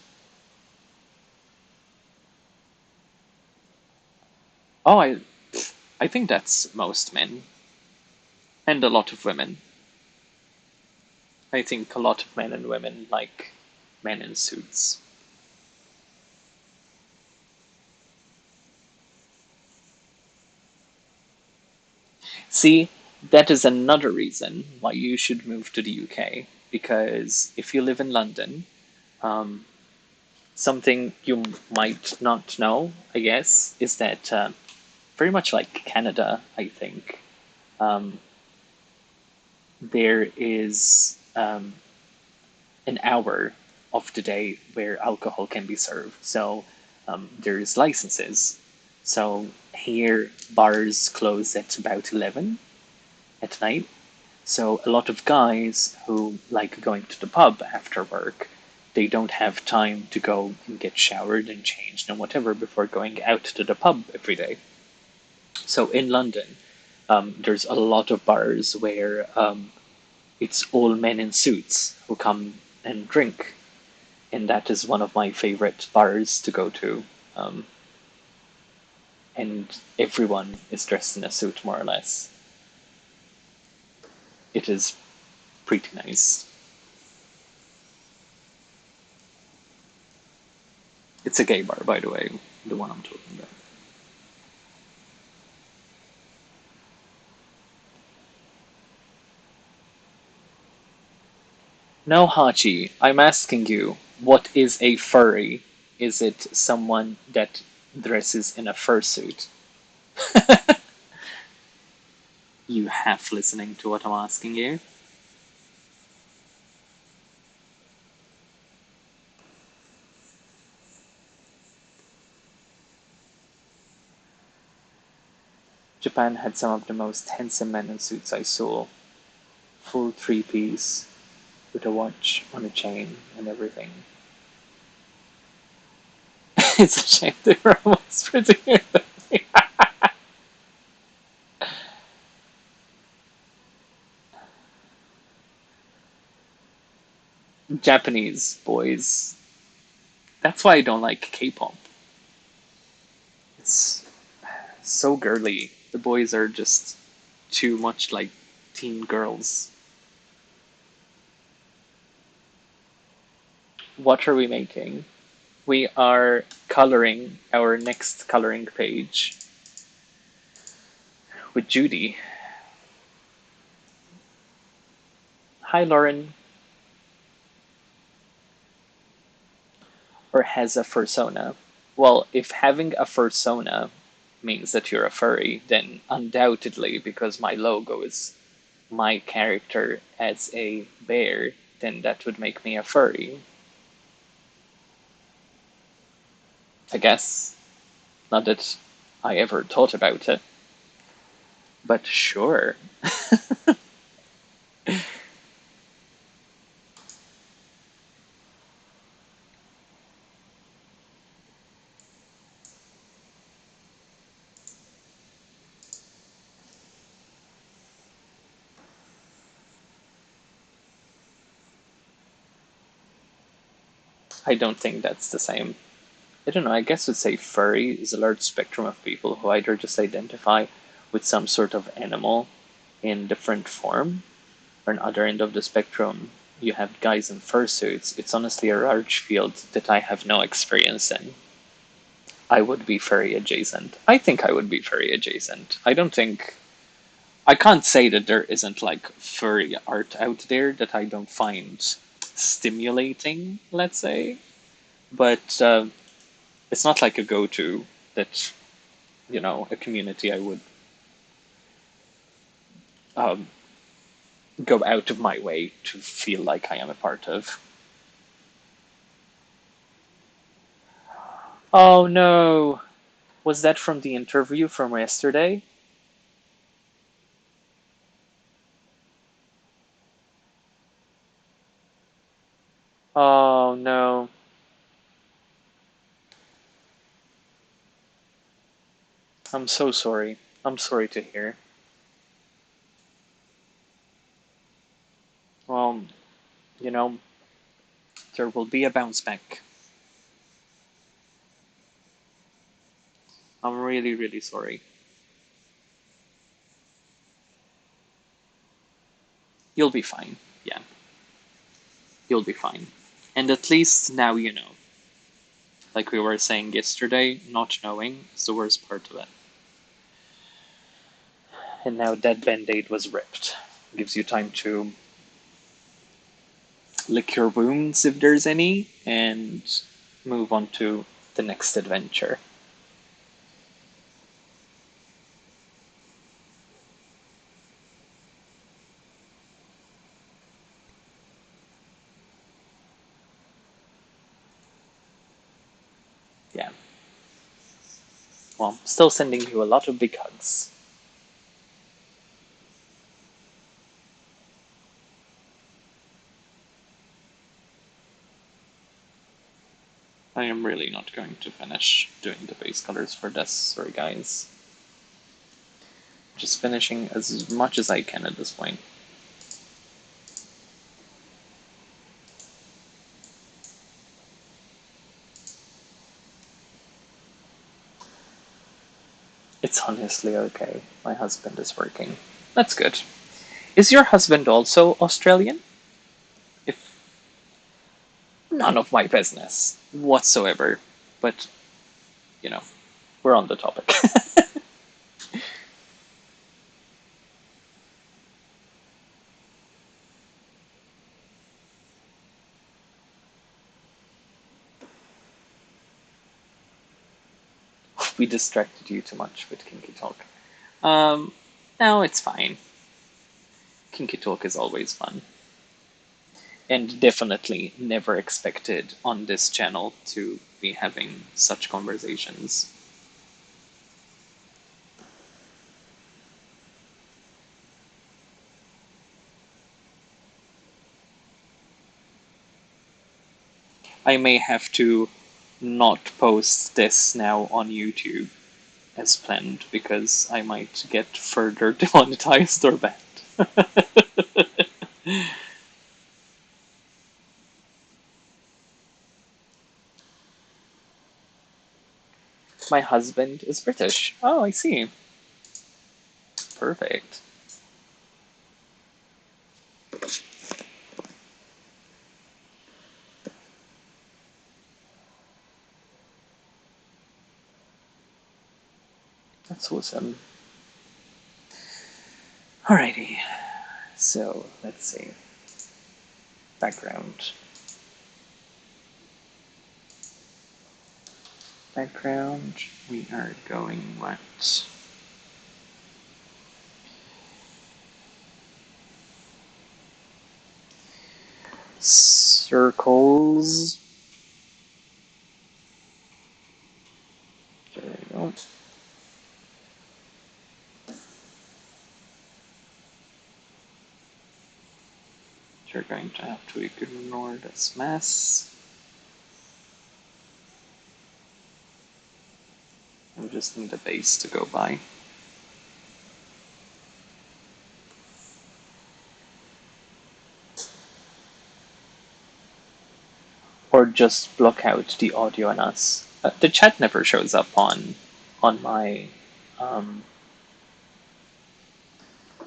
Oh, I think that's most men. And a lot of women. I think a lot of men and women like men in suits. See, that is another reason why you should move to the UK. Because if you live in London, um, something you might not know, I guess, is that very much like Canada, I think, um, there is an hour of the day where alcohol can be served. So there's licenses. So here, bars close at about 11 at night. So a lot of guys who like going to the pub after work, they don't have time to go and get showered and changed and whatever before going out to the pub every day. So in London, there's a lot of bars where it's all men in suits who come and drink, and that is one of my favorite bars to go to. Um, and everyone is dressed in a suit, more or less. It is pretty nice. It's a gay bar, by the way, the one I'm talking about. No, Hachi, I'm asking you, what is a furry? Is it someone that dresses in a fursuit? You half listening to what I'm asking you? Japan had some of the most handsome men in suits I saw. Full three-piece, with a watch on a chain and everything. It's a shame they were almost pretty. Japanese boys. That's why I don't like K-pop. It's so girly. The boys are just too much like teen girls. What are we making? We are coloring our next coloring page with Judy. Hi, Lauren. Or has a fursona. Well, if having a fursona means that you're a furry, then undoubtedly, because my logo is my character as a bear, then that would make me a furry. I guess. Not that I ever thought about it, but sure. I don't think that's the same. I don't know, I guess I'd say furry is a large spectrum of people who either just identify with some sort of animal in different form, or on other end of the spectrum, you have guys in fursuits. It's honestly a large field that I have no experience in. I would be furry adjacent. I think I would be furry adjacent. I don't think I can't say that there isn't like furry art out there that I don't find stimulating, let's say. But it's not like a go-to that a community I would um, go out of my way to feel like I am a part of. Oh no! Was that from the interview from yesterday? Oh no. I'm so sorry. I'm sorry to hear. Well, you know, there will be a bounce back. I'm really, really sorry. You'll be fine. Yeah, you'll be fine. And at least now you know. Like we were saying yesterday, not knowing is the worst part of it. And now that band-aid was ripped. Gives you time to lick your wounds if there's any, and move on to the next adventure. Yeah. Well, still sending you a lot of big hugs. I am really not going to finish doing the base colors for this. Sorry, guys. Just finishing as much as I can at this point. It's honestly okay. My husband is working. That's good. Is your husband also Australian? If none of my business whatsoever, but you know, we're on the topic. We distracted you too much with kinky talk. Um, no, it's fine. Kinky talk is always fun. And definitely never expected on this channel to be having such conversations. I may have to not post this now on YouTube as planned because I might get further demonetized or banned. My husband is British. Oh, I see. Perfect. That's awesome. Alrighty. So let's see. Background. Background. We are going what? Circles. There we go. You're going to have to ignore this mess. I just need a base to go by. Or just block out the audio and us. The chat never shows up on my um,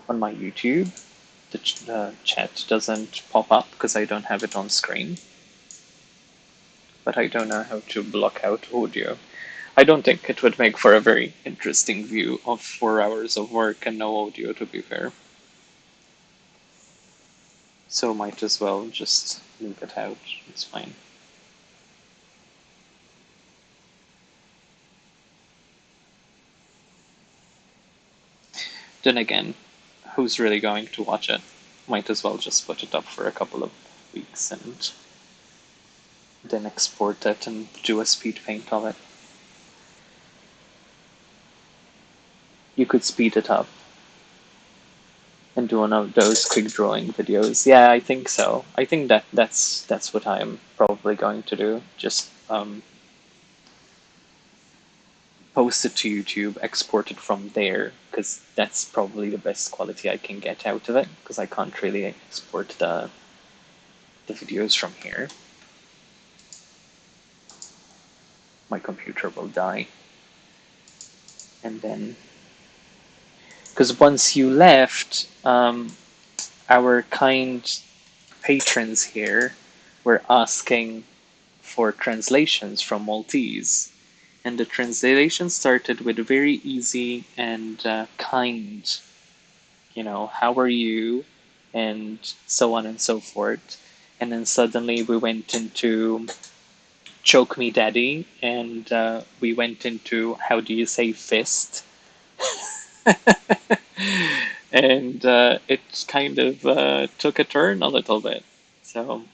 on my YouTube. The chat doesn't pop up because I don't have it on screen. But I don't know how to block out audio. I don't think it would make for a very interesting view of 4 hours of work and no audio, to be fair. So might as well just leave it out. It's fine. Then again, who's really going to watch it? Might as well just put it up for a couple of weeks and then export it and do a speed paint of it. You could speed it up and do one of those quick drawing videos. Yeah, I think so. I think that's what I'm probably going to do. Just post it to YouTube, export it from there, because that's probably the best quality I can get out of it, because I can't really export the videos from here. My computer will die. And then, because once you left, our kind patrons here were asking for translations from Maltese. And the translation started with a very easy and kind, how are you? And so on and so forth. And then suddenly we went into Choke Me Daddy, and we went into how do you say fist? And it kind of took a turn a little bit. So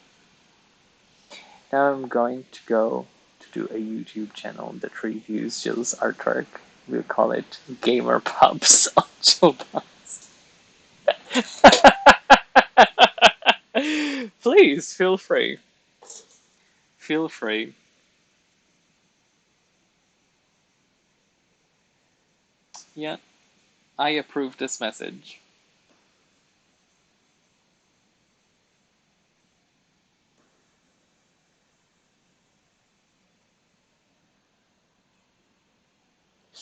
now I'm going to go to do a YouTube channel that reviews Gilles' artwork. We'll call it Gamer Pops on Jobs. Please feel free. Feel free. Yeah, I approve this message.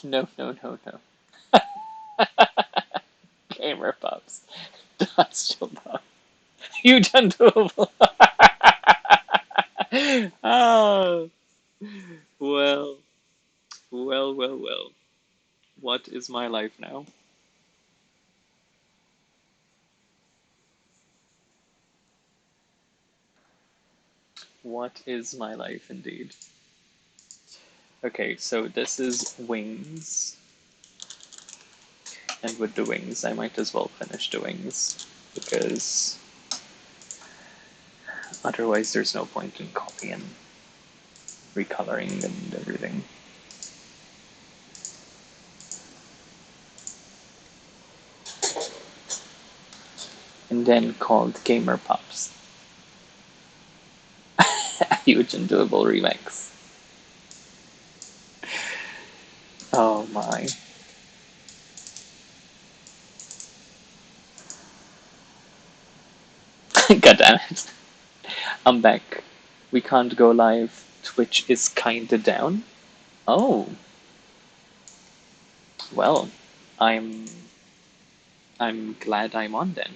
No, no, no, no. Gamer pups. Dodge your buff. You done doable. Oh, well, well, well, well. What is my life now? What is my life indeed? Okay, so this is wings, and with the wings, I might as well finish the wings because otherwise, there's no point in copying, recoloring, and everything. And then called Gamer Pups. A huge and doable remix. Oh my. God damn it. I'm back. We can't go live. Twitch is kinda down. Oh, well, I'm I'm glad I'm on then.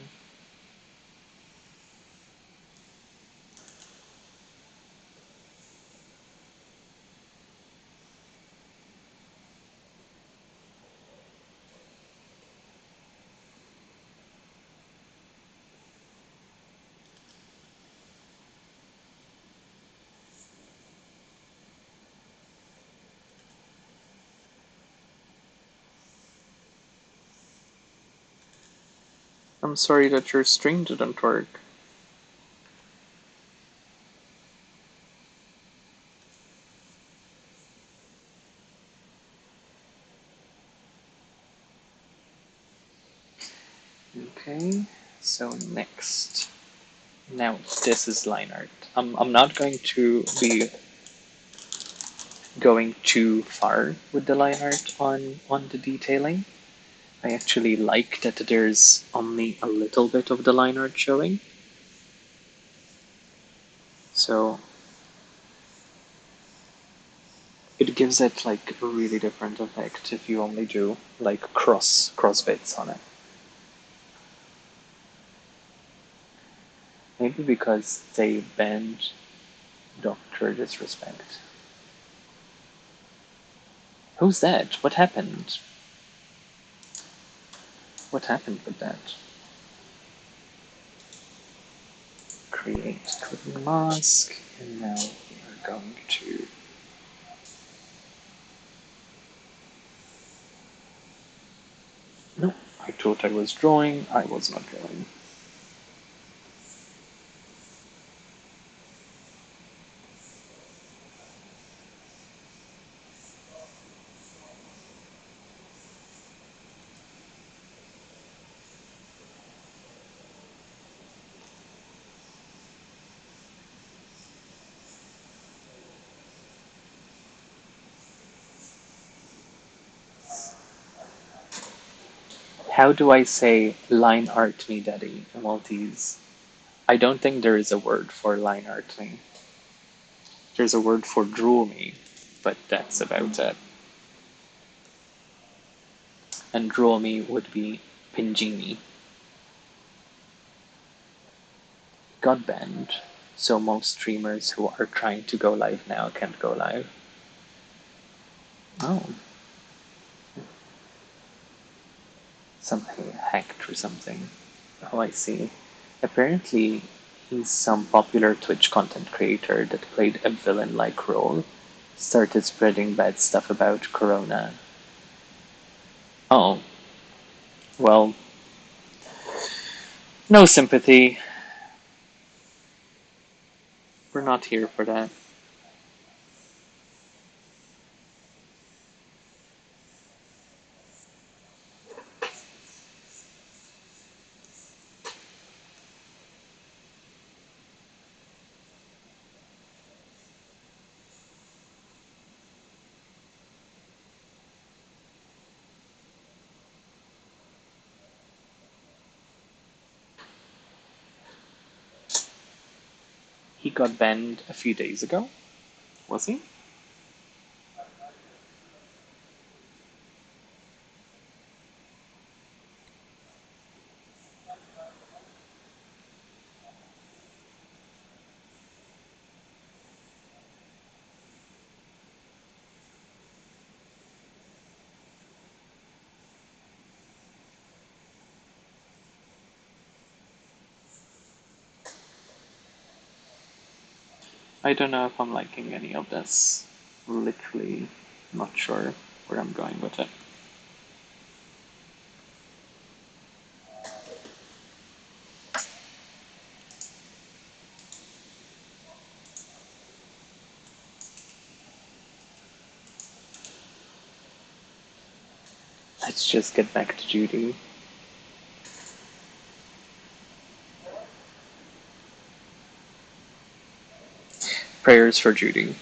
I'm sorry that your stream didn't work. Okay, so next. Now this is line art. I'm not going to be going too far with the line art on the detailing. I actually like that there's only a little bit of the line art showing. So it gives it like a really different effect if you only do like cross bits on it. Maybe because they banned Doctor Disrespect. Who's that? What happened? What happened with that? Create cooking mask, and now we are going to. No, I thought I was drawing. I was not drawing. How do I say line art me, daddy? Maltese. I don't think there is a word for line art me. There's a word for draw me, but that's about it. And draw me would be Pingini. Got banned, so most streamers who are trying to go live now can't go live. Oh, something hacked or something. Oh, I see. Apparently, he's some popular Twitch content creator that played a villain-like role, started spreading bad stuff about Corona. Oh, well, no sympathy. We're not here for that. He got banned a few days ago, was he? I don't know if I'm liking any of this. Literally not sure where I'm going with it. Let's just get back to Judy. Prayers for Judy.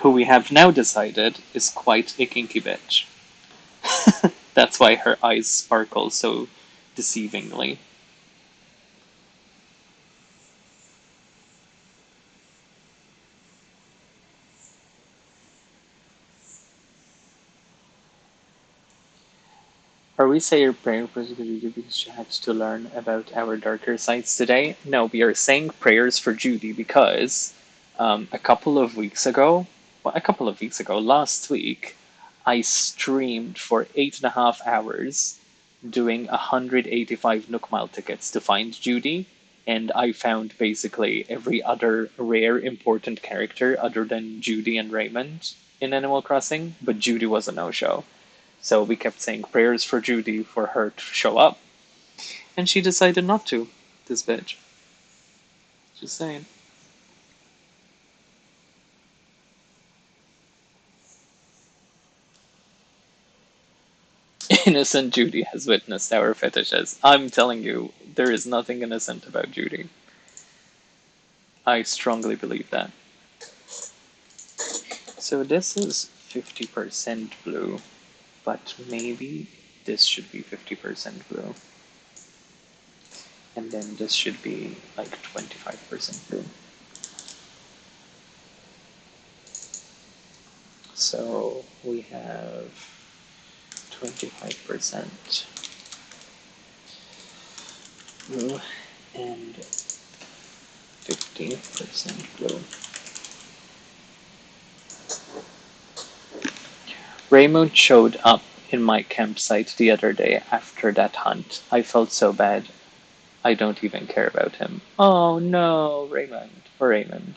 Who we have now decided is quite a kinky bitch. That's why her eyes sparkle so deceivingly. Are we saying you're praying for Judy because she had to learn about our darker sides today? No, we are saying prayers for Judy because a couple of weeks ago, last week, I streamed for 8.5 hours doing 185 Nook Mile tickets to find Judy, and I found basically every other rare important character other than Judy and Raymond in Animal Crossing, but Judy was a no-show. So we kept saying prayers for Judy for her to show up. And she decided not to, this bitch. Just saying. Innocent Judy has witnessed our fetishes. I'm telling you, there is nothing innocent about Judy. I strongly believe that. So this is 50% blue, but maybe this should be 50% blue. And then this should be like 25% blue. So we have 25% blue and 15% blue. Raymond showed up in my campsite the other day after that hunt. I felt so bad. I don't even care about him. Oh no, Raymond. Or Raymond.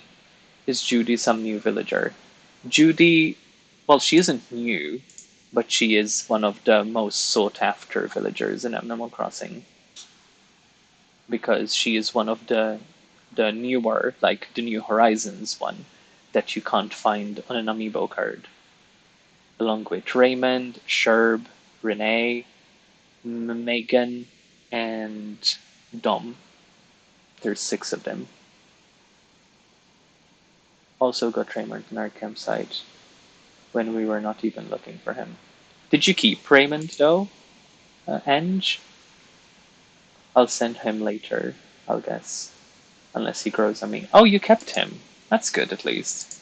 Is Judy some new villager? Judy, well, she isn't new, but she is one of the most sought after villagers in Animal Crossing. Because she is one of the newer, like the New Horizons one, that you can't find on an amiibo card. Along with Raymond, Sherb, Renee, Megan, and Dom. There's 6 of them. Also got Raymond in our campsite when we were not even looking for him. Did you keep Raymond though, Ange? I'll send him later, I'll guess. Unless he grows on me. Oh, you kept him. That's good at least.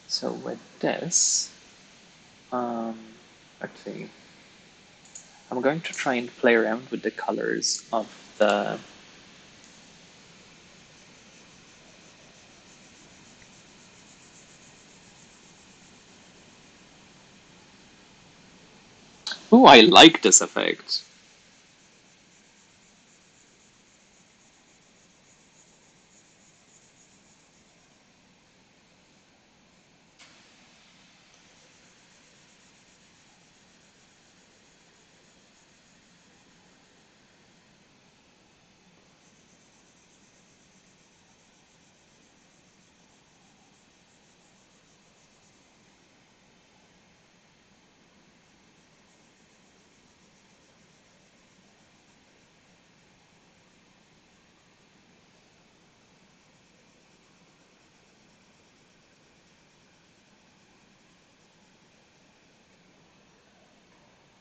So with this, um, let's see. I'm going to try and play around with the colors of the. Ooh, I like this effect.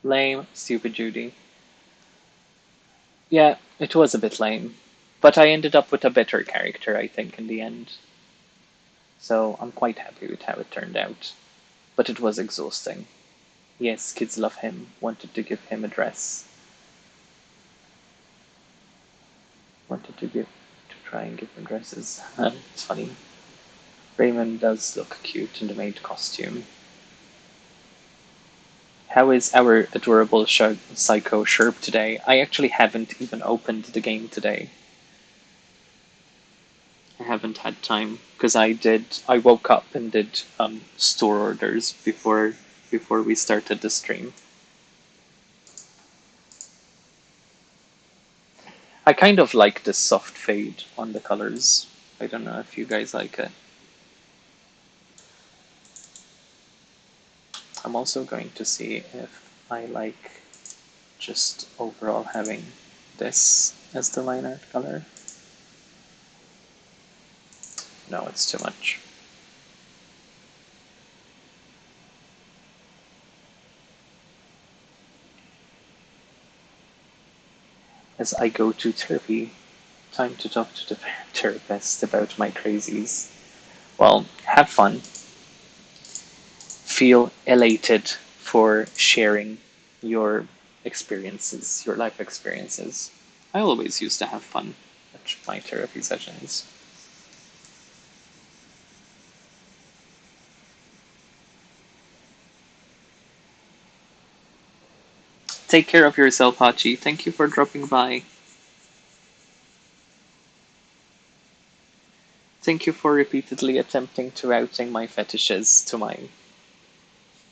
Lame, stupid Judy. Yeah, it was a bit lame. But I ended up with a better character, I think, in the end. So I'm quite happy with how it turned out. But it was exhausting. Yes, kids love him, wanted to give him a dress. Wanted to try and give him dresses. It's funny. Raymond does look cute in the maid costume. How is our adorable Psycho Sherp today? I actually haven't even opened the game today. I haven't had time because I woke up and did store orders before we started the stream. I kind of like this soft fade on the colors. I don't know if you guys like it. I'm also going to see if I like just overall having this as the line art color. No, it's too much. As I go to therapy, time to talk to the therapist about my crazies. Well, have fun. Feel elated for sharing your experiences, your life experiences. I always used to have fun at my therapy sessions. Take care of yourself, Hachi. Thank you for dropping by. Thank you for repeatedly attempting to outing my fetishes to my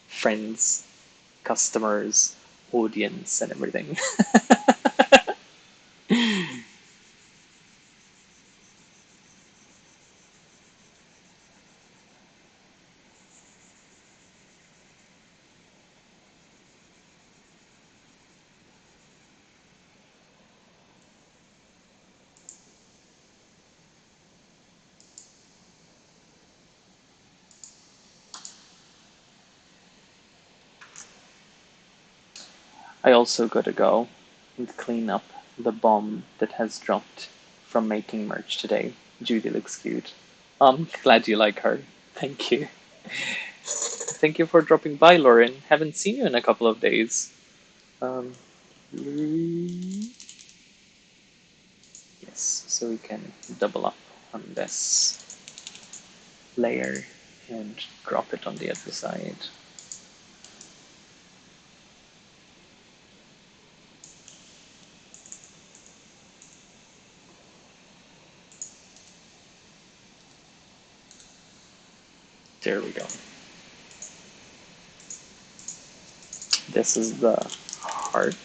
friends, customers, audience, and everything. I also gotta go and clean up the bomb that has dropped from making merch today. Judy looks cute. I'm glad you like her. Thank you. Thank you for dropping by, Lauren. Haven't seen you in a couple of days. Um, yes, so we can double up on this layer and drop it on the other side. There we go. This is the heart.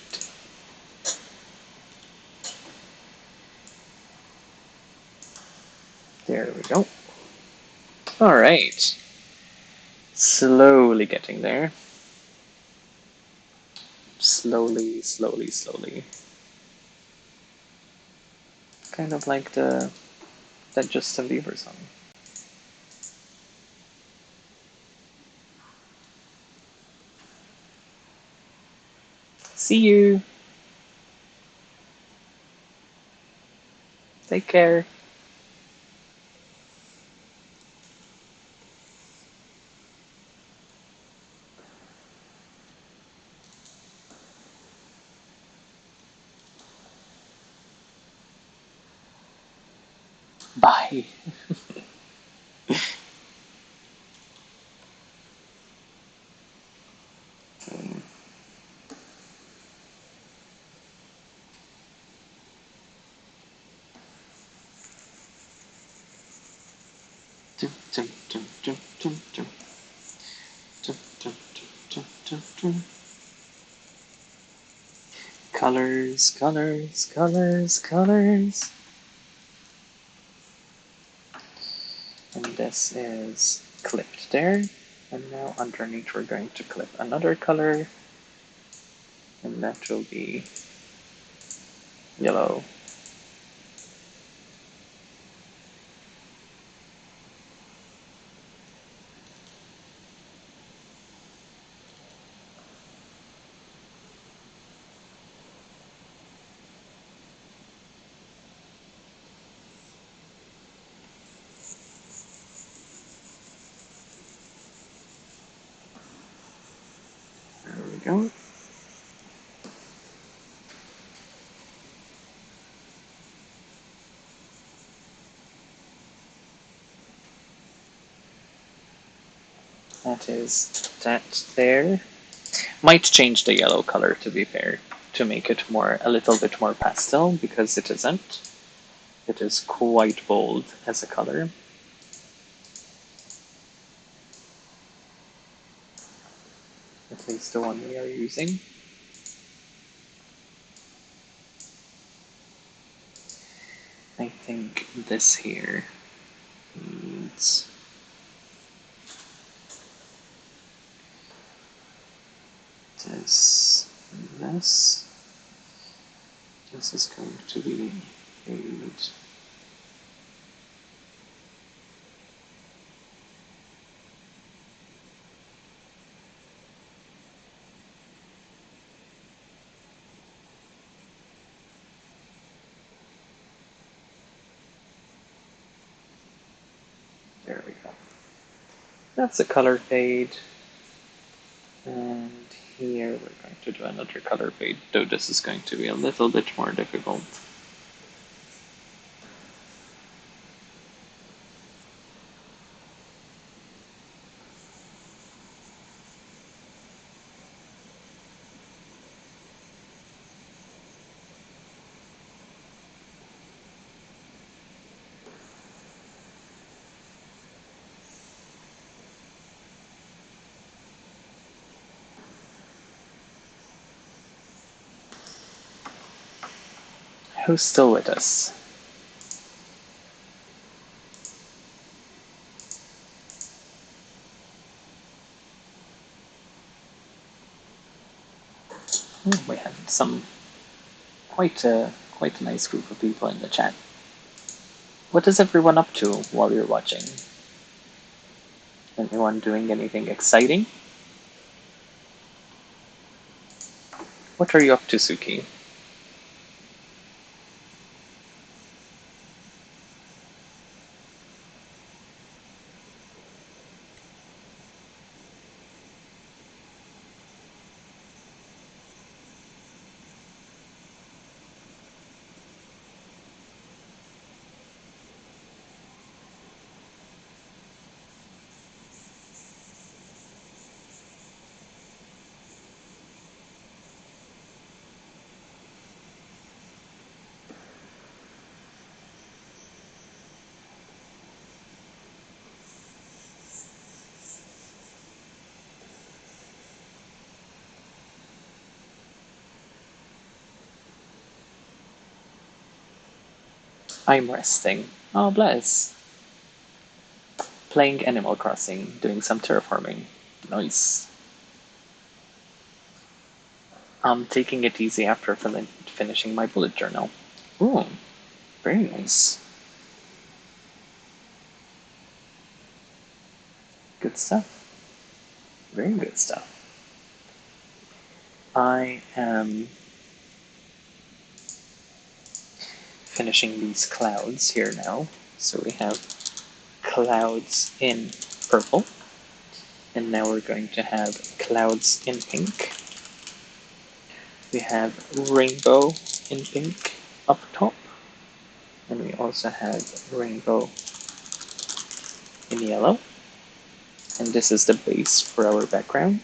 There we go. All right. Slowly getting there. Slowly, slowly, slowly. Kind of like that Justin Bieber song. See you. Take care. Bye. Colors, colors, colors, colors. And this is clipped there. And now underneath we're going to clip another color. And that will be yellow. go. That is that there. Might change the yellow color, to be fair, to make it a little bit more pastel, because it isn't. It is quite bold as a color. At least the one we are using. I think this here needs this. This is going to be fade. There we go. That's a color fade. And here we're going to do another color fade, though this is going to be a little bit more difficult. Who's still with us? We had quite a nice group of people in the chat. What is everyone up to while you're watching? Anyone doing anything exciting? What are you up to, Suki? I'm resting. Oh, bless. Playing Animal Crossing, doing some terraforming. Nice. I'm taking it easy after finishing my bullet journal. Ooh, very nice. Good stuff. Very good stuff. I am finishing these clouds here now. So we have clouds in purple, and now we're going to have clouds in pink. We have rainbow in pink up top, and we also have rainbow in yellow. And this is the base for our background.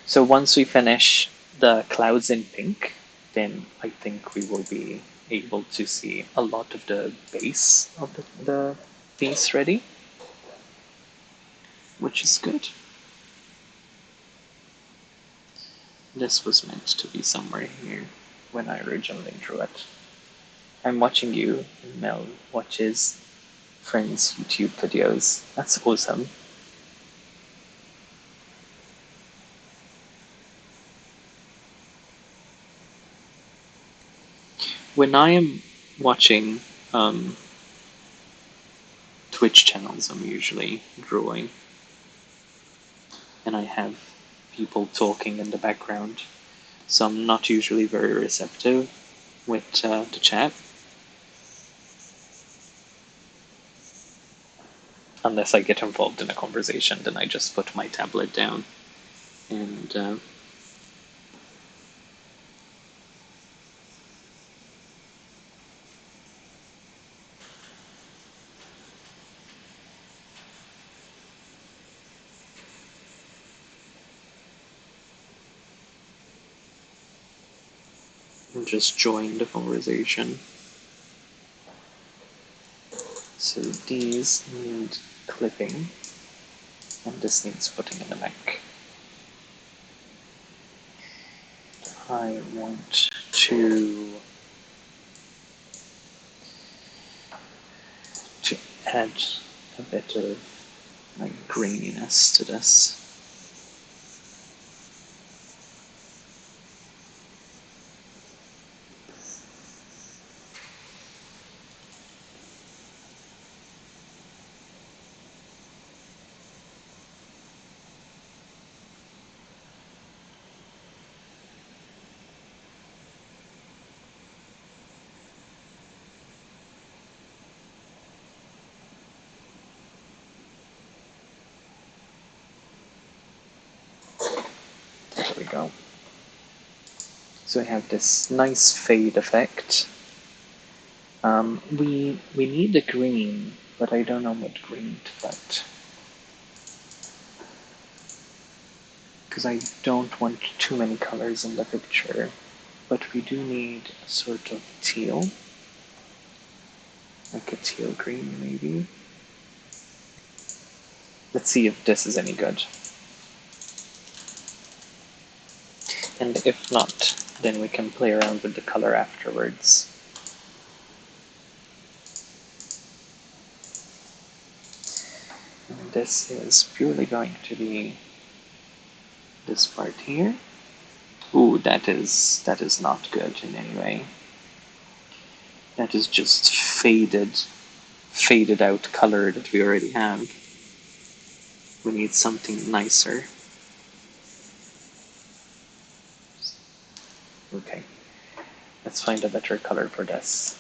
So once we finish the clouds in pink, then I think we will be able to see a lot of the base of the piece ready, which is good. This was meant to be somewhere here when I originally drew it. I'm watching you, and Mel watches friends' YouTube videos. That's awesome. When I am watching Twitch channels, I'm usually drawing, and I have people talking in the background, so I'm not usually very receptive with the chat. Unless I get involved in a conversation, then I just put my tablet down. And just join the conversation. So these need clipping, and this needs putting in the back. I want to add a bit of like graininess to this. There we go. So we have this nice fade effect. We need a green, but I don't know what green to put. Because I don't want too many colors in the picture. But we do need a sort of teal. Like a teal green, maybe. Let's see if this is any good. And if not, then we can play around with the color afterwards. And this is purely going to be this part here. Ooh, that is not good in any way. That is just faded out color that we already have. We need something nicer. Okay, let's find a better color for this.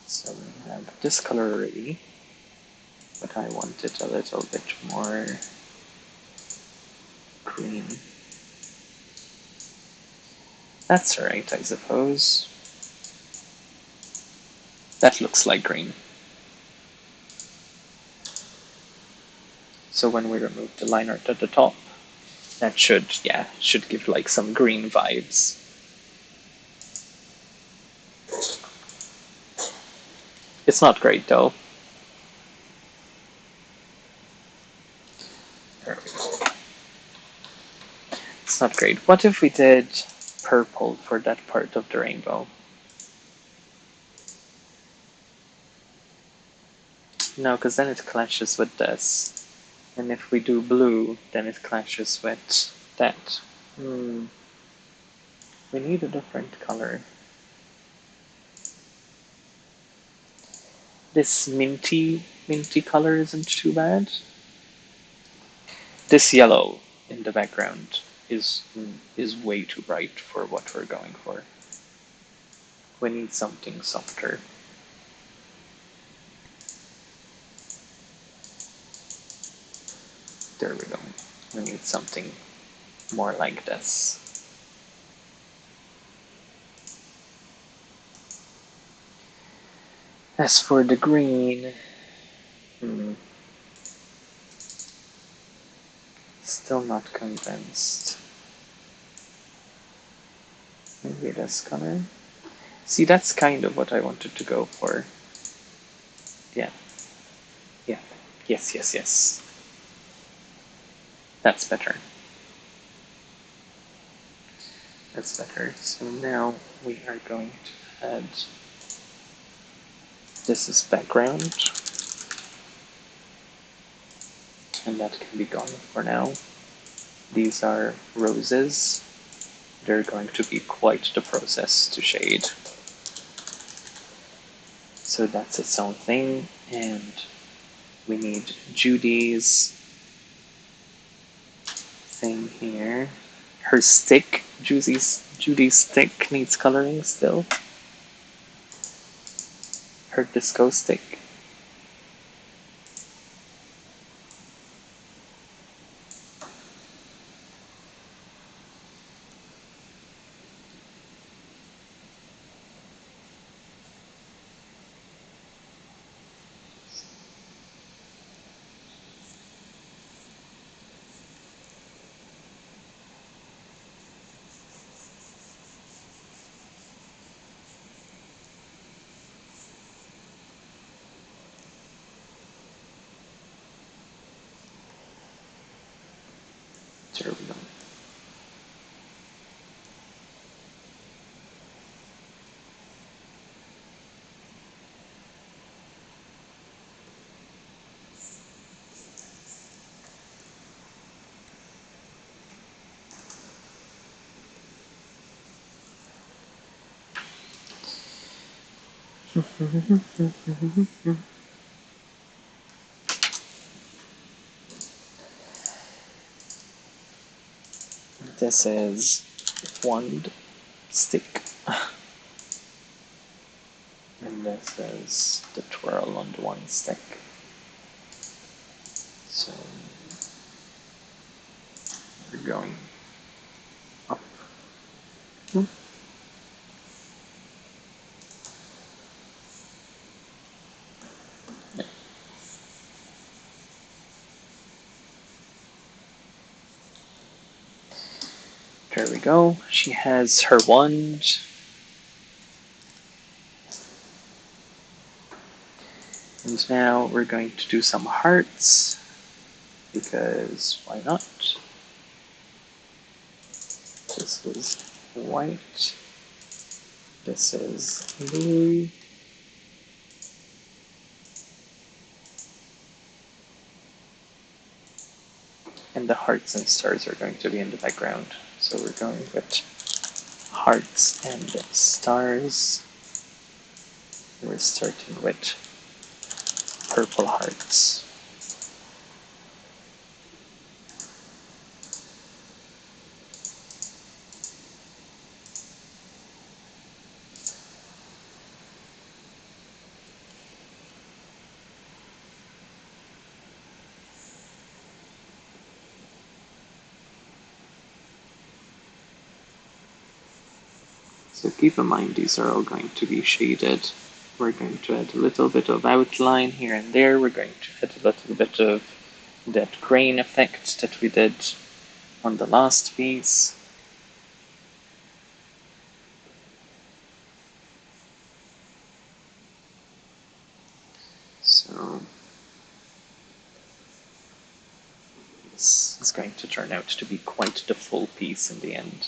So we have this color already, but I want it a little bit more green. That's alright, I suppose. That looks like green. So when we remove the line art at the top, that should give like some green vibes. It's not great though. There we go. It's not great. What if we did purple for that part of the rainbow? No, because then it clashes with this. And if we do blue, then it clashes with that. We need a different color. This minty color isn't too bad. This yellow in the background is way too bright for what we're going for. We need something softer. There we go. We need something more like this. As for the green, still not convinced. Maybe this color? See, that's kind of what I wanted to go for. Yeah. Yeah. Yes. That's better. That's better. So now we are going to add, this is background, and that can be gone for now. These are roses. They're going to be quite the process to shade. So that's its own thing, and we need Judy's thing here. Her stick, Judy's stick needs coloring still. Her disco stick. There we go. This is wand stick. And this is the twirl on the one stick. So we're going up. There we go. She has her wand. And now we're going to do some hearts, because why not? This is white. This is blue. And the hearts and stars are going to be in the background. So we're going with hearts and stars. We're starting with purple hearts. So keep in mind these are all going to be shaded. We're going to add a little bit of outline here and there. We're going to add a little bit of that grain effect that we did on the last piece. So this is going to turn out to be quite the full piece in the end.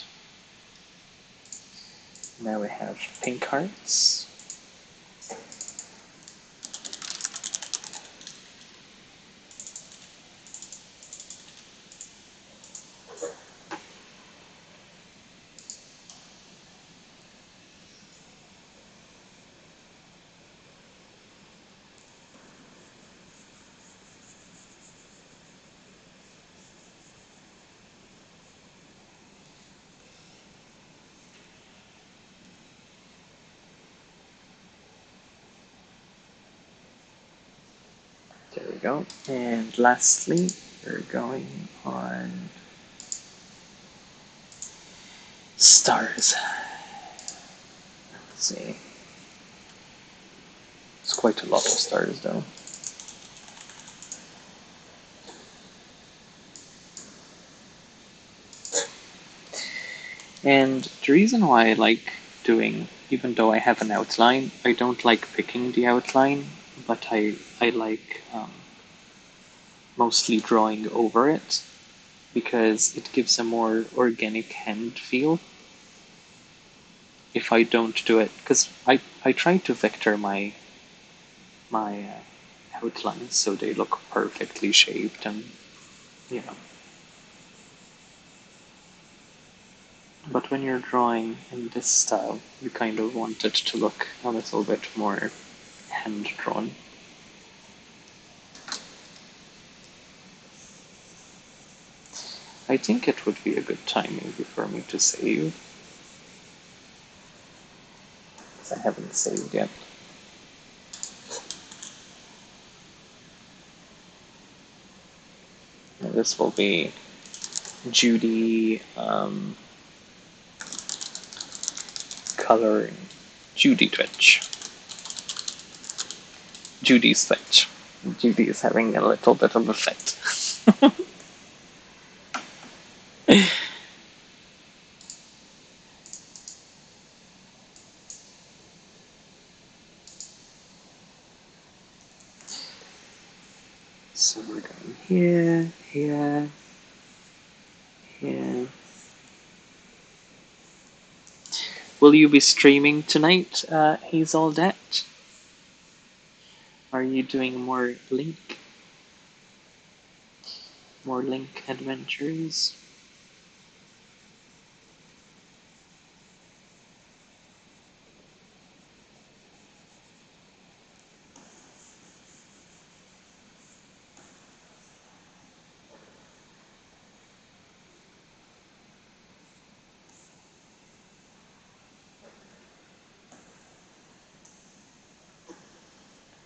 Now we have pink hearts. There we go. And lastly, we're going on stars. Let's see. It's quite a lot of stars though. And the reason why I like doing, even though I have an outline, I don't like picking the outline, but I like mostly drawing over it, because it gives a more organic hand feel if I don't do it. Because I try to vector my outlines so they look perfectly shaped and, you know. But when you're drawing in this style, you kind of want it to look a little bit more hand-drawn. I think it would be a good time maybe for me to save, because I haven't saved yet. And this will be Judy coloring Judy Twitch. Judy's Twitch. Judy is having a little bit of a fit. So we're going here, here, Yeah. Will you be streaming tonight, Hazeldet? Are you doing more Link adventures?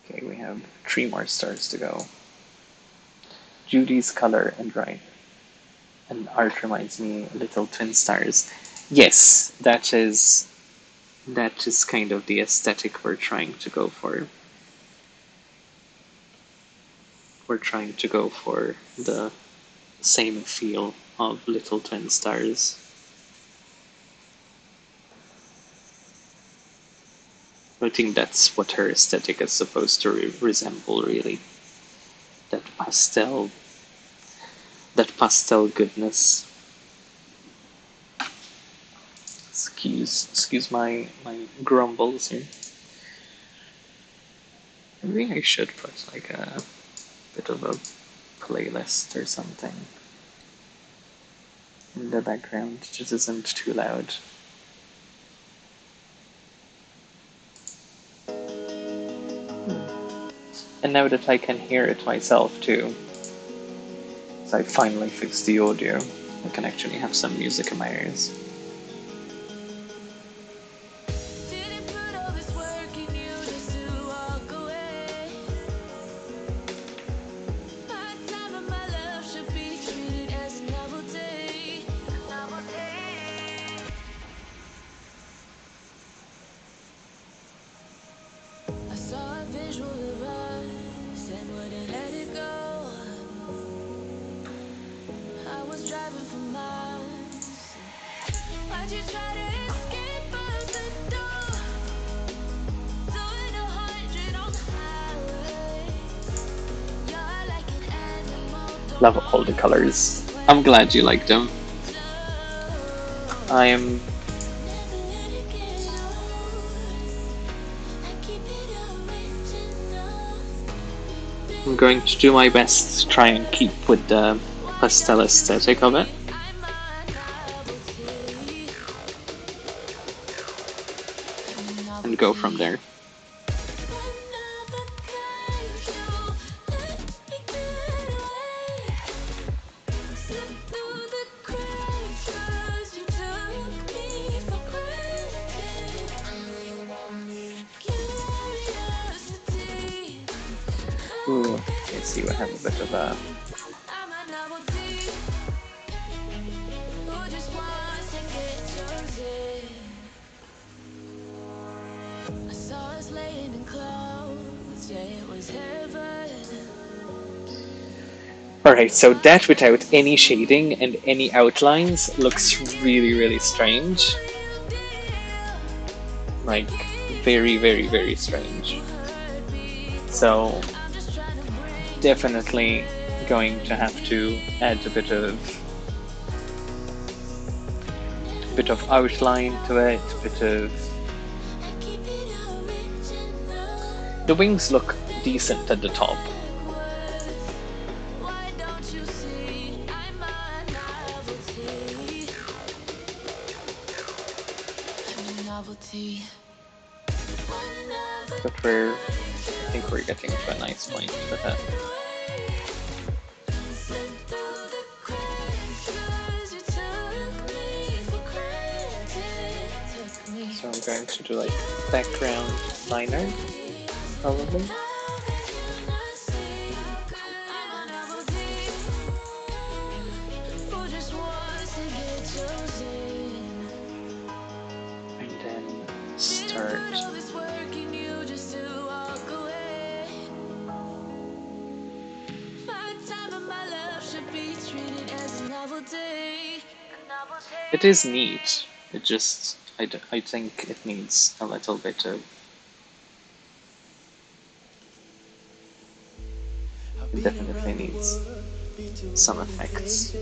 Okay, we have 3 more stars to go. Judy's color and right. And art reminds me little twin stars. Yes, that is kind of the aesthetic we're trying to go for. We're trying to go for the same feel of little twin stars. I think that's what her aesthetic is supposed to resemble, really. That pastel, that pastel goodness. Excuse my grumbles here. Maybe I should put like a bit of a playlist or something in the background. It just isn't too loud. And now that I can hear it myself too, so I finally fixed the audio, I can actually have some music in my ears. Love all the colors. I'm glad you like them. I'm I'm going to do my best to try and keep with the pastel aesthetic of it. And go from there. Ooh, I see we have a bit of a... Alright, so that without any shading and any outlines looks really, really strange. Like, very, very, very strange. So, definitely going to have to add a bit of outline to it, bit of... The wings look decent at the top. But I think we're getting to a nice point with it. So I'm going to do like background liner, probably. And then start it is neat. It just, I think it needs a little bit of... It definitely needs some effects.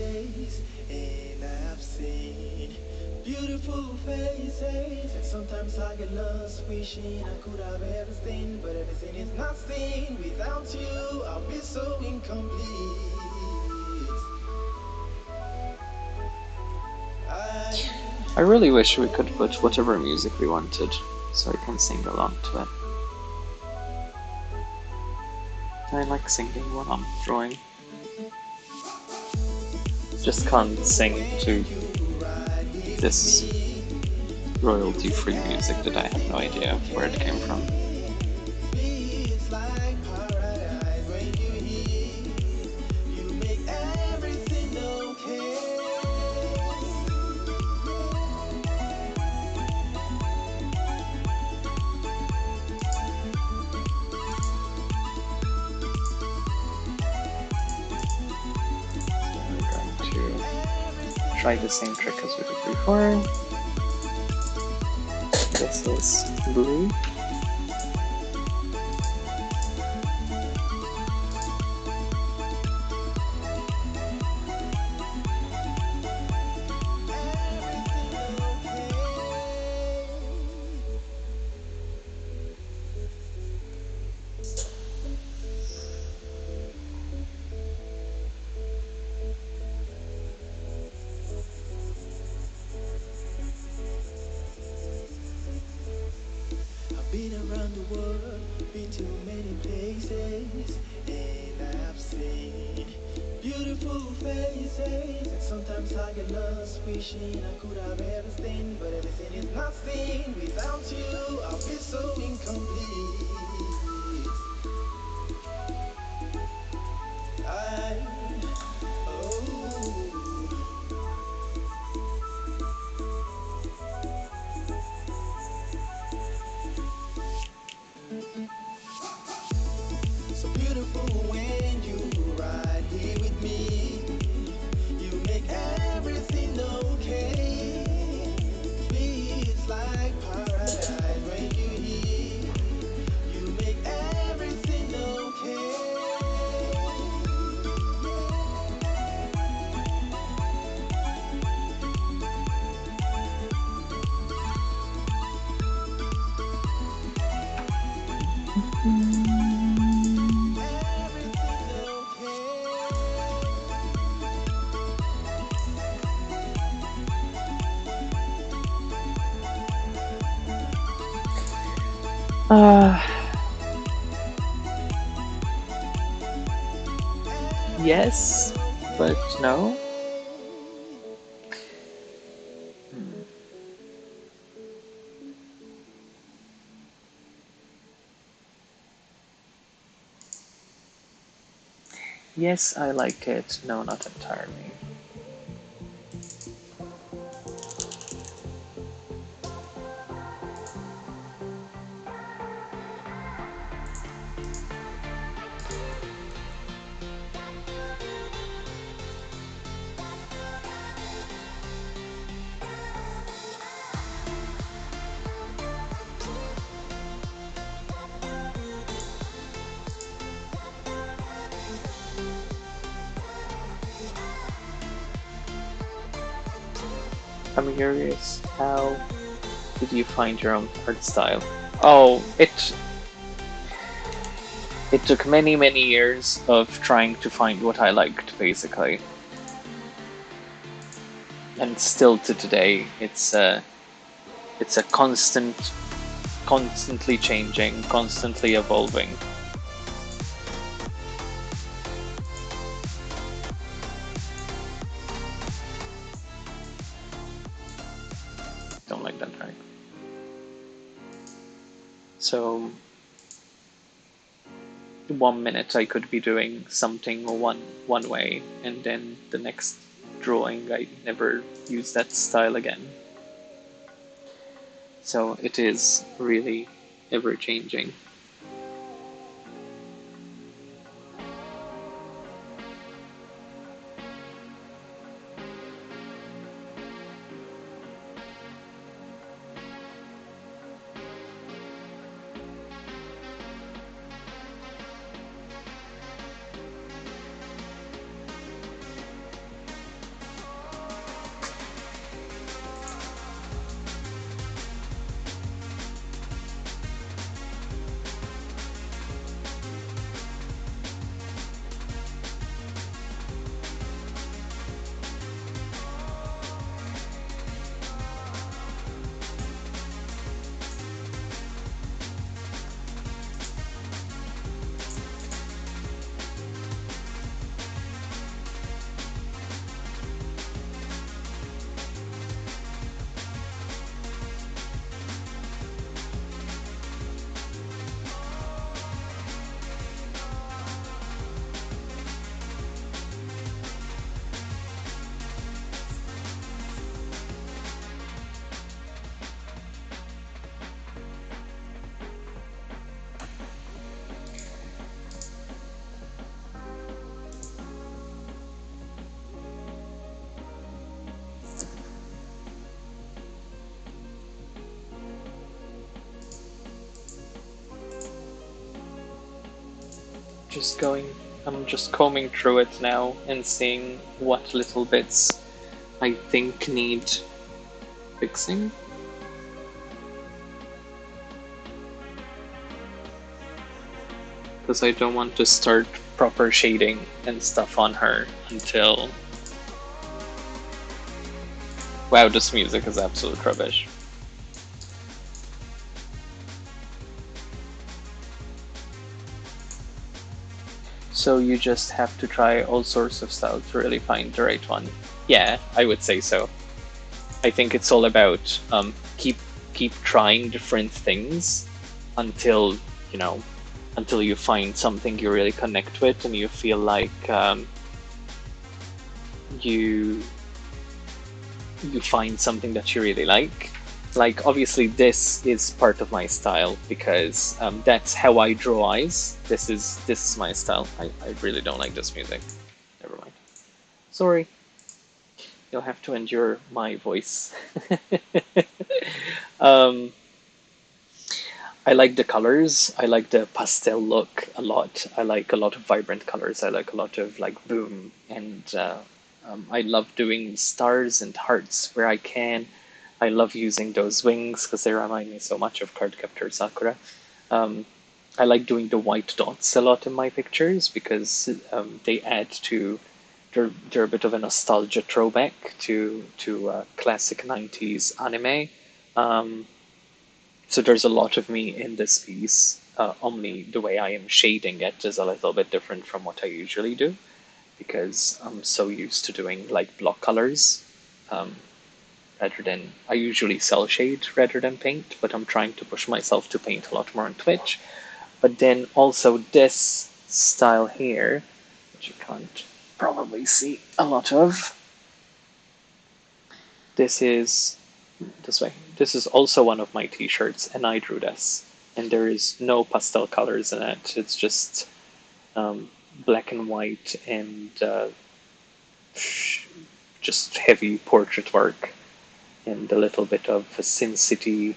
seen beautiful faces, and sometimes I get lost wishing I could have everything, but everything is nothing without you. I'll be so incomplete. I I really wish we could put whatever music we wanted, so I can sing along to it. I like singing when I'm drawing. Just can't sing to this royalty-free music that I have no idea where it came from. feels like paradise when you hear. You make everything okay. So we're going to try the same trick as we did before. This is blue. I've been around the world, been to many places, and I've seen beautiful faces. And sometimes I get lost, wishing I could have everything, but everything is nothing without you. I'll be so incomplete. I, oh, so beautiful when you ride here with me. You make everything okay. Feels like paradise when you hear. You make everything okay. Everything Uh, yes, but no. Hmm. Yes, I like it. No, not entirely. I'm curious, how did you find your own art style? Oh, it took many, many years of trying to find what I liked, basically. And still to today, it's a constantly changing, constantly evolving. Don't like that track. So 1 minute I could be doing something one way, and then the next drawing I never use that style again. So it is really ever changing. just going, I'm just combing through it now and seeing what little bits I think need fixing. Because I don't want to start proper shading and stuff on her until... Wow, this music is absolute rubbish. So you just have to try all sorts of style to really find the right one. Yeah, I would say so. I think it's all about keep trying different things until you know until you find something you really connect with and you feel like you you find something that you really like. Like obviously this is part of my style because that's how I draw eyes. This is my style. I really don't like this music. Never mind. Sorry. You'll have to endure my voice. um, I like the colors. I like the pastel look a lot. I like a lot of vibrant colors. I like a lot of like boom, and I love doing stars and hearts where I can. I love using those wings because they remind me so much of Cardcaptor Sakura. Um, I like doing the white dots a lot in my pictures because they add to. They're a bit of a nostalgia throwback to classic '90s anime. Um, so there's a lot of me in this piece. Only the way I am shading it is a little bit different from what I usually do because I'm so used to doing like block colors um, rather than I usually cell shade rather than paint, but I'm trying to push myself to paint a lot more on Twitch. But then also this style here, which you can't probably see a lot of. This is this way. This is also one of my t-shirts, and I drew this. And there is no pastel colors in it. It's just black and white and just heavy portrait work and a little bit of a Sin City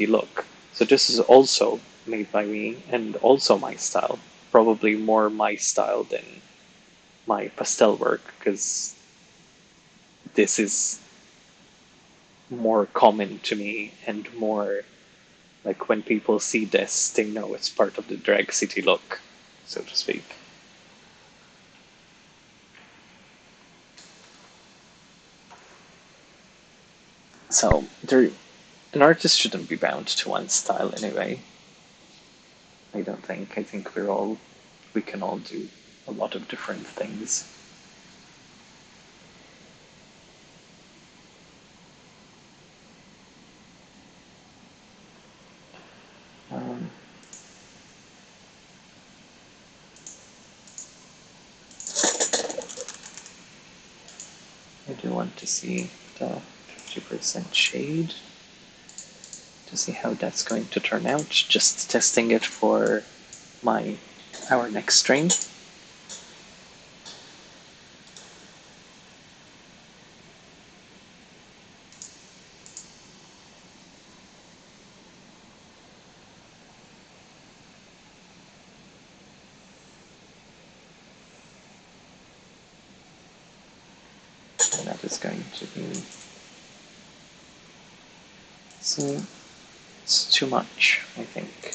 look. So this is also made by me and also my style. Probably more my style than my pastel work because this is more common to me and more like when people see this, they know it's part of the drag city look, so to speak. So there, an artist shouldn't be bound to one style anyway. I don't think. I think we can all do a lot of different things. Um, I do want to see the 50% shade to see how that's going to turn out. Just testing it for my our next stream. And that is going to be, see, it's too much, I think.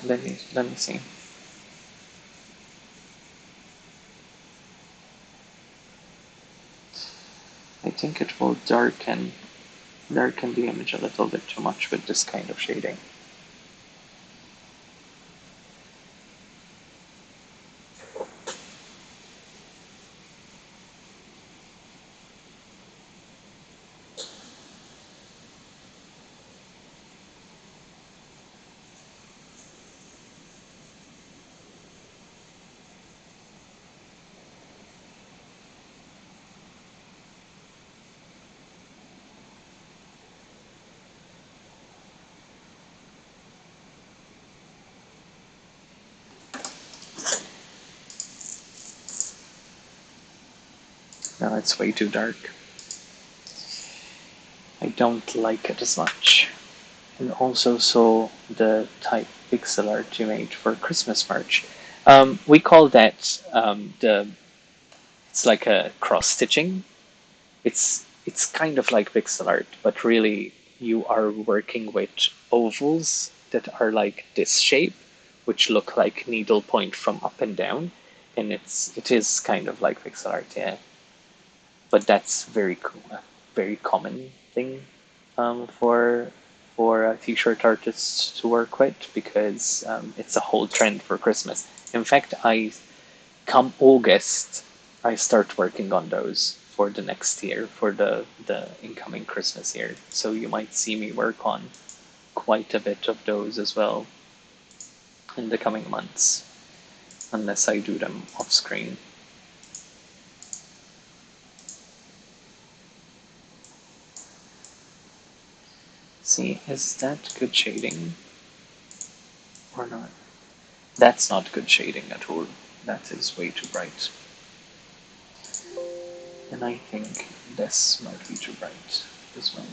Let me see. I think it will darken the image a little bit too much with this kind of shading. Now it's way too dark. I don't like it as much. And also saw the type pixel art you made for Christmas merch. We call that the. It's like a cross stitching. It's kind of like pixel art, but really you are working with ovals that are like this shape, which look like needlepoint from up and down, and it is kind of like pixel art, yeah. But that's very cool, very common thing for t-shirt artists to work with because it's a whole trend for Christmas. In fact, I come August, I start working on those for the next year, for the incoming Christmas year. So you might see me work on quite a bit of those as well in the coming months, unless I do them off screen. See, is that good shading or not? That's not good shading at all. That is way too bright. And I think this might be too bright as well.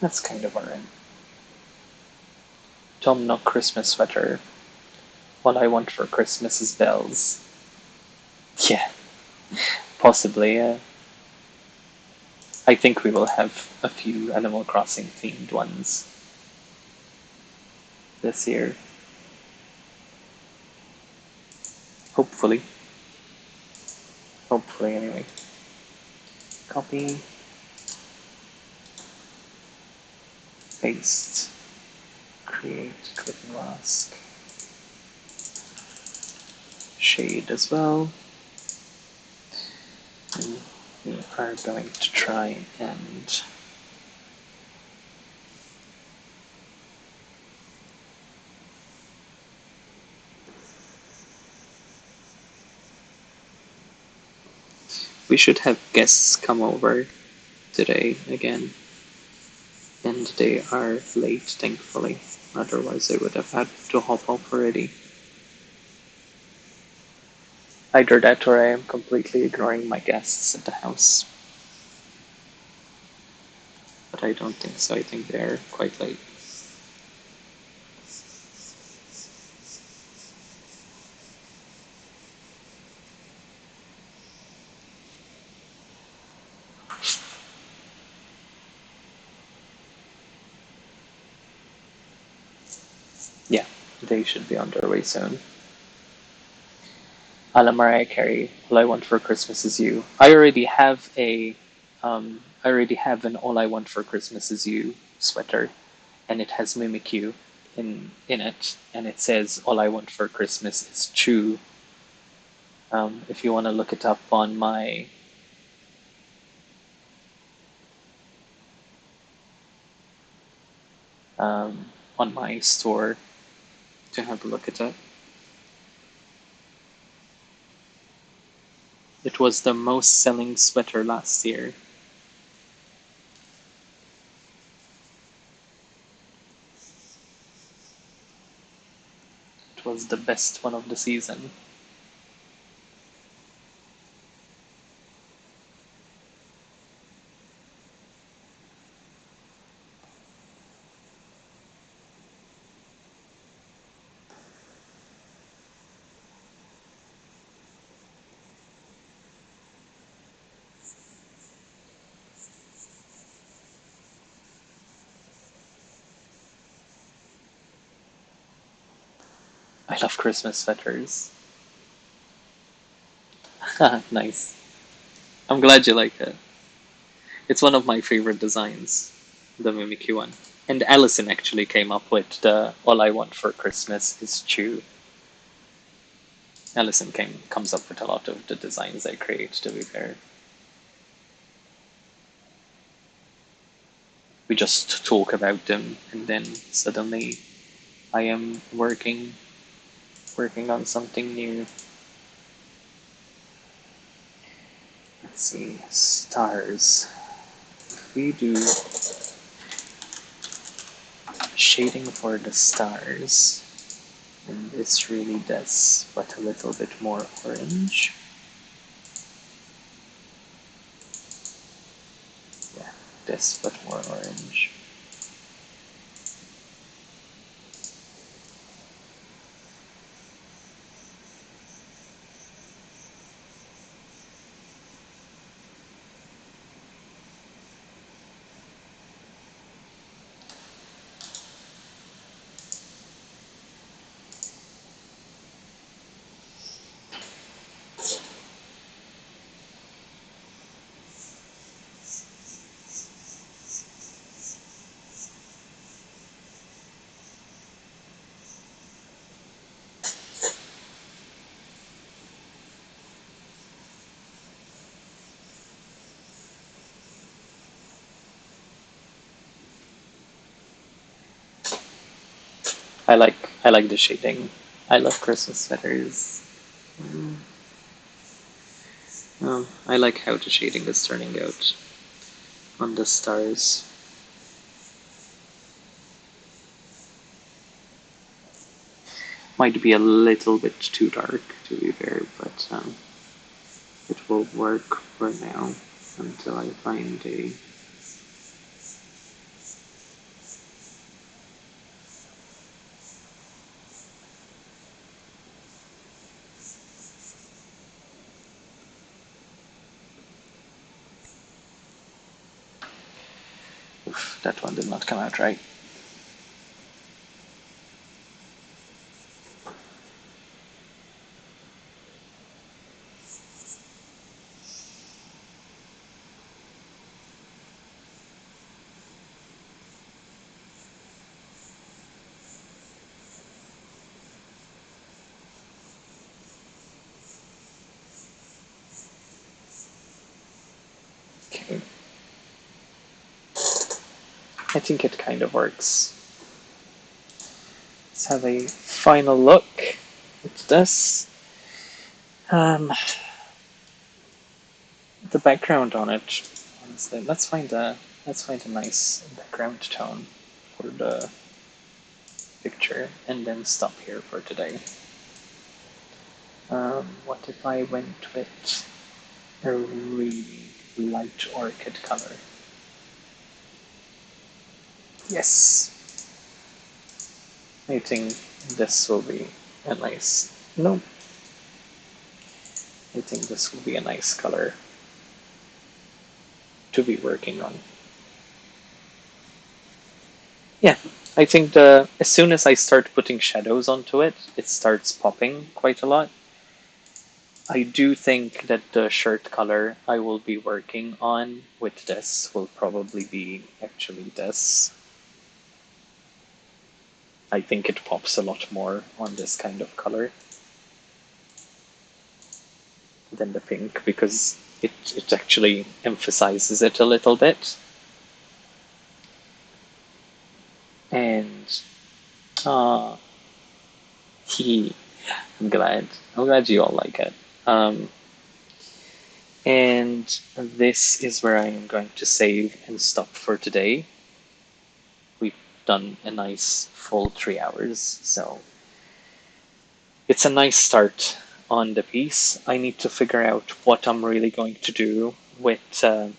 That's kind of alright. Tom Nook Christmas sweater. All I want for Christmas is bells. Yeah, possibly. I think we will have a few Animal Crossing themed ones this year. Hopefully. Hopefully, anyway. Copy, paste, create, clip and mask, shade as well. And we are going to try and we should have guests come over today again. And they are late, thankfully. Otherwise, I would have had to hop off already. Either that or I am completely ignoring my guests at the house. But I don't think so. I think they're quite late. Yeah, they should be on their way soon. A la Mariah Carey, All I Want for Christmas Is You. I already have an All I Want for Christmas Is You sweater, and it has Mimikyu in it, and it says All I Want for Christmas is True. If you want to look it up on my store to have a look at it. It was the most selling sweater last year. It was the best one of the season. I love Christmas sweaters. Nice. I'm glad you like it. It's one of my favorite designs, the Mimikyu one. And Allison actually came up with the All I Want for Christmas is Chew. Allison comes up with a lot of the designs I create, to be fair. We just talk about them and then suddenly I am working on something new. Let's see, stars. If we do shading for the stars, and this really does, but a little bit more orange. Yeah. this, but more orange. I like the shading. I love Christmas sweaters. Mm. Oh, I like how the shading is turning out on the stars. Might be a little bit too dark, to be fair, but it will work for now until I find a. Oof, that one did not come out right. Okay. I think it kind of works. Let's have a final look at this. Um, the background on it, honestly, let's find a nice background tone for the picture, and then stop here for today. What if I went with a really light orchid color? Yes, I think this will be a nice. No, I think this will be a nice color to be working on. Yeah, I think the as soon as I start putting shadows onto it, it starts popping quite a lot. I do think that the shirt color I will be working on with this will probably be actually this. I think it pops a lot more on this kind of color than the pink because it actually emphasizes it a little bit. And uh, he, I'm glad. I'm glad you all like it. Um, and this is where I am going to save and stop for today. We've done a nice full 3 hours, so it's a nice start on the piece. I need to figure out what I'm really going to do with the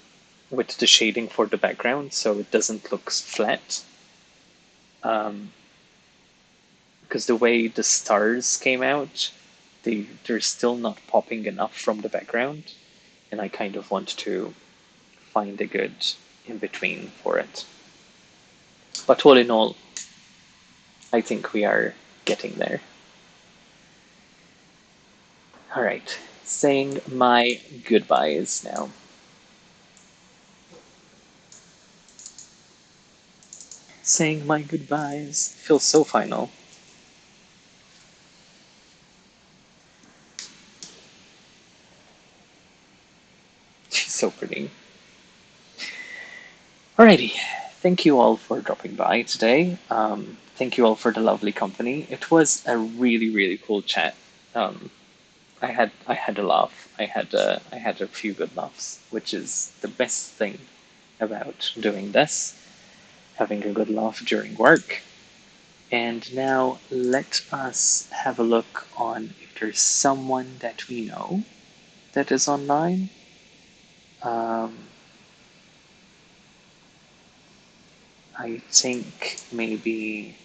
shading for the background so it doesn't look flat. Because the way the stars came out, they're still not popping enough from the background, and I kind of want to find a good in between for it. But all in all, I think we are getting there. All right, saying my goodbyes now. Saying my goodbyes feels so final. She's so pretty. Alrighty, thank you all for dropping by today. Thank you all for the lovely company. It was a really, really cool chat. Um, I had a laugh. I had a few good laughs, which is the best thing about doing this, having a good laugh during work. And now let us have a look on if there's someone that we know that is online. Um, I think maybe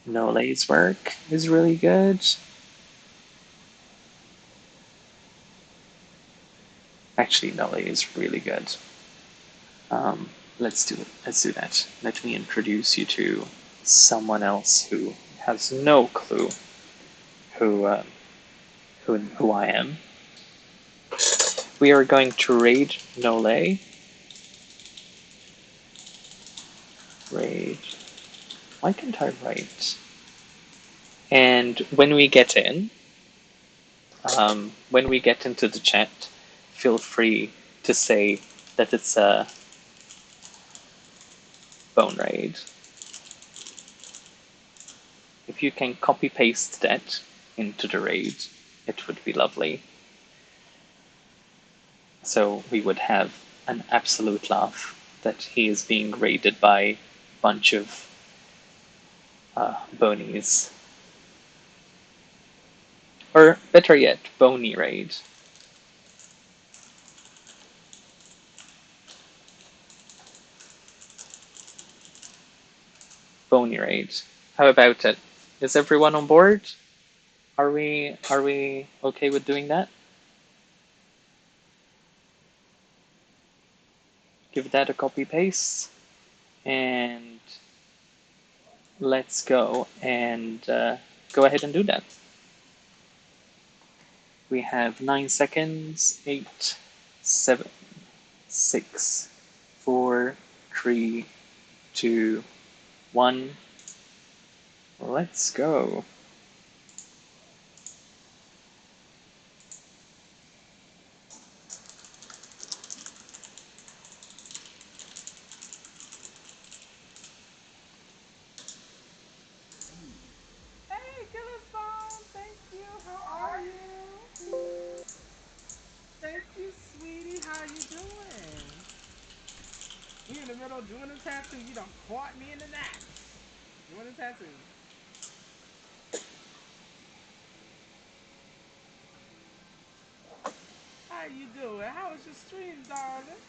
Nole's work is really good. Actually, Nole is really good. Um, let's do it. Let's do that. Let me introduce you to someone else who has no clue who who I am. We are going to raid Nole. Raid. Why can't I write? And when we get into the chat, feel free to say that it's a bone raid. If you can copy paste that into the raid, it would be lovely. So we would have an absolute laugh that he is being raided by a bunch of bonies. Or better yet, bony raid. Bony raid. How about it? Is everyone on board? Are we okay with doing that? Give that a copy paste and let's go and go ahead and do that. We have 9 seconds. 8, 7, 6, 4, 3, 2, 1. Let's go. Hey, Gilles, thank you. How are you? Thank you, sweetie. How you doing? We in the middle of doing a tattoo. You done caught me in the act. Doing a tattoo. How you doing? How was your stream, darling?